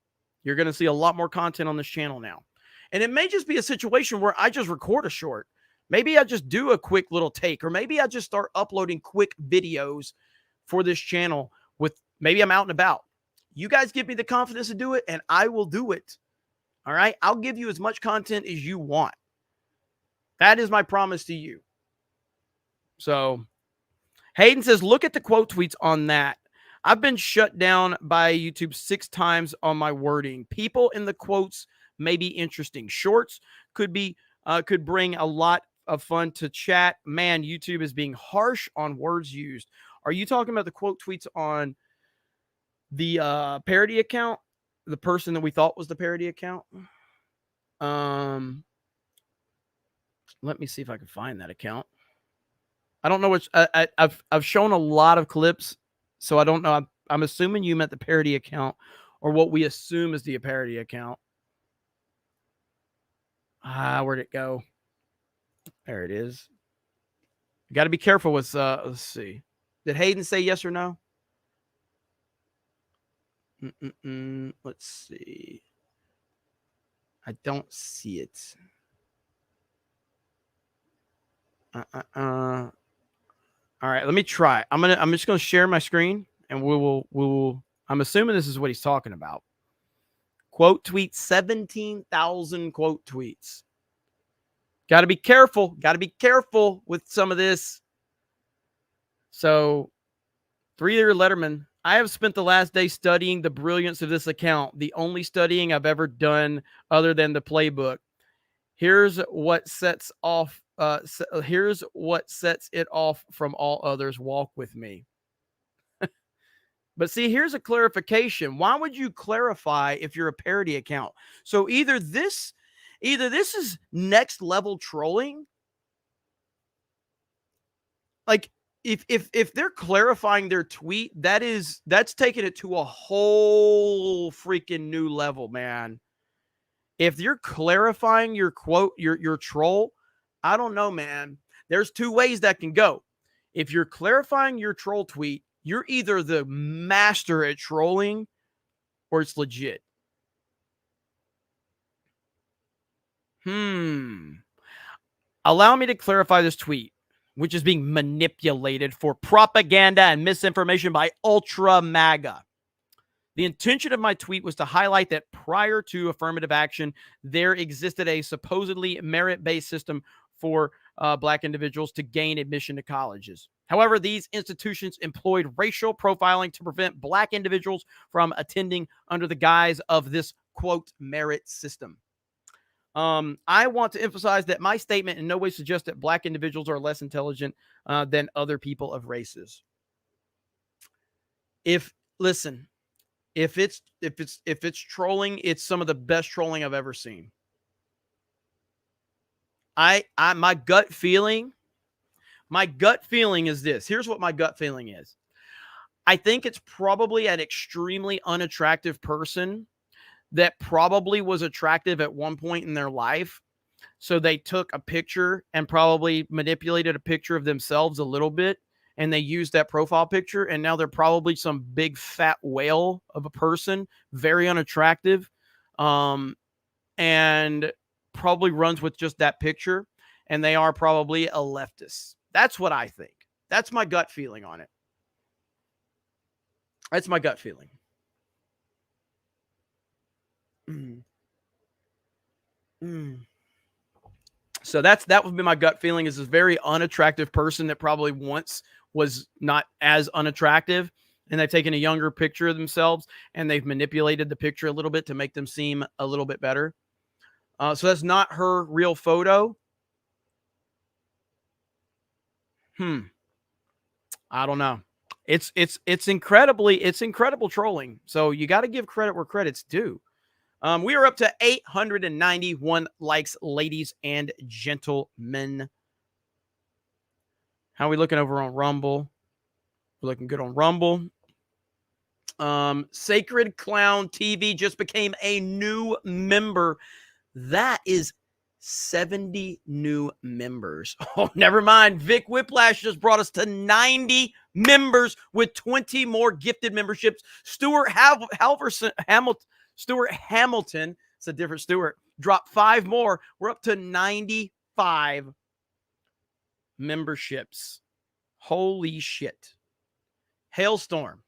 You're going to see a lot more content on this channel now. And it may just be a situation where I just record a short. Maybe I just do a quick little take, or maybe I just start uploading quick videos for this channel with maybe I'm out and about. You guys give me the confidence to do it, and I will do it. All right. I'll give you as much content as you want. That is my promise to you. So Hayden says, look at the quote tweets on that. I've been shut down by YouTube 6 times on my wording. People in the quotes may be interesting. Shorts could bring a lot of fun to chat. Man, YouTube is being harsh on words used. Are you talking about the quote tweets on the parody account? The person that we thought was the parody account? Let me see if I can find that account. I don't know which. I've shown a lot of clips, so I don't know. I'm assuming you meant the parody account, or what we assume is the parody account. Where'd it go? There it is. You got to be careful with. Let's see. Did Hayden say yes or no? Let's see. I don't see it. All right, let me try. I'm just gonna share my screen, and we will. I'm assuming this is what he's talking about. Quote tweet 17,000 quote tweets. Got to be careful. Got to be careful with some of this. So, 3-year Letterman. I have spent the last day studying the brilliance of this account. The only studying I've ever done other than the playbook. Here's what sets it off from all others. Walk with me. But see, here's a clarification. Why would you clarify if you're a parody account? So either this is next level trolling. Like if they're clarifying their tweet, that's taking it to a whole freaking new level, man. If you're clarifying your quote, your troll, I don't know, man. There's 2 ways that can go. If you're clarifying your troll tweet, you're either the master at trolling or it's legit. Allow me to clarify this tweet, which is being manipulated for propaganda and misinformation by Ultra MAGA. The intention of my tweet was to highlight that prior to affirmative action, there existed a supposedly merit-based system for Black individuals to gain admission to colleges. However, these institutions employed racial profiling to prevent Black individuals from attending under the guise of this, quote, merit system. I want to emphasize that my statement in no way suggests that Black individuals are less intelligent than other people of races. If it's trolling, it's some of the best trolling I've ever seen. My gut feeling is this. Here's what my gut feeling is. I think it's probably an extremely unattractive person that probably was attractive at one point in their life. So they took a picture and probably manipulated a picture of themselves a little bit, and they used that profile picture, and now they're probably some big fat whale of a person, very unattractive, and probably runs with just that picture, and they are probably a leftist. That's what I think. That's my gut feeling on it. That's my gut feeling. So that would be my gut feeling, is this very unattractive person that probably once was not as unattractive, and they've taken a younger picture of themselves and they've manipulated the picture a little bit to make them seem a little bit better. So that's not her real photo. I don't know. It's incredible trolling. So you got to give credit where credit's due. We are up to 891 likes, ladies and gentlemen. How are we looking over on Rumble? We're looking good on Rumble. Sacred Clown TV just became a new member. That is 70 new members. Oh, never mind. Vic Whiplash just brought us to 90 members with 20 more gifted memberships. Stuart Hamilton, it's a different Stuart, dropped 5 more. We're up to 95 memberships. Holy shit. Hailstorm.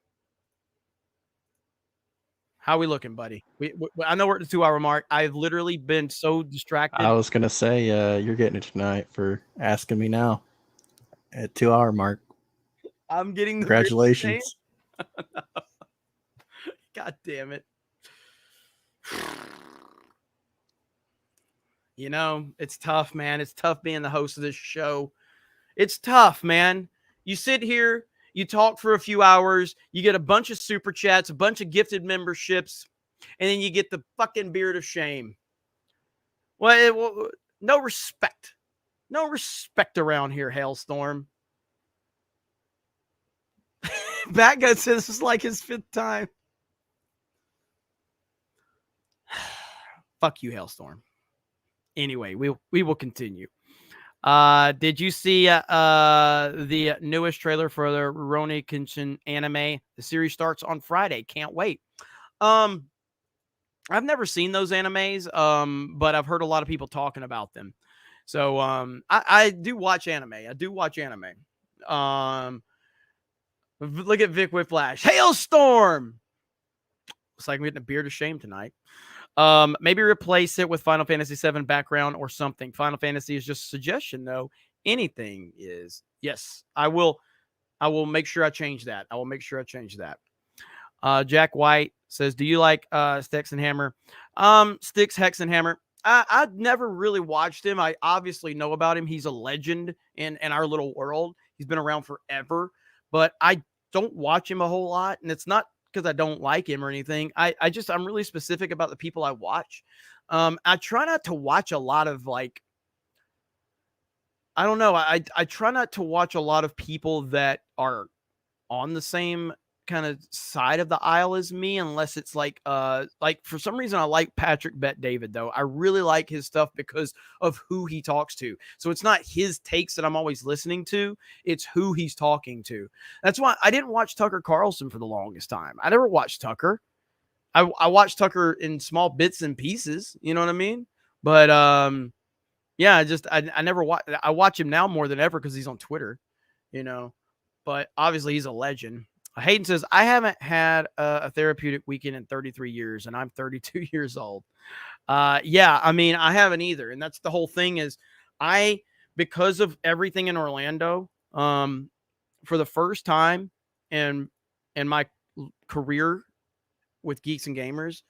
How we looking, buddy? I know we're at the 2 hour mark. I've literally been so distracted. I was gonna say, you're getting it tonight for asking me now at 2 hour mark. I'm getting the Congratulations. God damn it. You know, it's tough, man. It's tough being the host of this show. It's tough, man. You sit here, you talk for a few hours, you get a bunch of super chats, a bunch of gifted memberships, and then you get the fucking beard of shame. Well, no respect. No respect around here, Hailstorm. Batgut says this is like his 5th time. Fuck you, Hailstorm. Anyway, we will continue. Did you see the newest trailer for the Rurouni Kenshin anime? The series starts on Friday. Can't wait. I've never seen those animes, but I've heard a lot of people talking about them. So I do watch anime. Look at Vic Whiplash. Hailstorm! Looks like we're getting a beard of shame tonight. Maybe replace it with Final Fantasy VII background or something. Final Fantasy is just a suggestion, though. Anything is. Yes, I will make sure I change that. Jack White says, do you like Styx and Hammer? Styx, Hex, and Hammer. I've never really watched him. I obviously know about him. He's a legend in our little world. He's been around forever, but I don't watch him a whole lot. And it's not because I don't like him or anything. I'm really specific about the people I watch. I try not to watch a lot of I don't know. I try not to watch a lot of people that are on the same kind of side of the aisle as me, unless it's like for some reason I like Patrick Bet David though. I really like his stuff because of who he talks to. So it's not his takes that I'm always listening to, it's who he's talking to. That's why I didn't watch Tucker Carlson for the longest time. I never watched Tucker. I watched Tucker in small bits and pieces, you know what I mean? But yeah, I never watch. I watch him now more than ever because he's on Twitter, you know. But obviously he's a legend. Hayden says, I haven't had a therapeutic weekend in 33 years, and I'm 32 years old. Yeah, I mean, I haven't either. And that's the whole thing is because of everything in Orlando, for the first time in my career with Geeks and Gamers,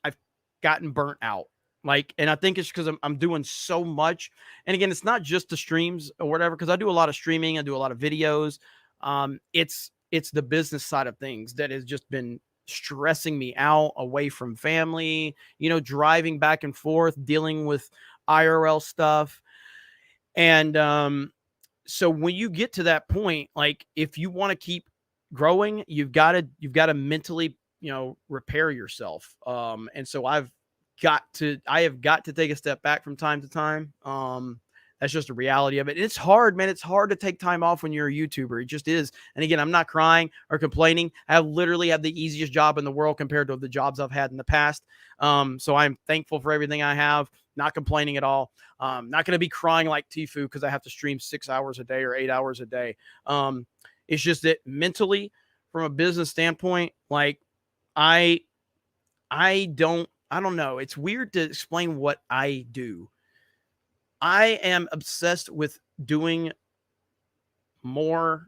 I've gotten burnt out. And I think it's because I'm doing so much. And again, it's not just the streams or whatever, because I do a lot of streaming. I do a lot of videos. It's the business side of things that has just been stressing me out, away from family, you know, driving back and forth, dealing with IRL stuff. And so when you get to that point, like if you want to keep growing, you've got to mentally, you know, repair yourself. And so I have got to take a step back from time to time. That's just a reality of it. It's hard, man. It's hard to take time off when you're a YouTuber. It just is. And again, I'm not crying or complaining. I literally have the easiest job in the world compared to the jobs I've had in the past. So I'm thankful for everything I have. Not complaining at all. Not going to be crying like Tfue because I have to stream 6 hours a day or 8 hours a day. It's just that mentally, from a business standpoint, like I don't know. It's weird to explain what I do. I am obsessed with doing more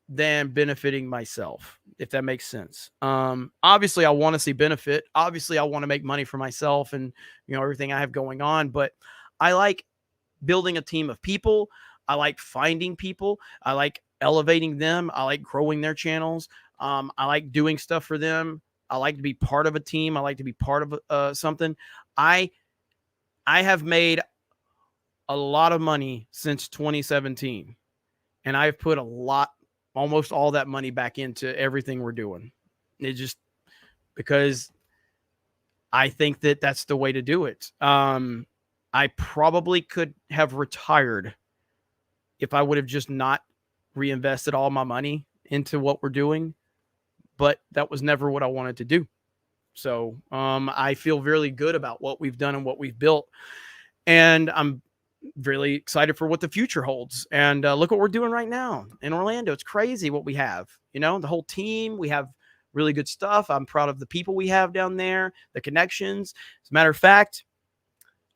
than benefiting myself, if that makes sense. Obviously I want to see benefit. Obviously I want to make money for myself and, you know, everything I have going on, but I like building a team of people. I like finding people. I like elevating them. I like growing their channels. I like doing stuff for them. I like to be part of a team. I like to be part of something. I have made a lot of money since 2017, and I've put almost all that money back into everything we're doing. It just because I think that that's the way to do it. I probably could have retired if I would have just not reinvested all my money into what we're doing, but that was never what I wanted to do. So I feel really good about what we've done and what we've built, and I'm really excited for what the future holds. And look what we're doing right now in Orlando. It's crazy what we have, you know, the whole team. We have really good stuff. I'm proud of the people we have down there, the connections. As a matter of fact,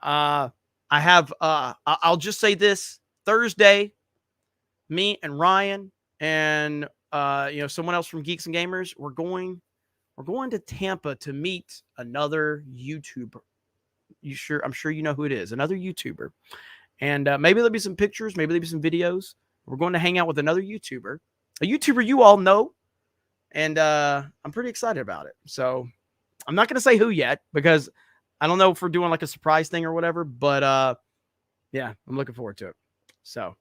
I have, I'll just say this: Thursday, me and Ryan and someone else from Geeks and Gamers, we're going to Tampa to meet another YouTuber. I'm sure you know who it is, another YouTuber. And maybe there'll be some pictures, maybe there'll be some videos. We're going to hang out with another YouTuber, a YouTuber you all know. And I'm pretty excited about it. So I'm not going to say who yet, because I don't know if we're doing like a surprise thing or whatever, but yeah, I'm looking forward to it. So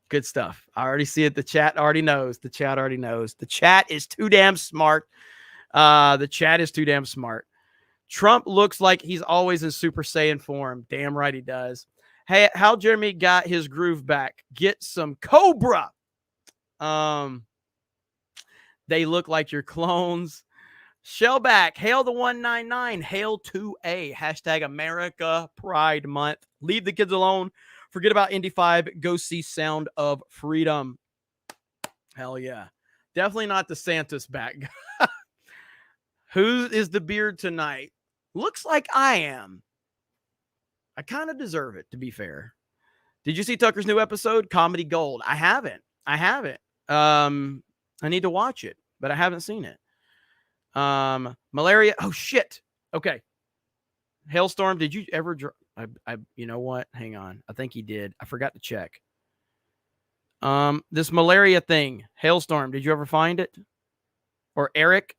good stuff. I already see it. The chat already knows. The chat already knows. The chat is too damn smart. The chat is too damn smart. Trump looks like he's always in Super Saiyan form. Damn right he does. Hey, how Jeremy got his groove back? Get some Cobra. They look like your clones. Shellback, hail the 199, hail 2A, hashtag America Pride Month. Leave the kids alone. Forget about Indy 5. Go see Sound of Freedom. Hell yeah. Definitely not the Santa's back. Who is the beard tonight? Looks like I am. I kind of deserve it, to be fair. Did you see Tucker's new episode, Comedy Gold? I haven't. I need to watch it, but I haven't seen it. Malaria. Oh shit. Okay. Hailstorm. Did you ever? You know what? Hang on. I think he did. I forgot to check. This malaria thing. Hailstorm. Did you ever find it? Or Eric?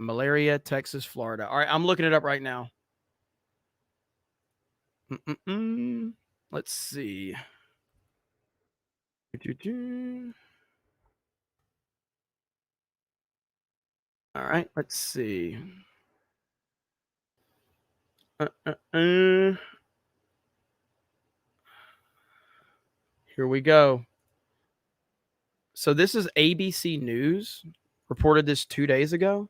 Malaria, Texas, Florida. All right. I'm looking it up right now. Let's see. All right, let's see. Here we go. So this is ABC News. Reported this 2 days ago.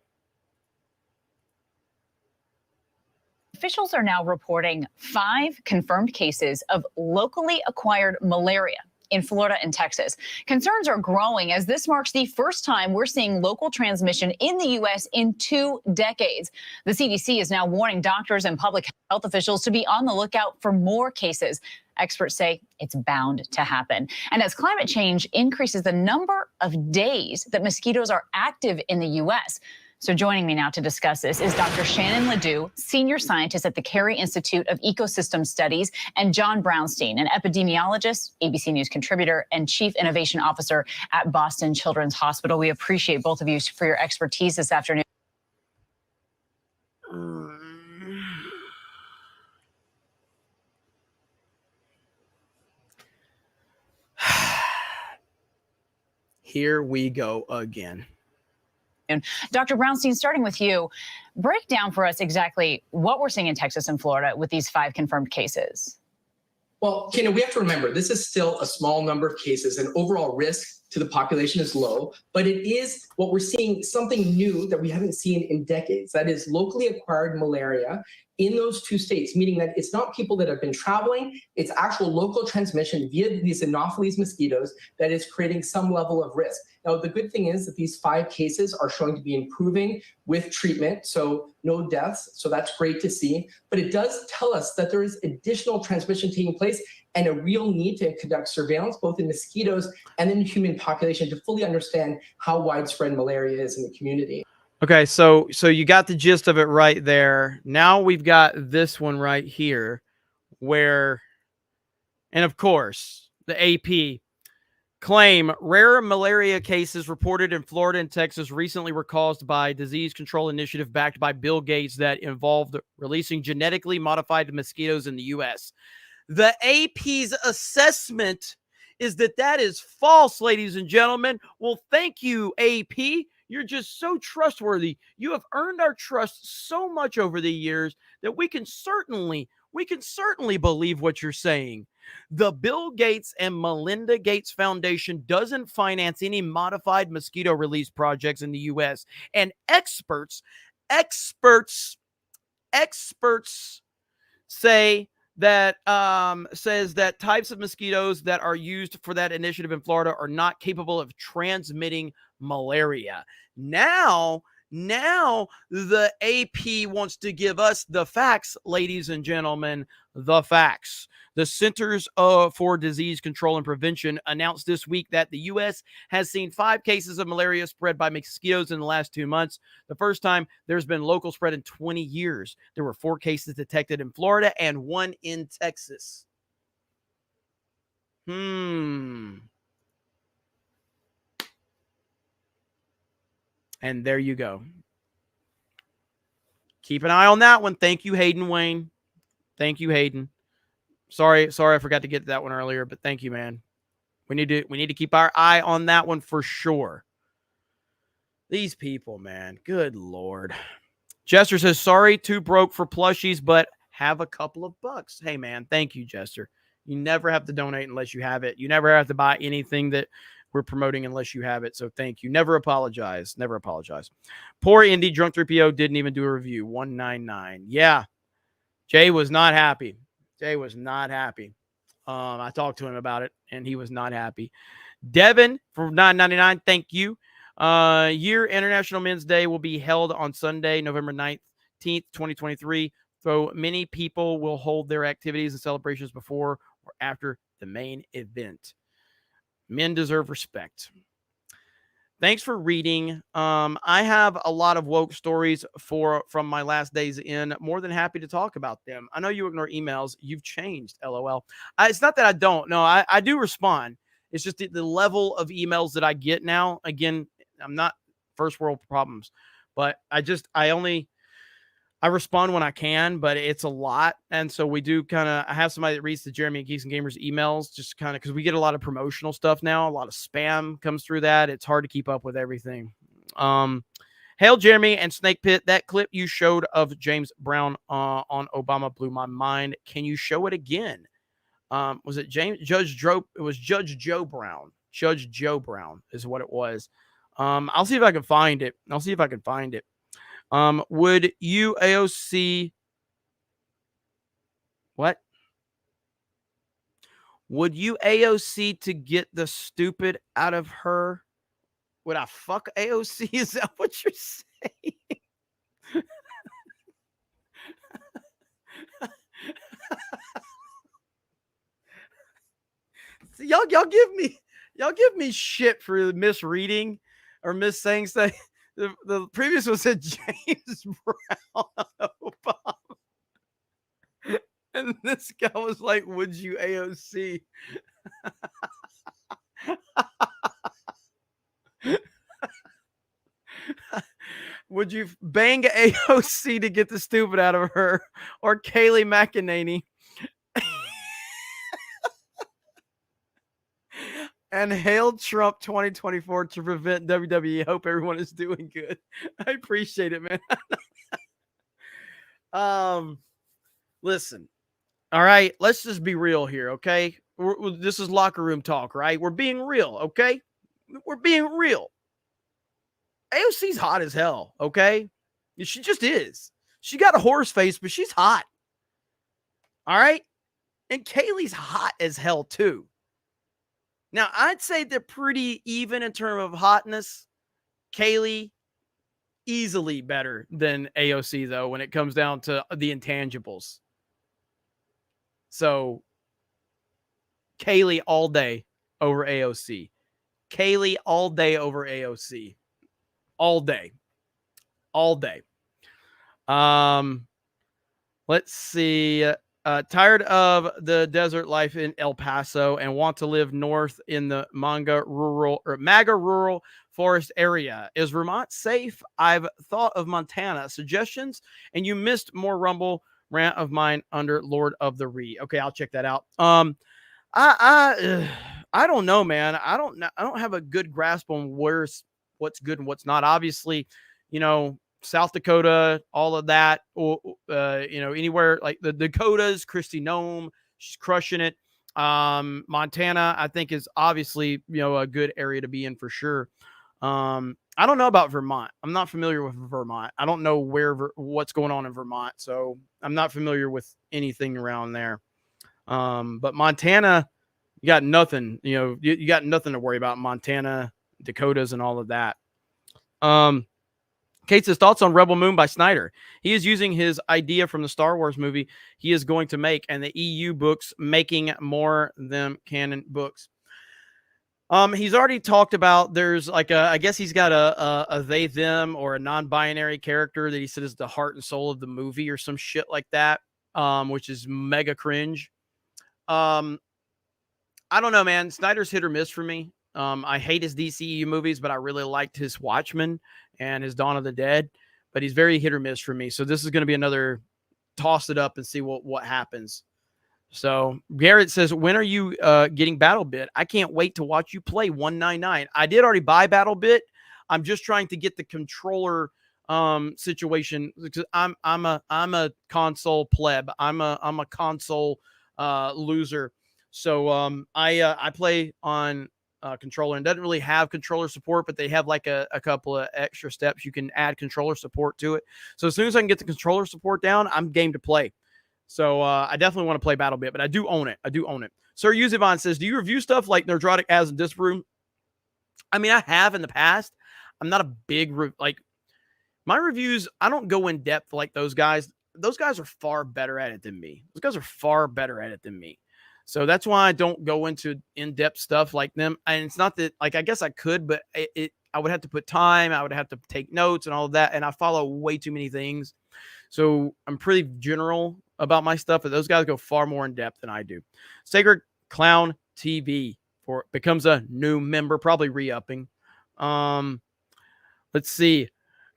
Officials are now reporting 5 confirmed cases of locally acquired malaria in Florida and Texas. Concerns are growing as this marks the first time we're seeing local transmission in the U.S. in 2 decades. The CDC is now warning doctors and public health officials to be on the lookout for more cases. Experts say it's bound to happen. And as climate change increases the number of days that mosquitoes are active in the U.S., so joining me now to discuss this is Dr. Shannon Ledoux, senior scientist at the Carey Institute of Ecosystem Studies, and John Brownstein, an epidemiologist, ABC News contributor, and chief innovation officer at Boston Children's Hospital. We appreciate both of you for your expertise this afternoon. Here we go again. Dr. Brownstein, starting with you, break down for us exactly what we're seeing in Texas and Florida with these 5 confirmed cases. Well, Kena, we have to remember this is still a small number of cases and overall risk to the population is low, but it is what we're seeing, something new that we haven't seen in decades. That is locally acquired malaria in those 2 states, meaning that it's not people that have been traveling, it's actual local transmission via these Anopheles mosquitoes that is creating some level of risk. Now, the good thing is that these 5 cases are showing to be improving with treatment, so no deaths, so that's great to see. But it does tell us that there is additional transmission taking place and a real need to conduct surveillance, both in mosquitoes and in the human population, to fully understand how widespread malaria is in the community. Okay, so you got the gist of it right there. Now we've got this one right here where, and of course, the AP claim rare malaria cases reported in Florida and Texas recently were caused by disease control initiative backed by Bill Gates that involved releasing genetically modified mosquitoes in the U.S. The AP's assessment is that is false, ladies and gentlemen. Well, thank you, AP. You're just so trustworthy. You have earned our trust so much over the years that we can certainly believe what you're saying. The Bill Gates and Melinda Gates Foundation doesn't finance any modified mosquito release projects in the U.S. And experts say that says that types of mosquitoes that are used for that initiative in Florida are not capable of transmitting malaria. Now the AP wants to give us the facts, ladies and gentlemen, the facts. The Centers for Disease Control and Prevention announced this week that the U.S. has seen 5 cases of malaria spread by mosquitoes in the last 2 months. The first time there's been local spread in 20 years. There were 4 cases detected in Florida and 1 in Texas. And there you go. Keep an eye on that one. Thank you, Hayden Wayne. Thank you, Hayden. Sorry, I forgot to get to that one earlier, but thank you, man. We need to keep our eye on that one for sure. These people, man. Good Lord. Jester says, sorry, too broke for plushies, but have a couple of bucks. Hey, man, thank you, Jester. You never have to donate unless you have it. You never have to buy anything that we're promoting unless you have it. So thank you. Never apologize. Never apologize. Poor Indy Drunk 3PO didn't even do a review. 199. Yeah. Jay was not happy. Jay was not happy. I talked to him about it, and he was not happy. Devin from $9.99, thank you. Year International Men's Day will be held on Sunday, November 19th, 2023. So many people will hold their activities and celebrations before or after the main event. Men deserve respect. Thanks for reading. I have a lot of woke stories from my last days in. More than happy to talk about them. I know you ignore emails. You've changed, LOL. It's not that I don't. No, I do respond. It's just the level of emails that I get now. Again, I'm not first world problems, but I respond when I can, but it's a lot. And so we do I have somebody that reads the Jeremy and Geeks and Gamers emails just because we get a lot of promotional stuff now. A lot of spam comes through that. It's hard to keep up with everything. Hail Jeremy and Snake Pit. That clip you showed of James Brown on Obama blew my mind. Can you show it again? Was it Judge Joe Brown. Judge Joe Brown is what it was. I'll see if I can find it. Would you AOC what? Would you AOC to get the stupid out of her? Would I fuck AOC? Is that what you're saying? See, y'all give me shit for misreading or missaying stuff. The previous one said James Brown Obama. And this guy was like, would you AOC? Would you bang AOC to get the stupid out of her? Or Kayleigh McEnany? And hail Trump 2024 to prevent WWE. Hope everyone is doing good. I appreciate it, man. Listen. All right, let's just be real here, okay? This is locker room talk, right? We're being real, okay? We're being real. AOC's hot as hell, okay? She just is. She got a horse face, but she's hot. All right? And Kayleigh's hot as hell, too. Now, I'd say they're pretty even in terms of hotness. Kayleigh, easily better than AOC, though, when it comes down to the intangibles. So, Kayleigh all day over AOC. Kayleigh all day over AOC. All day. All day. Let's see. Tired of the desert life in El Paso and want to live north in the MAGA rural forest area. Is Vermont safe? I've thought of Montana. Suggestions? And you missed more Rumble rant of mine under Lord of the Re. Okay, I'll check that out. I don't know, man. I don't have a good grasp on what's good and what's not. Obviously, South Dakota, all of that, or anywhere like the Dakotas, Kristi Noem, she's crushing it. Montana, I think, is obviously a good area to be in for sure. I don't know about Vermont. I'm not familiar with Vermont. I don't know what's going on in Vermont, so I'm not familiar with anything around there. But Montana, you got nothing. You got nothing to worry about. Montana, Dakotas, and all of that. Kate says, thoughts on Rebel Moon by Snyder. He is using his idea from the Star Wars movie he is going to make, and the EU books making more than canon books. He's already talked about there's like I guess he's got a they, them, or a non-binary character that he said is the heart and soul of the movie or some shit like that, which is mega cringe. I don't know, man. Snyder's hit or miss for me. I hate his DCEU movies, but I really liked his Watchmen and his Dawn of the Dead, but he's very hit or miss for me. So this is going to be another toss it up and see what happens. So Garrett says, when are you getting BattleBit? I can't wait to watch you play 199. I did already buy BattleBit. I'm just trying to get the controller situation because I'm a console pleb. I'm a console loser. So I play on controller, and doesn't really have controller support, but they have like a couple of extra steps you can add controller support to it. So as soon as I can get the controller support down, I'm game to play. So I definitely want to play BattleBit, but I do own it. Sir Yuzivon says, do you review stuff like Nerdrotic as a Disproom? I mean, I have in the past. I'm not a big my reviews. I don't go in depth like those guys. Those guys are far better at it than me. So that's why I don't go into in-depth stuff like them. And it's not that, like, I guess I could, but I would have to put time. I would have to take notes and all of that. And I follow way too many things. So I'm pretty general about my stuff, but those guys go far more in depth than I do. Sacred Clown TV becomes a new member, probably re-upping. Let's see.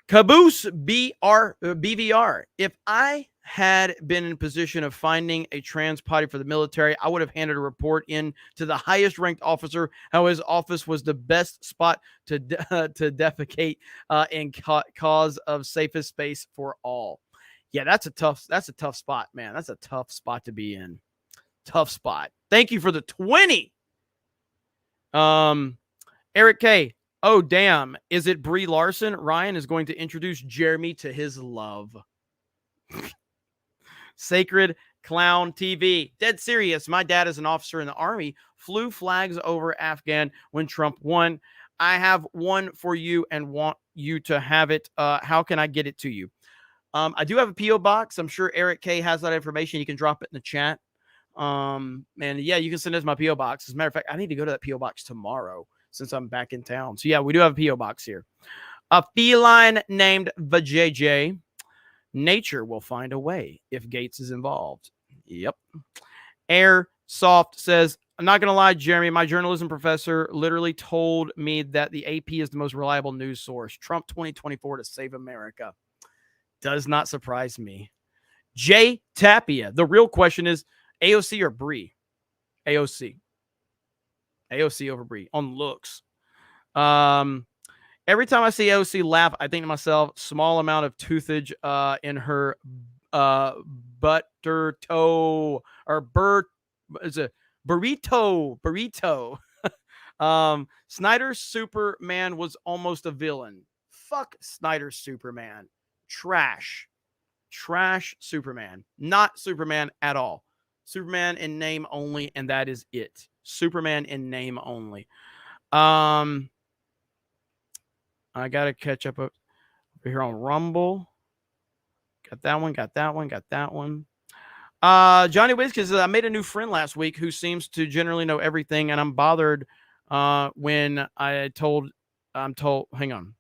Caboose BVR. If I had been in position of finding a trans potty for the military, I would have handed a report in to the highest ranked officer how his office was the best spot to defecate in cause of safest space for all. Yeah, that's a tough spot, man. That's a tough spot to be in. Tough spot. Thank you for the 20. Eric K. Oh, damn. Is it Brie Larson? Ryan is going to introduce Jeremy to his love. Sacred Clown TV. Dead serious. My dad is an officer in the Army. Flew flags over Afghan when Trump won. I have one for you and want you to have it. How can I get it to you? I do have a P.O. box. I'm sure Eric K has that information. You can drop it in the chat. And yeah, you can send us my P.O. box. As a matter of fact, I need to go to that P.O. box tomorrow since I'm back in town. So yeah, we do have a P.O. box here. A feline named Vajayjay. Nature will find a way if Gates is involved. Yep. Airsoft says, I'm not going to lie, Jeremy, my journalism professor literally told me that the AP is the most reliable news source. Trump 2024 to save America. Does not surprise me. Jay Tapia. The real question is AOC or Bree? AOC. AOC over Bree on looks. Every time I see AOC laugh, I think to myself, small amount of toothage in her butter toe or is it burrito. Snyder's Superman was almost a villain. Fuck Snyder's Superman. Trash Superman. Not Superman at all. Superman in name only, and that is it. Superman in name only. I gotta catch up over here on Rumble. Got that one. Johnny Whiskers says, I made a new friend last week who seems to generally know everything, and I'm bothered when I'm told. Hang on.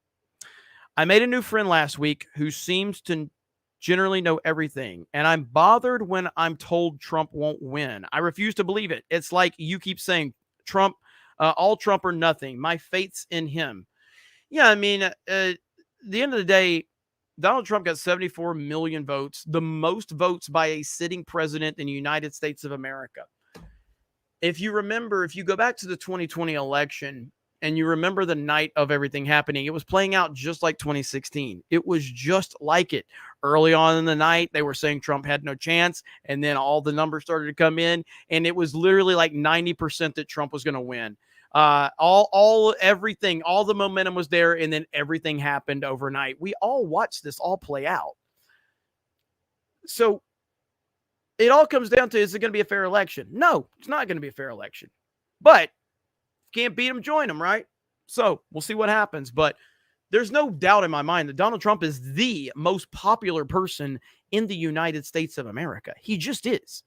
I made a new friend last week who seems to generally know everything, and I'm bothered when I'm told Trump won't win. I refuse to believe it. It's like you keep saying Trump, all Trump or nothing. My faith's in him. Yeah, I mean, at the end of the day, Donald Trump got 74 million votes, the most votes by a sitting president in the United States of America. If you remember, if you go back to the 2020 election and you remember the night of everything happening, it was playing out just like 2016. It was just like it. Early on in the night, they were saying Trump had no chance, and then all the numbers started to come in, and it was literally like 90% that Trump was going to win. Everything, all the momentum was there, and then everything happened overnight. We all watched this all play out. So it all comes down to, is it going to be a fair election? No, it's not going to be a fair election. But can't beat them, join them, right? So we'll see what happens. But there's no doubt in my mind that Donald Trump is the most popular person in the United States of America. He just is.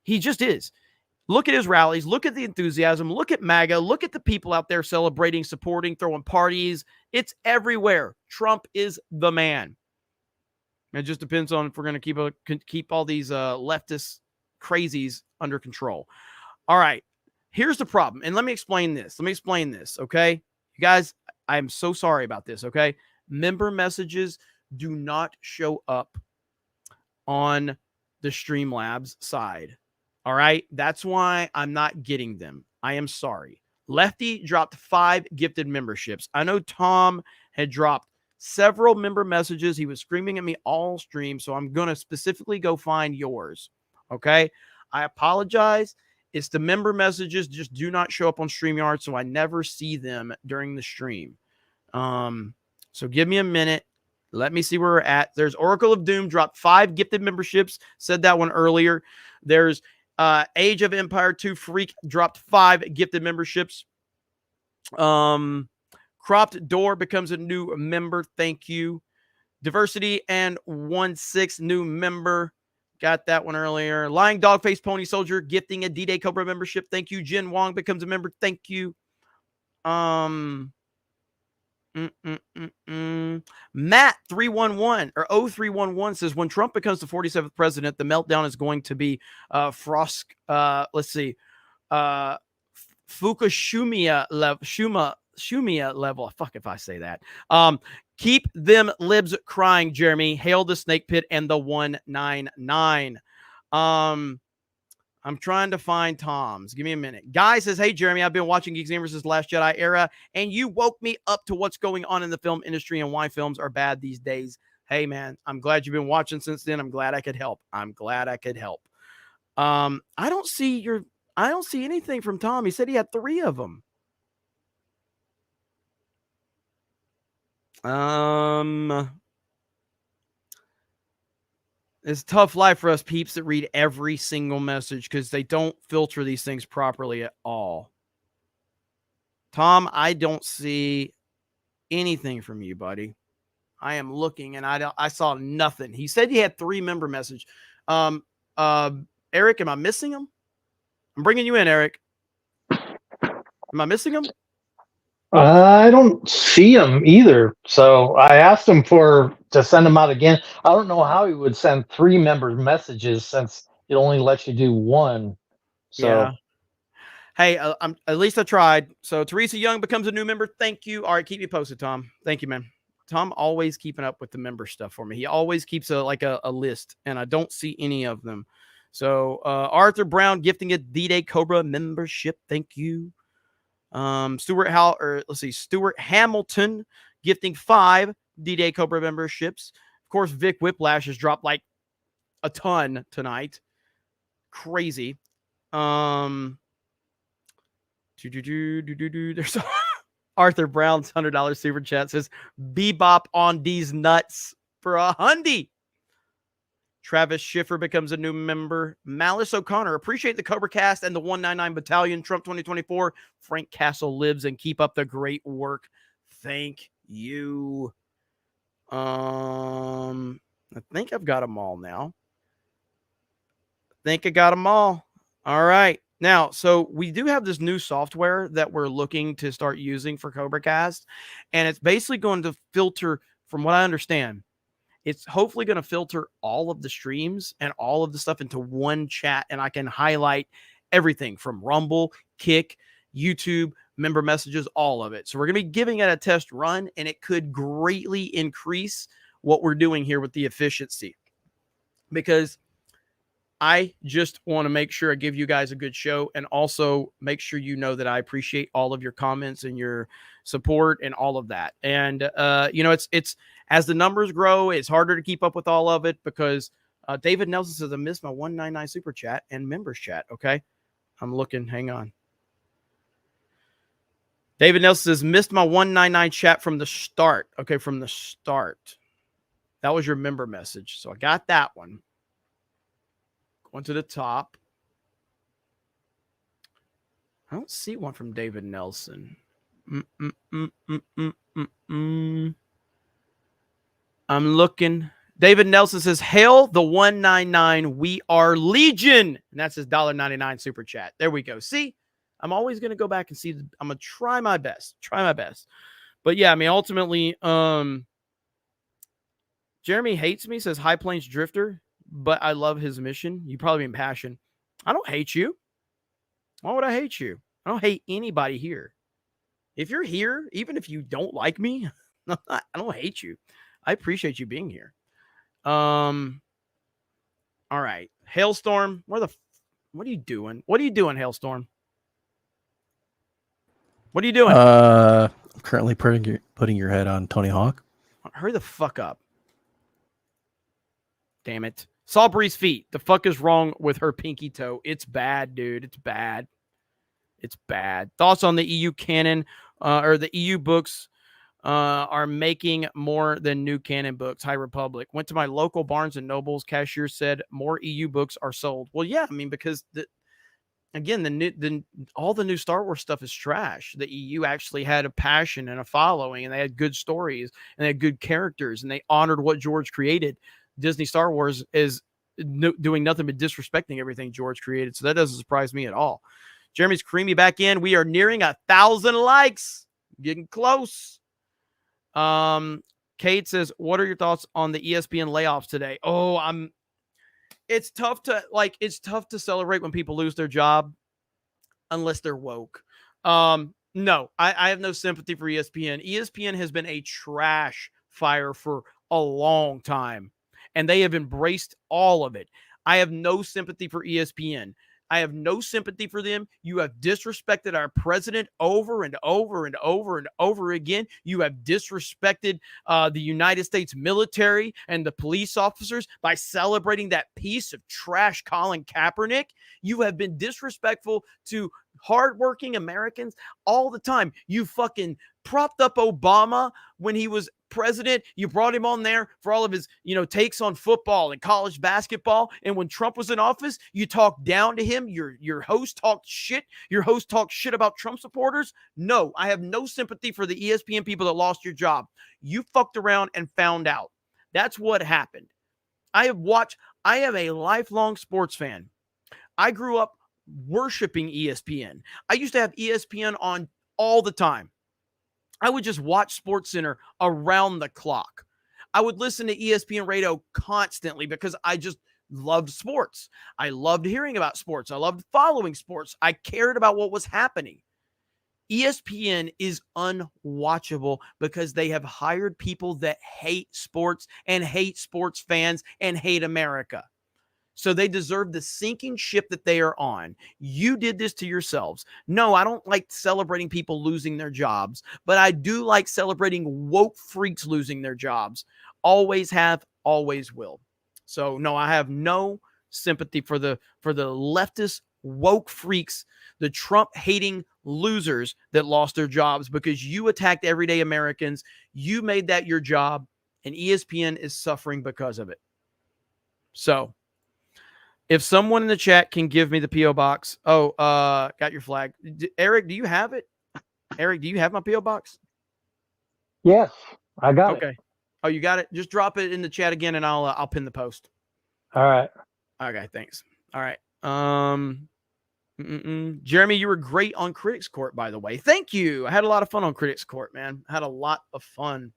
He just is. Look at his rallies. Look at the enthusiasm. Look at MAGA. Look at the people out there celebrating, supporting, throwing parties. It's everywhere. Trump is the man. It just depends on if we're going to keep all these leftist crazies under control. All right. Here's the problem. And let me explain this. Okay? You guys, I'm so sorry about this, okay? Member messages do not show up on the Streamlabs side. All right? That's why I'm not getting them. I am sorry. Lefty dropped 5 gifted memberships. I know Tom had dropped several member messages. He was screaming at me all stream, so I'm going to specifically go find yours. Okay? I apologize. It's the member messages just do not show up on StreamYard, so I never see them during the stream. So give me a minute. Let me see where we're at. There's Oracle of Doom dropped 5 gifted memberships. Said that one earlier. There's Age of Empire 2 Freak dropped 5 gifted memberships. Cropped Door becomes a new member. Thank you. Diversity and 1-6 new member. Got that one earlier. Lying Dogface Pony Soldier gifting a D-Day Cobra membership. Thank you. Jin Wong becomes a member. Thank you. Matt 311 or 0311 says, when Trump becomes the 47th president, the meltdown is going to be Fukushima level. Fuck if I say that. Keep them libs crying, Jeremy. Hail the Snake Pit and the 199. I'm trying to find Tom's. Give me a minute. Guy says, hey, Jeremy, I've been watching Geeks Gamers since Last Jedi era, and you woke me up to what's going on in the film industry and why films are bad these days. Hey, man, I'm glad you've been watching since then. I'm glad I could help. I don't see anything from Tom. He said he had 3 of them. It's a tough life for us peeps that read every single message because they don't filter these things properly at all. Tom, I don't see anything from you, buddy. I am looking and I saw nothing. He said he had 3 member message. Eric, am I missing him? I'm bringing you in, Eric. Am I missing him? I don't see him either. So I asked him to send him out again. I don't know how he would send 3 members messages since it only lets you do 1. So yeah. Hey, at least I tried. So Teresa Young becomes a new member. Thank you. All right, keep me posted, Tom. Thank you, man. Tom always keeping up with the member stuff for me. He always keeps a list, and I don't see any of them. So Arthur Brown gifting a D-Day Cobra membership. Thank you. Stuart Hamilton gifting 5 D-Day Cobra memberships. Of course, Vic Whiplash has dropped like a ton tonight. Crazy. There's Arthur Brown's $100 super chat says, Bebop on these nuts for $100. Travis Schiffer becomes a new member. Malice O'Connor, appreciate the CobraCast and the 199 Battalion. Trump 2024. Frank Castle lives and keep up the great work. Thank you. I think I've got them all now. All right. Now, so we do have this new software that we're looking to start using for CobraCast, and it's basically going to filter, from what I understand, it's hopefully going to filter all of the streams and all of the stuff into one chat, and I can highlight everything from Rumble, Kick, YouTube, member messages, all of it. So we're going to be giving it a test run, and it could greatly increase what we're doing here with the efficiency, because I just want to make sure I give you guys a good show, and also make sure you know that I appreciate all of your comments and your support and all of that. And, it's as the numbers grow, it's harder to keep up with all of it, because David Nelson says, I missed my 199 super chat and members chat. Okay. I'm looking. Hang on. David Nelson says, missed my 199 chat from the start. Okay, from the start. That was your member message. So I got that one. Going to the top. I don't see one from David Nelson. I'm looking. David Nelson says, hail the 199. We are Legion. And that's his $1.99 super chat. There we go. See, I'm always going to go back and see. I'm going to try my best. But yeah, I mean, ultimately, Jeremy hates me, says High Plains Drifter, but I love his mission. You probably mean passion. I don't hate you. Why would I hate you? I don't hate anybody here. If you're here, even if you don't like me, I don't hate you. I appreciate you being here. All right. Hailstorm, what are you doing? What are you doing, Hailstorm? What are you doing? I'm currently putting your head on Tony Hawk. Hurry the fuck up. Damn it. Saw Bree's feet. The fuck is wrong with her pinky toe? It's bad, dude. It's bad. It's bad. Thoughts on the EU canon or the EU books are making more than new canon books. High Republic. Went to my local Barnes and Nobles. Cashier said more EU books are sold. Well, yeah, I mean, because all the new Star Wars stuff is trash. The EU actually had a passion and a following, and they had good stories and they had good characters, and they honored what George created. Disney Star Wars is doing nothing but disrespecting everything George created. So that doesn't surprise me at all. Jeremy's creamy back in. We are nearing 1,000 likes. Getting close. Kate says, what are your thoughts on the ESPN layoffs today? Oh, it's tough to celebrate when people lose their job unless they're woke. No, I have no sympathy for ESPN. ESPN has been a trash fire for a long time, and they have embraced all of it. I have no sympathy for ESPN. I have no sympathy for them. You have disrespected our president over and over and over and over again. You have disrespected the United States military and the police officers by celebrating that piece of trash Colin Kaepernick. You have been disrespectful to hardworking Americans all the time. You fucking propped up Obama when he was president. You brought him on there for all of his, takes on football and college basketball. And when Trump was in office, you talked down to him. Your host talked shit. Your host talked shit about Trump supporters. No, I have no sympathy for the ESPN people that lost your job. You fucked around and found out. That's what happened. I am a lifelong sports fan. I grew up worshiping ESPN. I used to have ESPN on all the time. I would just watch SportsCenter around the clock. I would listen to ESPN radio constantly because I just loved sports. I loved hearing about sports. I loved following sports. I cared about what was happening. ESPN is unwatchable because they have hired people that hate sports and hate sports fans and hate America. So they deserve the sinking ship that they are on. You did this to yourselves. No, I don't like celebrating people losing their jobs, but I do like celebrating woke freaks losing their jobs. Always have, always will. So no, I have no sympathy for the leftist woke freaks, the Trump hating losers that lost their jobs because you attacked everyday Americans. You made that your job, and ESPN is suffering because of it. So if someone in the chat can give me the P.O. box. Oh, got your flag. Eric, do you have it? Eric, do you have my P.O. box? Yes, I got it. Okay. Oh, you got it? Just drop it in the chat again, and I'll pin the post. All right. Okay, thanks. All right. Jeremy, you were great on Critics Court, by the way. Thank you. I had a lot of fun on Critics Court, man. I had a lot of fun.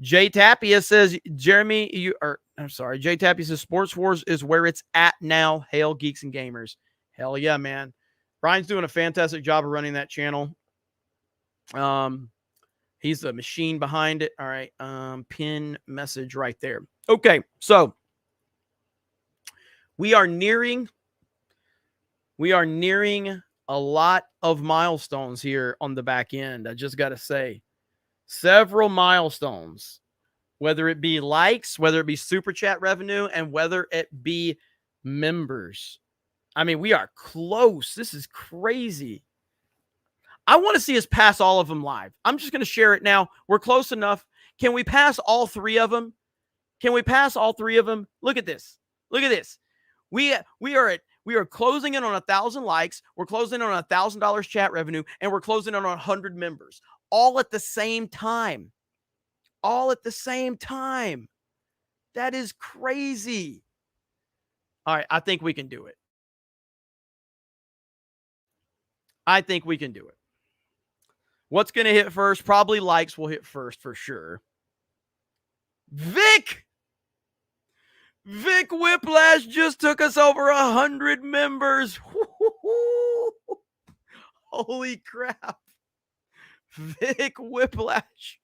Jay Tapia says, Jeremy, Jay Tapia says, Sports Wars is where it's at now. Hail, geeks and gamers. Hell yeah, man. Brian's doing a fantastic job of running that channel. He's the machine behind it. All right. Pin message right there. Okay. So we are nearing a lot of milestones here on the back end. I just got to say, several milestones, whether it be likes, whether it be super chat revenue, and whether it be members. I mean, we are close. This is crazy. I want to see us pass all of them live. I'm just going to share it now. We're close enough. Can we pass all 3 of them? Can we pass all 3 of them? Look at this. Look at this. We are closing in on 1,000 likes. We're closing in on $1,000 chat revenue, and we're closing in on 100 members, all at the same time. All at the same time. That is crazy. All right, I think we can do it. I think we can do it. What's going to hit first? Probably likes will hit first for sure. Vic Whiplash just took us over 100 members. Holy crap. Vic Whiplash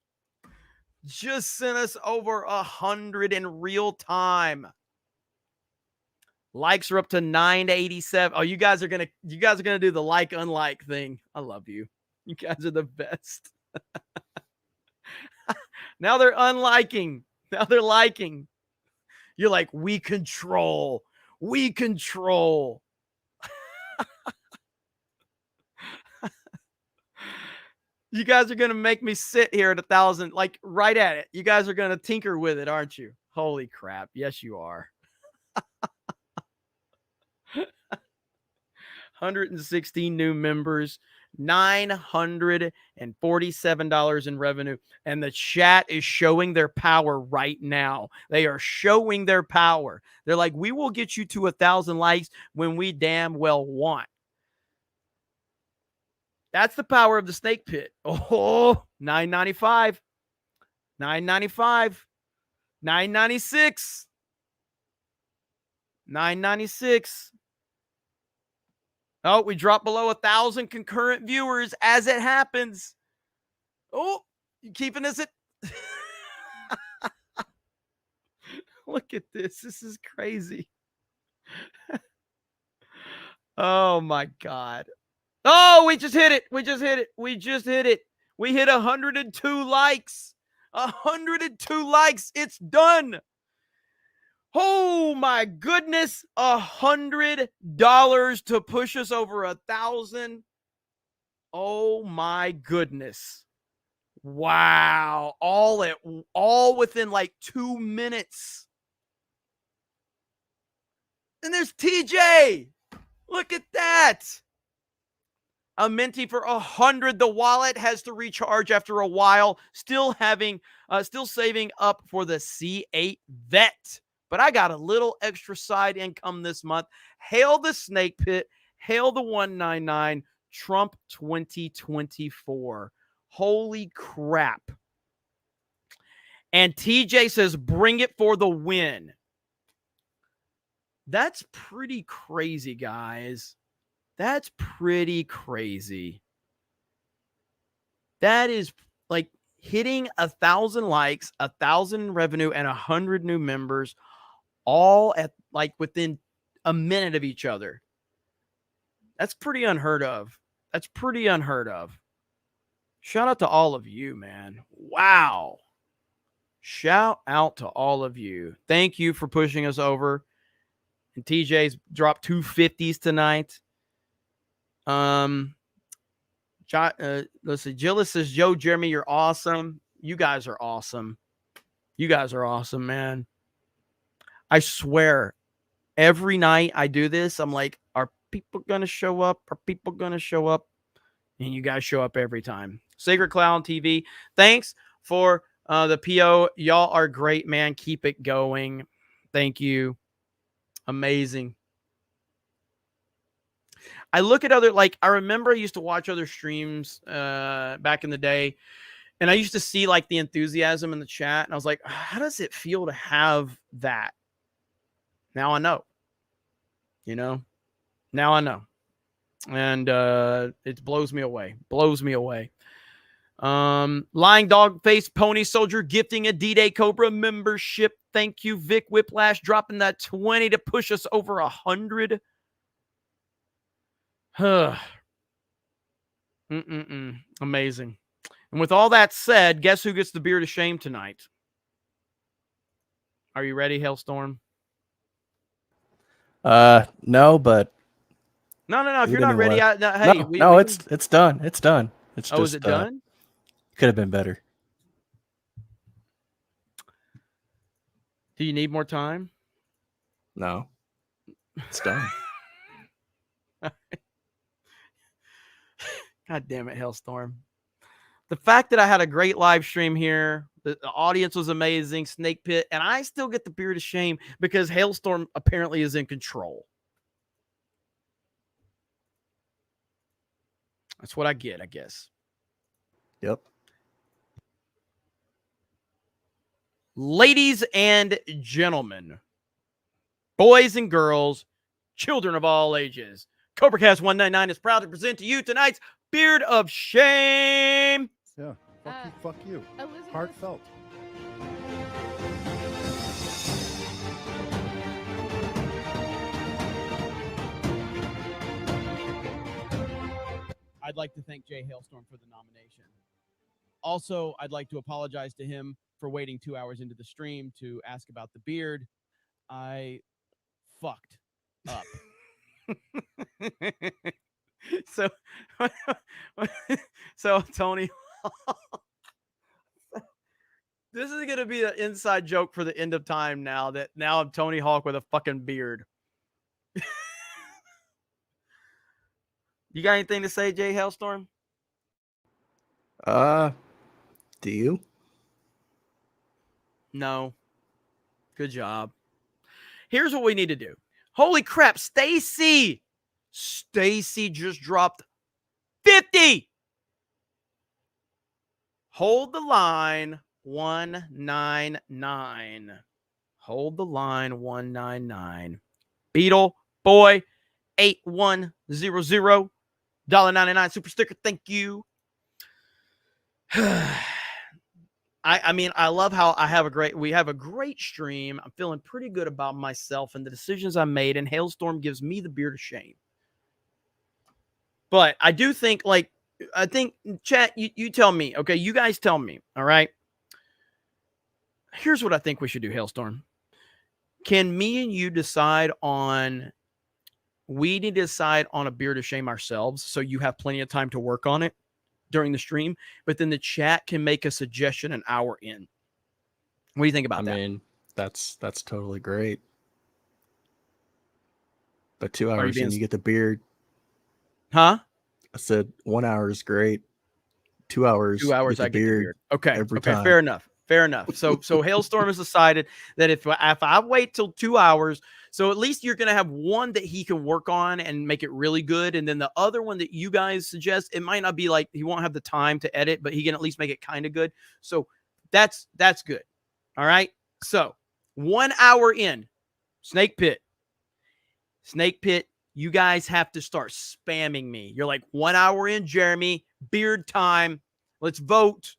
just sent us over 100 in real time. Likes are up to 987. Oh, you guys are gonna do the like unlike thing. I love you. You guys are the best. Now they're unliking. Now they're liking. You're like, we control. We control. You guys are gonna make me sit here at 1,000, like right at it. You guys are gonna tinker with it, aren't you? Holy crap. Yes, you are. 116 new members, $947 in revenue. And the chat is showing their power right now. They are showing their power. They're like, we will get you to 1,000 likes when we damn well want. That's the power of the snake pit. Oh, $9.95, $9.95, $9.96, $9.96. Oh, we dropped below 1,000 concurrent viewers as it happens. Oh, you keeping us at... Look at this. This is crazy. Oh, my God. Oh, we just hit it. We just hit it. We just hit it. We hit 102 likes. 102 likes. It's done. Oh my goodness, $100 to push us over 1,000. Oh my goodness. Wow. All within like 2 minutes. And there's TJ. Look at that. A minty for 100. The wallet has to recharge after a while. Still saving up for the C8 vet. But I got a little extra side income this month. Hail the snake pit. Hail the 199. Trump 2024. Holy crap. And TJ says, bring it for the win. That's pretty crazy, guys. That's pretty crazy. That is like hitting 1,000 likes, 1,000 revenue, and 100 new members, all at like within a minute of each other. That's pretty unheard of. That's pretty unheard of. Shout out to all of you, man. Wow. Shout out to all of you. Thank you for pushing us over. And TJ's dropped 250s tonight. Let's see. Gillis says, Joe, Jeremy, you're awesome. You guys are awesome. You guys are awesome, man. I swear, every night I do this, I'm like, are people going to show up? Are people going to show up? And you guys show up every time. Sacred Clown TV, thanks for the PO. Y'all are great, man. Keep it going. Thank you. Amazing. I look at other, like, I remember I used to watch other streams back in the day, and I used to see, like, the enthusiasm in the chat, and I was like, how does it feel to have that? Now I know. You know? Now I know. And it blows me away. Blows me away. Lying Dog Face Pony Soldier gifting a D-Day Cobra membership. Thank you, Vic Whiplash, dropping that 20 to push us over 100. Amazing. And with all that said, guess who gets the beard of shame tonight? Are you ready, Hailstorm? No, but No. If We you're didn't not ready, even hey, no, it's done. It's done. It's Oh, just, is it done? Could have been better. Do you need more time? No, it's done. God damn it, Hailstorm. The fact that I had a great live stream here, the audience was amazing, Snake Pit, and I still get the beard of shame because Hailstorm apparently is in control. That's what I get, I guess. Yep. Ladies and gentlemen, boys and girls, children of all ages, CobraCast 199 is proud to present to you tonight's Beard of Shame. Yeah. Fuck you. Heartfelt. I'd like to thank Jay Hailstorm for the nomination. Also, I'd like to apologize to him for waiting 2 hours into the stream to ask about the beard. I fucked up. So Tony, this is going to be an inside joke for the end of time now that now I'm Tony Hawk with a fucking beard. You got anything to say, Jay Hailstorm? Do you? No. Good job. Here's what we need to do. Holy crap, Stacy just dropped 50. Hold the line 199. Hold the line 199. Beetle Boy 8100 $1.99 super sticker. Thank you. I mean, I love how we have a great stream. I'm feeling pretty good about myself and the decisions I made, and Hailstorm gives me the beard of shame. But I do think, I think, chat, you tell me, okay? You guys tell me, all right? Here's what I think we should do, Hailstorm. Can me and you decide on, we need to decide on a beard of shame ourselves so you have plenty of time to work on it during the stream, but then the chat can make a suggestion an hour in. What do you think about that? I mean, that's totally great. But 2 hours and you get the beard. Huh? I said 1 hour is great. 2 hours. 2 hours I get the beard. Okay. Every okay. time. Fair enough. Fair enough. So Hailstorm has decided that if I wait till 2 hours, so at least you're going to have one that he can work on and make it really good. And then the other one that you guys suggest, it might not be like he won't have the time to edit, but he can at least make it kind of good. So that's good. All right. So 1 hour in, Snake Pit, you guys have to start spamming me. You're like 1 hour in, Jeremy, beard time. Let's vote.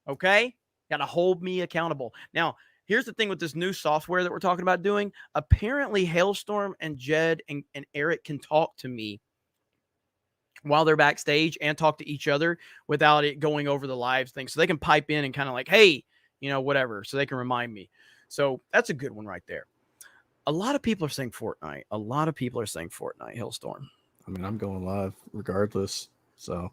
Okay. Got to hold me accountable. Now, here's the thing with this new software that we're talking about doing. Apparently, Hailstorm and Jed and Eric can talk to me while they're backstage and talk to each other without it going over the live thing. So they can pipe in and kind of like, hey, whatever. So they can remind me. So that's a good one right there. A lot of people are saying Fortnite. Hailstorm. I mean, I'm going live regardless. So.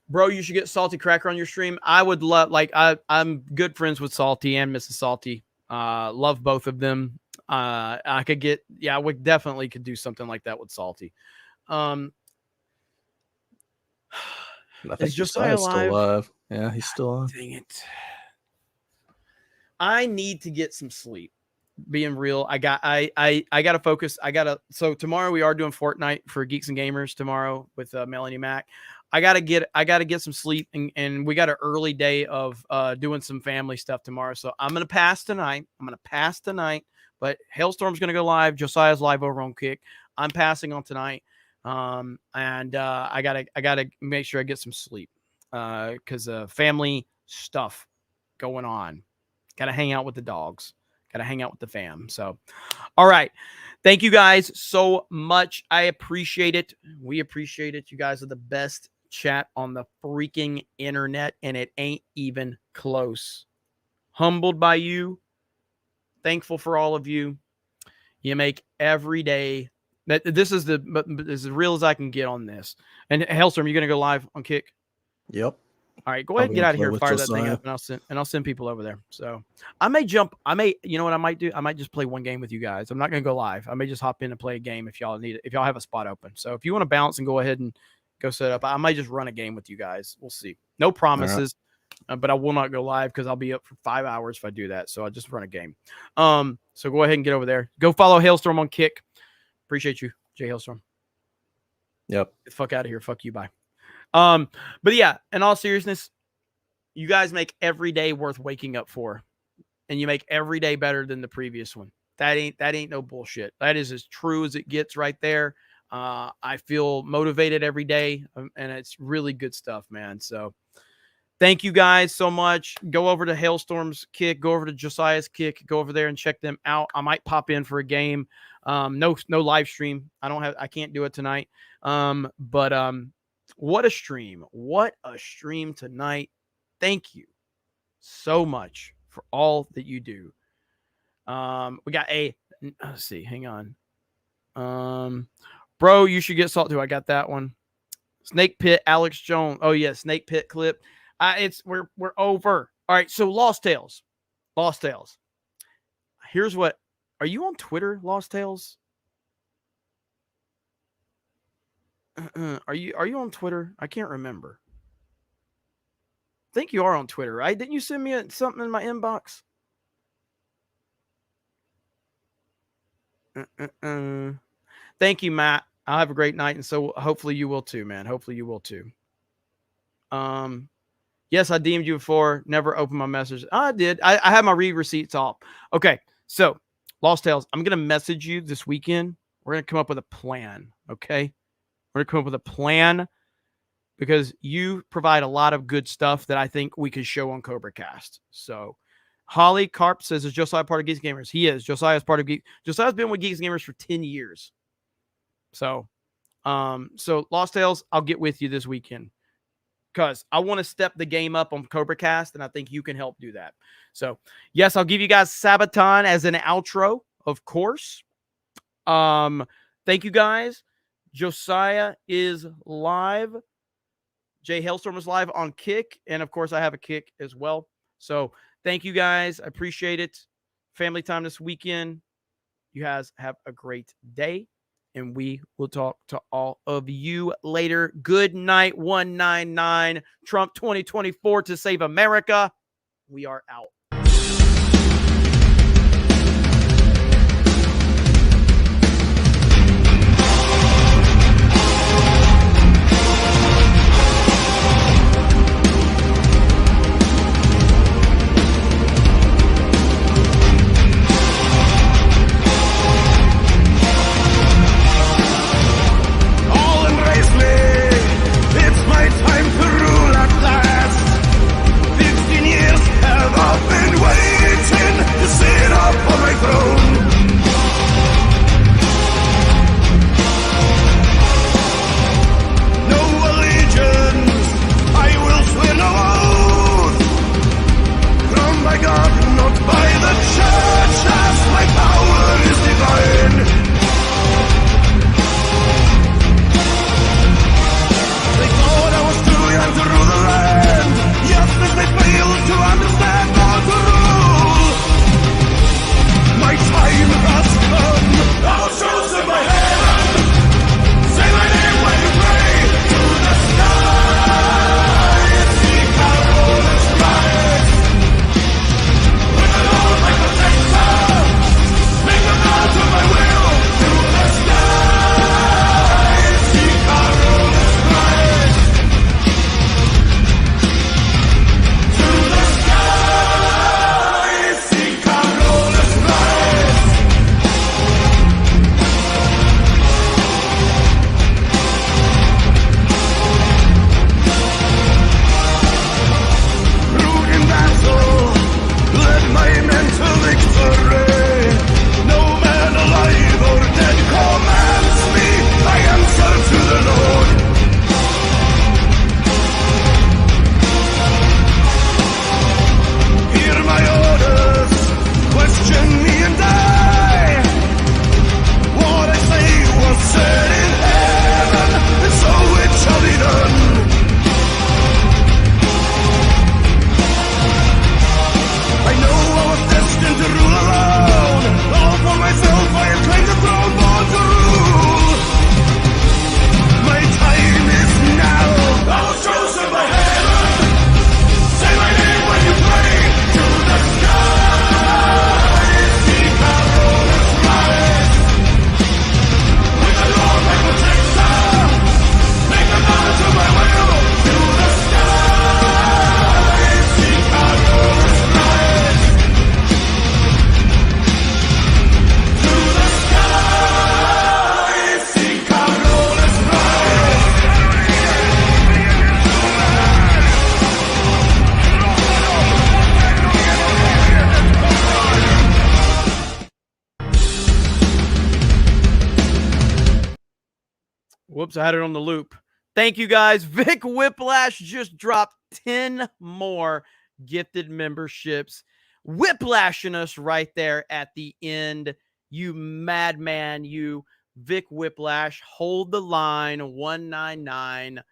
Bro, you should get Salty Cracker on your stream. I would love, I'm good friends with Salty and Mrs. Salty. Love both of them. We definitely could do something like that with Salty. I think Is Josiah still alive? Yeah, he's still on. Dang it. I need to get some sleep. Being real, I got to focus. So tomorrow we are doing Fortnite for Geeks and Gamers tomorrow with Melanie Mack. I gotta get some sleep, and we got an early day of doing some family stuff tomorrow. So I'm gonna pass tonight. But Hailstorm's gonna go live. Josiah's live over on Kick. I'm passing on tonight. I gotta make sure I get some sleep because family stuff going on. Gotta hang out with the dogs. Gotta hang out with the fam. So, all right. Thank you guys so much. I appreciate it. We appreciate it. You guys are the best chat on the freaking internet, and it ain't even close. Humbled by you. Thankful for all of you. You make every day This is as real as I can get on this. And Hailstorm, you gonna go live on Kick? Yep. All right, go ahead and get out of here and fire that thing up, and I'll send people over there. So I may jump. You know what I might do? I might just play one game with you guys. I'm not gonna go live. I may just hop in and play a game if y'all need it. If y'all have a spot open. So if you want to bounce and go ahead and go set up, I might just run a game with you guys. We'll see. No promises, but I will not go live because I'll be up for 5 hours if I do that. So I'll just run a game. So go ahead and get over there. Go follow Hailstorm on Kick. Appreciate you, Jay Hailstorm. Yep. Get the fuck out of here. Fuck you. Bye. But yeah, in all seriousness, you guys make every day worth waking up for, and you make every day better than the previous one. That ain't no bullshit. That is as true as it gets right there. I feel motivated every day, and it's really good stuff, man. So thank you guys so much. Go over to Hailstorm's Kick, go over to Josiah's Kick, go over there and check them out. I might pop in for a game. No live stream. I can't do it tonight. But what a stream. What a stream tonight. Thank you so much for all that you do. We got let's see, hang on. Bro, you should get salt too. I got that one. Snake Pit, Alex Jones. Oh yeah, Snake Pit clip. We're over. All right, so Lost Tales. Here's what. Are you on Twitter, Lost Tales? Are you on Twitter? I can't remember. I think you are on Twitter, right? Didn't you send me something in my inbox? Thank you, Matt. I'll have a great night, and so hopefully you will too, man. Hopefully you will too. Yes, I DM'd you before. Never opened my message. I did. I have my read receipts off. Okay, so Lost Tales, I'm gonna message you this weekend. We're gonna come up with a plan. Okay, we're gonna come up with a plan because you provide a lot of good stuff that I think we could show on CobraCast. So Holly Carp says, is Josiah part of Geeks Gamers? He is. Josiah's part of Geeks. Josiah's been with Geeks Gamers for 10 years. So Lost Tales, I'll get with you this weekend because I want to step the game up on CobraCast, and I think you can help do that. So yes, I'll give you guys Sabaton as an outro, of course. Thank you guys. Josiah is live. Jay Hailstorm is live on Kick. And of course, I have a Kick as well. So thank you guys. I appreciate it. Family time this weekend. You guys have a great day. And we will talk to all of you later. Good night, 199. Trump 2024 to save America. We are out. It's my time to rule at last. 15 years have all been Whoops, I had it on the loop. Thank you guys. Vic Whiplash just dropped 10 more gifted memberships. Whiplashing us right there at the end. You madman, you. Vic Whiplash, hold the line. 199.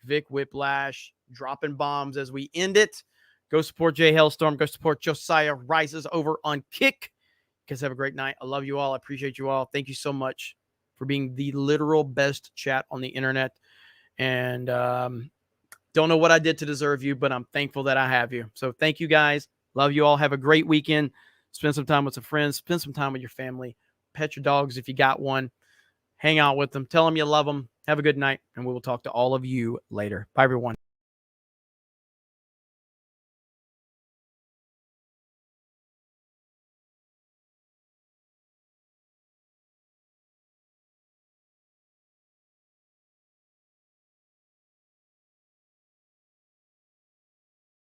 Vic Whiplash dropping bombs as we end it. Go support Jay Hellstorm. Go support Josiah Rises over on Kick. You guys have a great night. I love you all. I appreciate you all. Thank you so much for being the literal best chat on the internet. And don't know what I did to deserve you, but I'm thankful that I have you. So thank you guys. Love you all. Have a great weekend. Spend some time with some friends. Spend some time with your family. Pet your dogs if you got one. Hang out with them. Tell them you love them. Have a good night. And we will talk to all of you later. Bye, everyone.